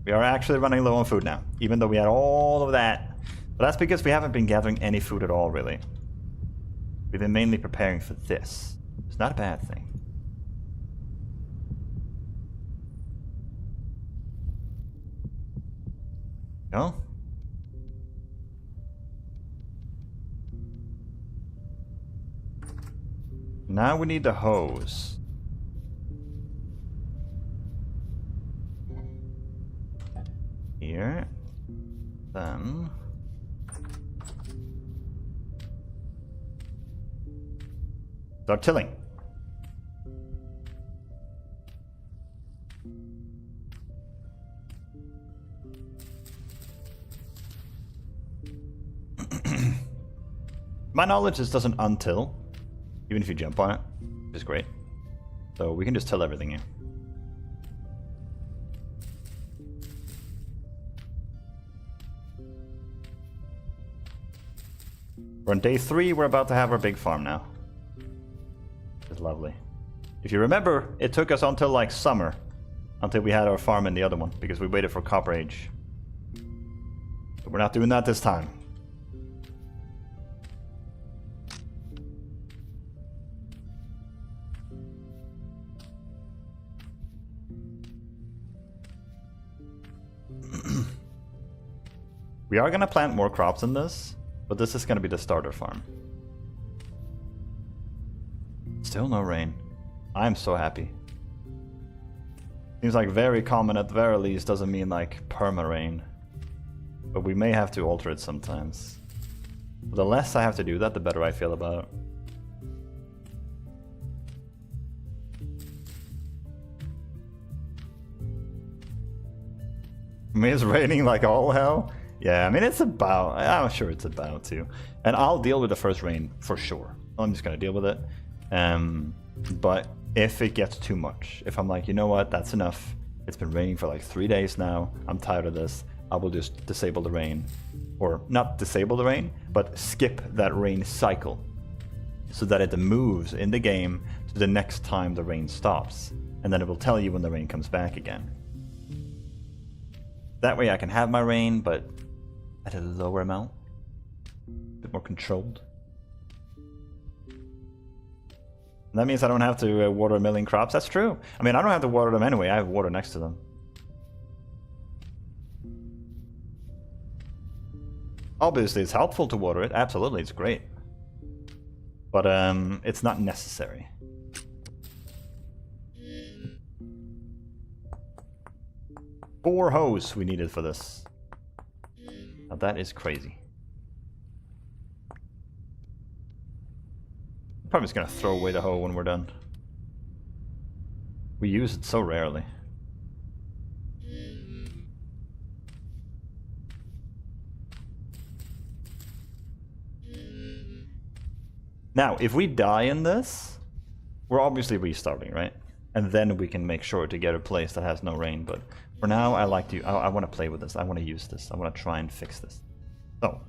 We are actually running low on food now, even though we had all of that. But that's because we haven't been gathering any food at all, really. We've been mainly preparing for this. It's not a bad thing. No? Now we need the hose. Here. Then. Start tilling. My knowledge, this doesn't untill, even if you jump on it, which is great. So we can just till everything here. We're on day 3, we're about to have our big farm now. It's lovely. If you remember, it took us until like summer until we had our farm in the other one, because we waited for Copper Age. But we're not doing that this time. We are going to plant more crops in this, but this is going to be the starter farm. Still no rain. I'm so happy. Seems like very common at the very least, doesn't mean like perma-rain. But we may have to alter it sometimes. The less I have to do that, the better I feel about it. I mean, it's raining like all hell. Yeah, I mean, it's about... I'm sure it's about to. And I'll deal with the first rain for sure. I'm just going to deal with it. But if it gets too much, if I'm like, you know what, that's enough. It's been raining for like 3 days now. I'm tired of this. I will just disable the rain. Or not disable the rain, but skip that rain cycle. So that it moves in the game to the next time the rain stops. And then it will tell you when the rain comes back again. That way I can have my rain, but at a lower amount. A bit more controlled. And that means I don't have to water a million crops. That's true. I mean, I don't have to water them anyway. I have water next to them. Obviously, it's helpful to water it. Absolutely, it's great. But it's not necessary. Four hose we needed for this. Now that is crazy. I'm probably just gonna throw away the hoe when we're done. We use it so rarely. Now, if we die in this, we're obviously restarting, right? And then we can make sure to get a place that has no rain. But for now, I like to. I want to play with this. I want to use this. I want to try and fix this. So,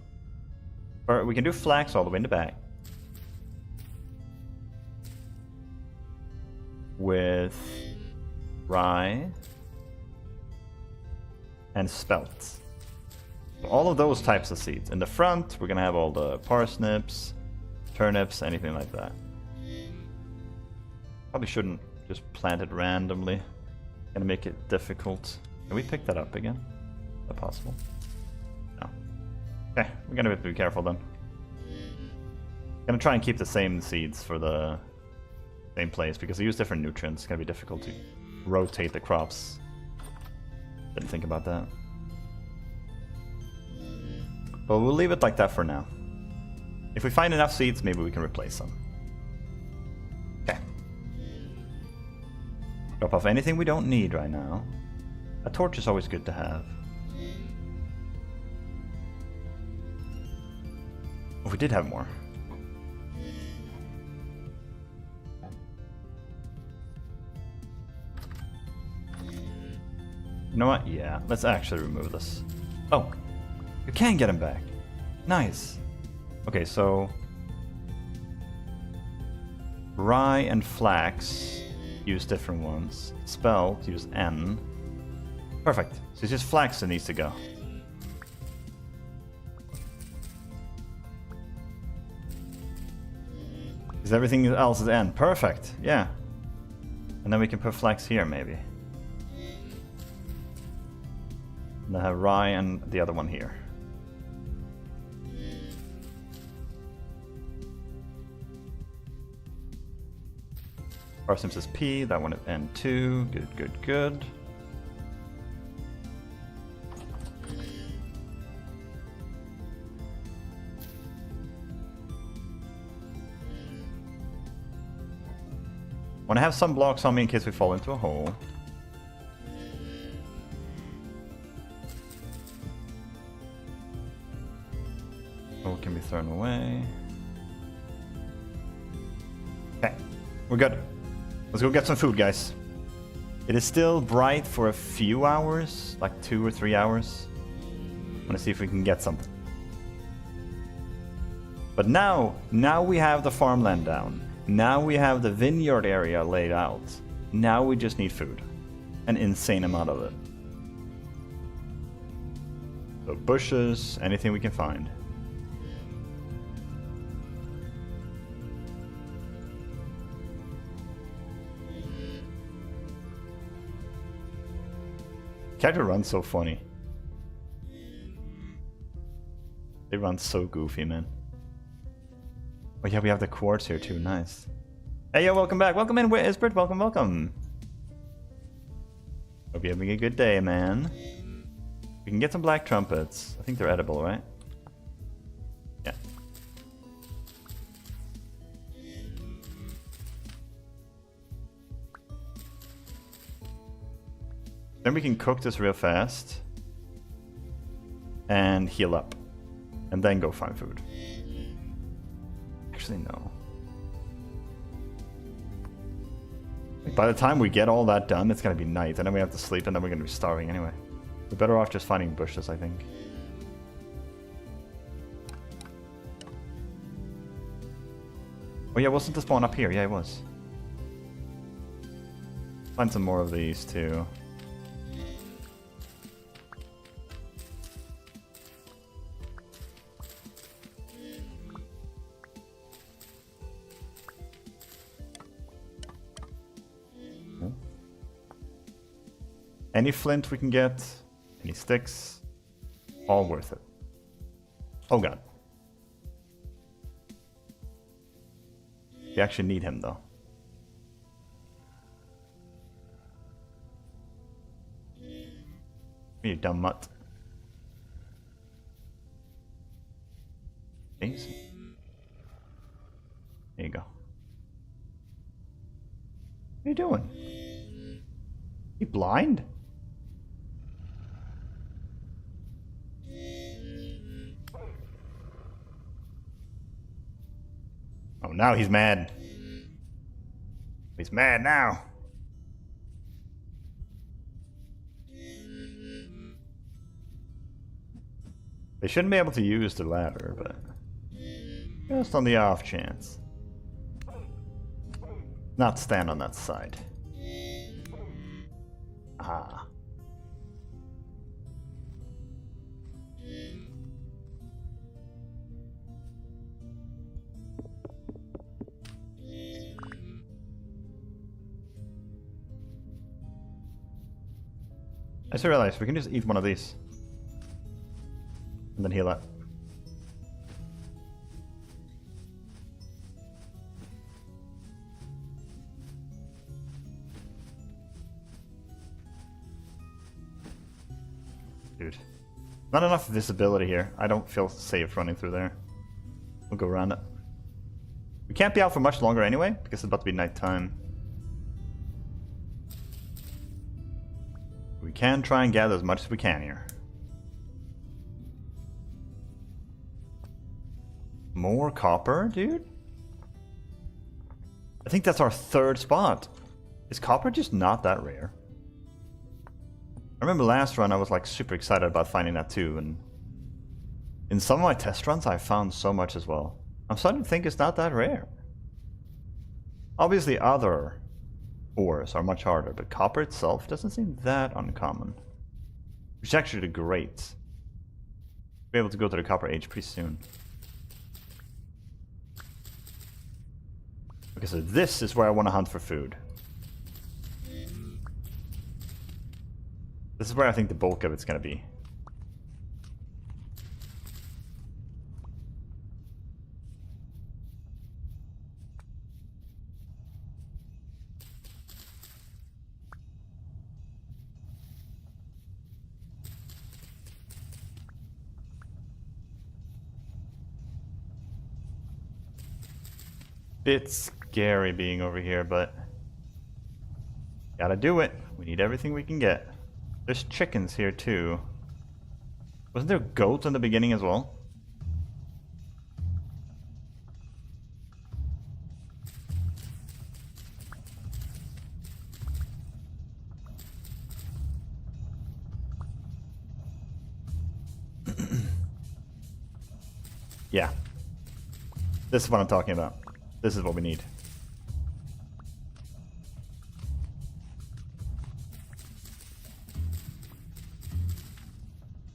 or we can do flax all the way in the back with rye and spelt. So all of those types of seeds. In the front, we're gonna have all the parsnips, turnips, anything like that. Probably shouldn't just plant it randomly. Gonna make it difficult. Can we pick that up again? Is that possible? No. Okay, we're gonna have to be careful then. Gonna try and keep the same seeds for the same place because they use different nutrients. It's gonna be difficult to rotate the crops. Didn't think about that. But we'll leave it like that for now. If we find enough seeds, maybe we can replace them. Okay. Drop off anything we don't need right now. A torch is always good to have. Oh, we did have more. You know what? Yeah, let's actually remove this. Oh, you can get him back. Nice. Okay, so rye and flax use different ones. Spelt use N. Perfect. So it's just flax that needs to go. Because everything else is N. Perfect. Yeah. And then we can put flax here, maybe. And I have rye and the other one here. Parsnips is P, that one is N2. Good, good, good. Want to have some blocks on me in case we fall into a hole. Hole can be thrown away. Okay, we're good. Let's go get some food, guys. It is still bright for a few hours, like 2 or 3 hours. I want to see if we can get something. But now we have the farmland down. Now we have the vineyard area laid out. Now we just need food. An insane amount of it. So bushes, anything we can find. Character runs so funny. They run so goofy, man. Oh yeah, we have the quartz here too. Nice. Hey, yo, welcome back. Welcome in, Isbert. Welcome, welcome. Hope you're having a good day, man. We can get some black trumpets. I think they're edible, right? Yeah. Then we can cook this real fast. And heal up. And then go find food. Actually, no. By the time we get all that done, it's gonna be night, and then we have to sleep, and then we're gonna be starving anyway. We're better off just finding bushes, I think. Oh yeah, wasn't the spawn up here? Yeah, it was. Find some more of these, too. Any flint we can get, any sticks, all worth it. Oh god. We actually need him though. You dumb mutt. Thanks. There you go. What are you doing? You blind? Oh, now he's mad. He's mad now. They shouldn't be able to use the ladder, but just on the off chance. Not stand on that side. Ah. I just realized we can just eat one of these. And then heal up. Dude. Not enough visibility here. I don't feel safe running through there. We'll go around it. We can't be out for much longer anyway, because it's about to be nighttime. We can try and gather as much as we can here. More copper, dude? I think that's our third spot. Is copper just not that rare? I remember last run I was like super excited about finding that too, and in some of my test runs I found so much as well. I'm starting to think it's not that rare. Obviously other ores are much harder, but copper itself doesn't seem that uncommon. Which is actually great. We'll be able to go to the copper age pretty soon. Okay, so this is where I want to hunt for food. This is where I think the bulk of it's going to be. Bit scary being over here, but gotta do it. We need everything we can get. There's chickens here too. Wasn't there goats in the beginning as well? Yeah. This is what I'm talking about. This is what we need.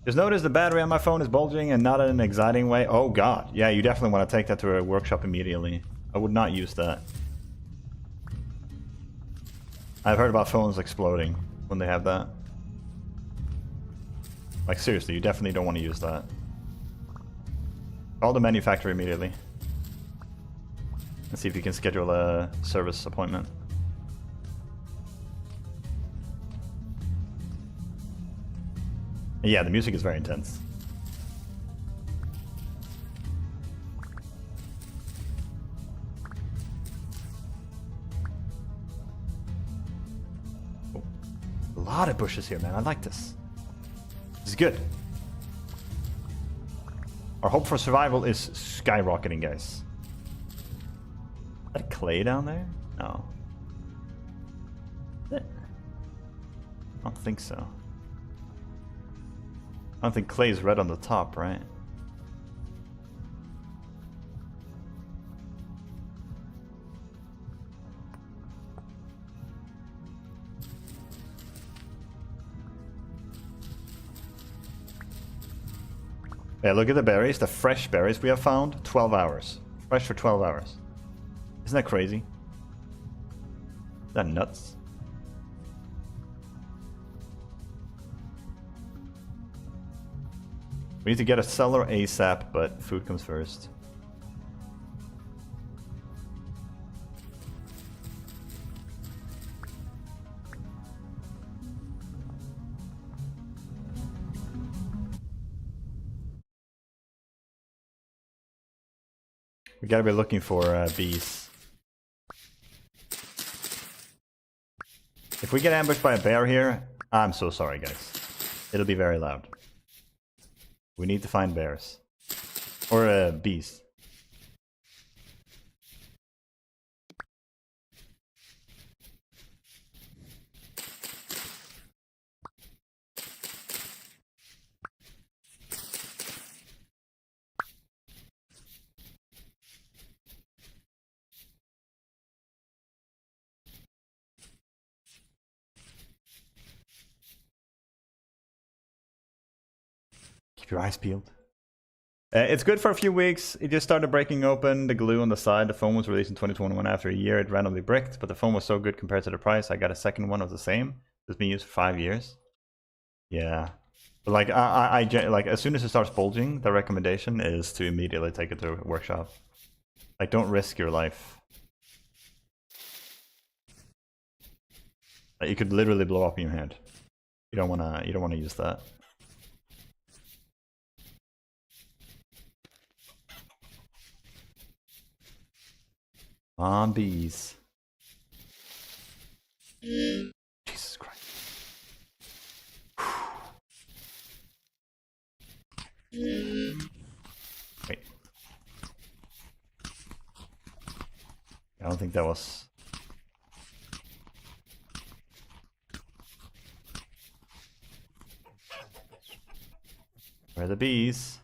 Just notice the battery on my phone is bulging and not in an exciting way. Oh god. Yeah, you definitely want to take that to a workshop immediately. I would not use that. I've heard about phones exploding when they have that. Like seriously, you definitely don't want to use that. Call the manufacturer immediately. And see if you can schedule a service appointment. Yeah, the music is very intense. Oh, a lot of bushes here, man. I like this. This is good. Our hope for survival is skyrocketing, guys. Is that clay down there? No. I don't think so. I don't think clay is red on the top, right? Yeah, look at the berries, the fresh berries we have found. 12 hours. Fresh for 12 hours. Isn't that crazy? Is that nuts? We need to get a cellar ASAP, but food comes first. We gotta be looking for bees. If we get ambushed by a bear here, I'm so sorry, guys. It'll be very loud. We need to find bears. Or bees. Keep your eyes peeled. It's good for a few weeks. It just started breaking open the glue on the side. The phone was released in 2021. After a year, it randomly bricked, but the phone was so good compared to the price. I got a second one of the same. It's been used for 5 years. Yeah. But like, like as soon as it starts bulging, the recommendation is to immediately take it to a workshop. Like, don't risk your life. Like, you could literally blow up in your hand. You don't wanna use that. Bees. Jesus Christ. Wait. I don't think that was... Where are the bees?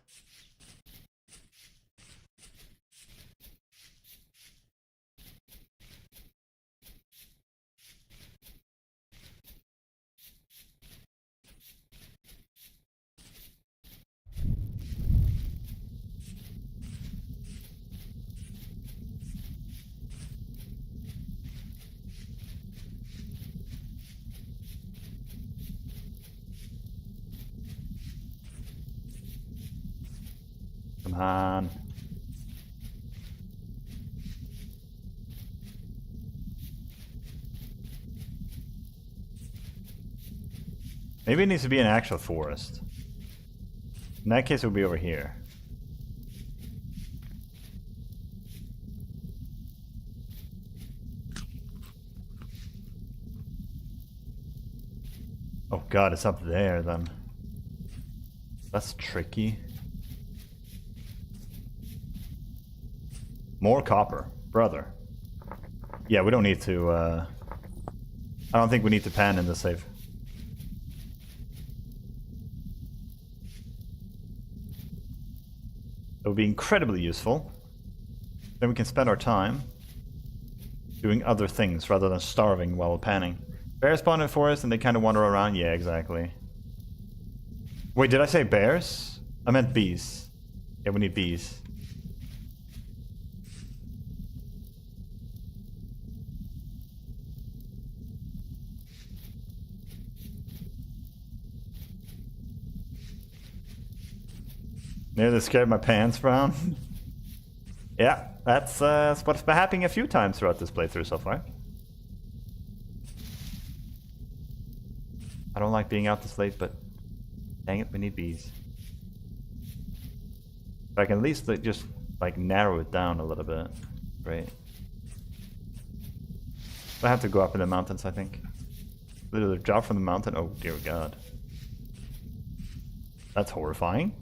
Come on. Maybe it needs to be an actual forest. In that case, it would be over here. Oh god, it's up there then. That's tricky. More copper, brother. Yeah, we don't need to, I don't think we need to pan in the save. would be incredibly useful. Then we can spend our time doing other things rather than starving while panning. Bears spawn in forest and they kind of wander around. Yeah, exactly. Wait, did I say bears? I meant bees. Yeah, we need bees. Nearly scared my pants brown. Yeah, that's what's been happening a few times throughout this playthrough so far. I don't like being out this late, but dang it, we need bees. If I can at least just like narrow it down a little bit. Great. I have to go up in the mountains, I think. Literally drop from the mountain. Oh dear God. That's horrifying.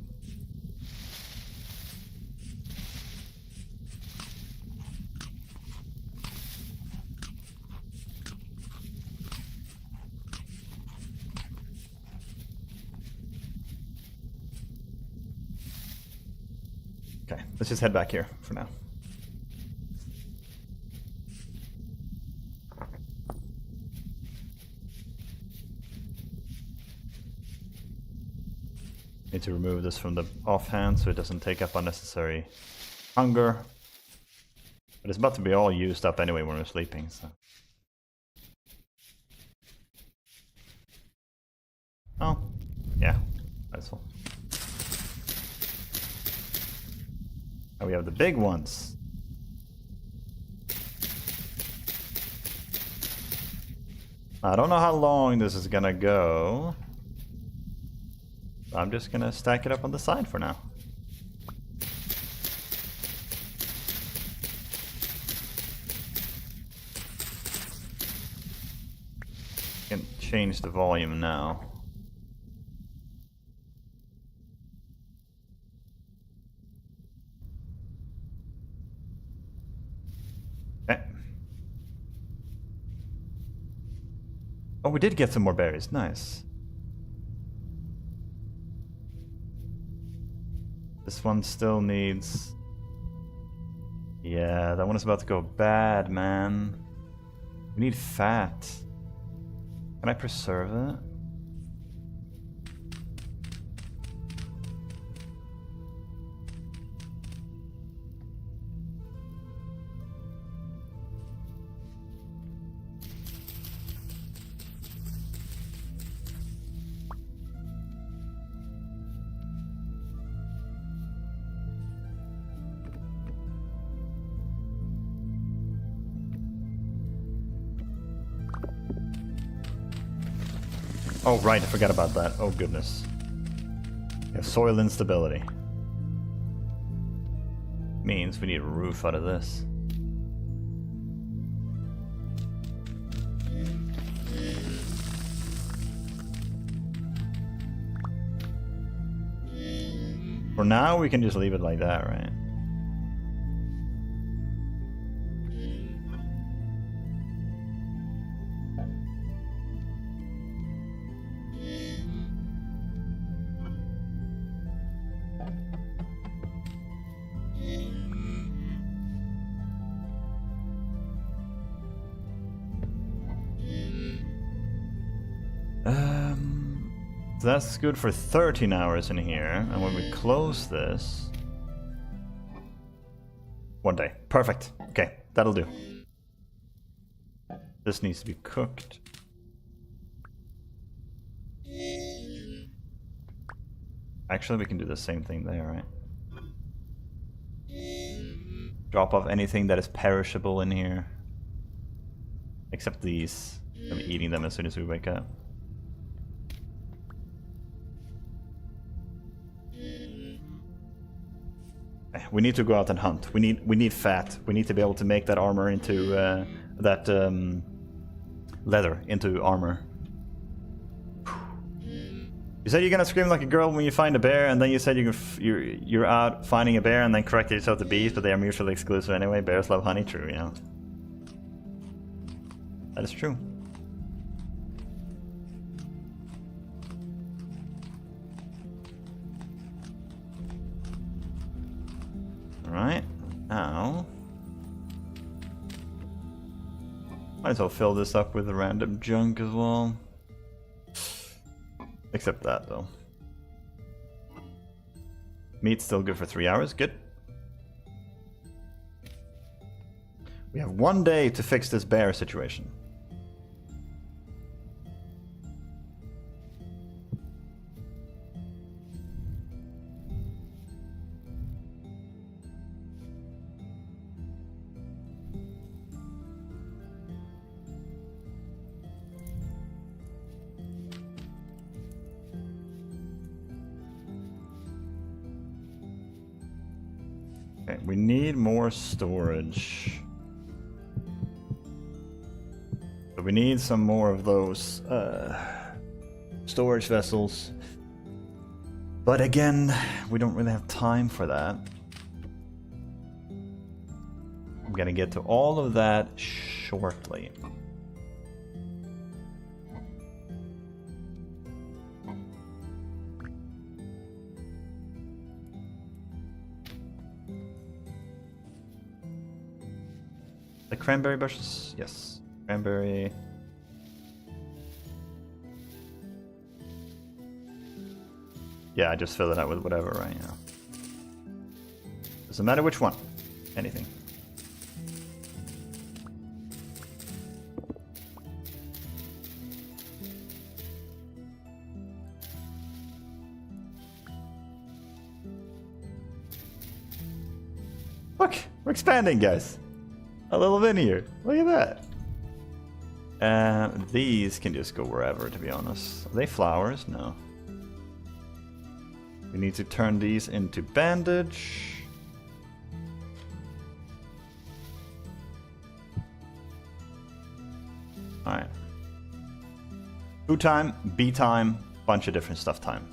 Okay, let's just head back here for now. Need to remove this from the offhand so it doesn't take up unnecessary hunger. But it's about to be all used up anyway when we're sleeping, so. Oh, yeah, that's all. Oh, we have the big ones. I don't know how long this is gonna go. I'm just gonna stack it up on the side for now. Can change the volume now. Okay. Oh, we did get some more berries. Nice. This one still needs... Yeah, that one is about to go bad, man. We need fat. Can I preserve it? Oh, right, I forgot about that. Oh, goodness. Yeah, soil instability. Means we need a roof out of this. For now, we can just leave it like that, right? So that's good for 13 hours in here, and when we close this... One day. Perfect. Okay, that'll do. This needs to be cooked. Actually, we can do the same thing there, right? Drop off anything that is perishable in here. Except these. I'm eating them as soon as we wake up. We need to go out and hunt. We need fat. We need to be able to make that armor into leather into armor. You said you're gonna scream like a girl when you find a bear, and then you said you're out finding a bear and then corrected yourself to bees, but they are mutually exclusive anyway. Bears love honey. True, yeah. That is true. Alright, now... Might as well fill this up with random junk as well. Except that, though. Meat's still good for 3 hours, good. We have 1 day to fix this bear situation. Okay, we need more storage. So we need some more of those storage vessels. But again, we don't really have time for that. I'm gonna get to all of that shortly. The cranberry bushes? Yes. Cranberry. Yeah, I just fill it out with whatever right now. Doesn't matter which one. Anything. Look! We're expanding, guys! A little bit here. Look at that. These can just go wherever, to be honest. Are they flowers? No. We need to turn these into bandage. Alright. Food time, bee time, bunch of different stuff time.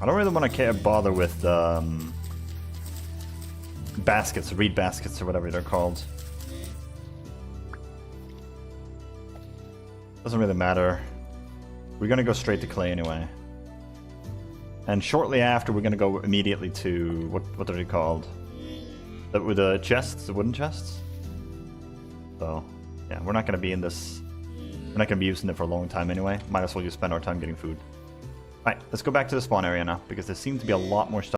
I don't really want to bother with baskets, reed baskets, or whatever they're called. Doesn't really matter. We're going to go straight to clay anyway. And shortly after, we're going to go immediately to... What are they called? With the chests, the wooden chests? So, yeah, we're not going to be in this... We're not going to be using it for a long time anyway. Might as well just spend our time getting food. Alright, let's go back to the spawn area now, because there seems to be a lot more stuff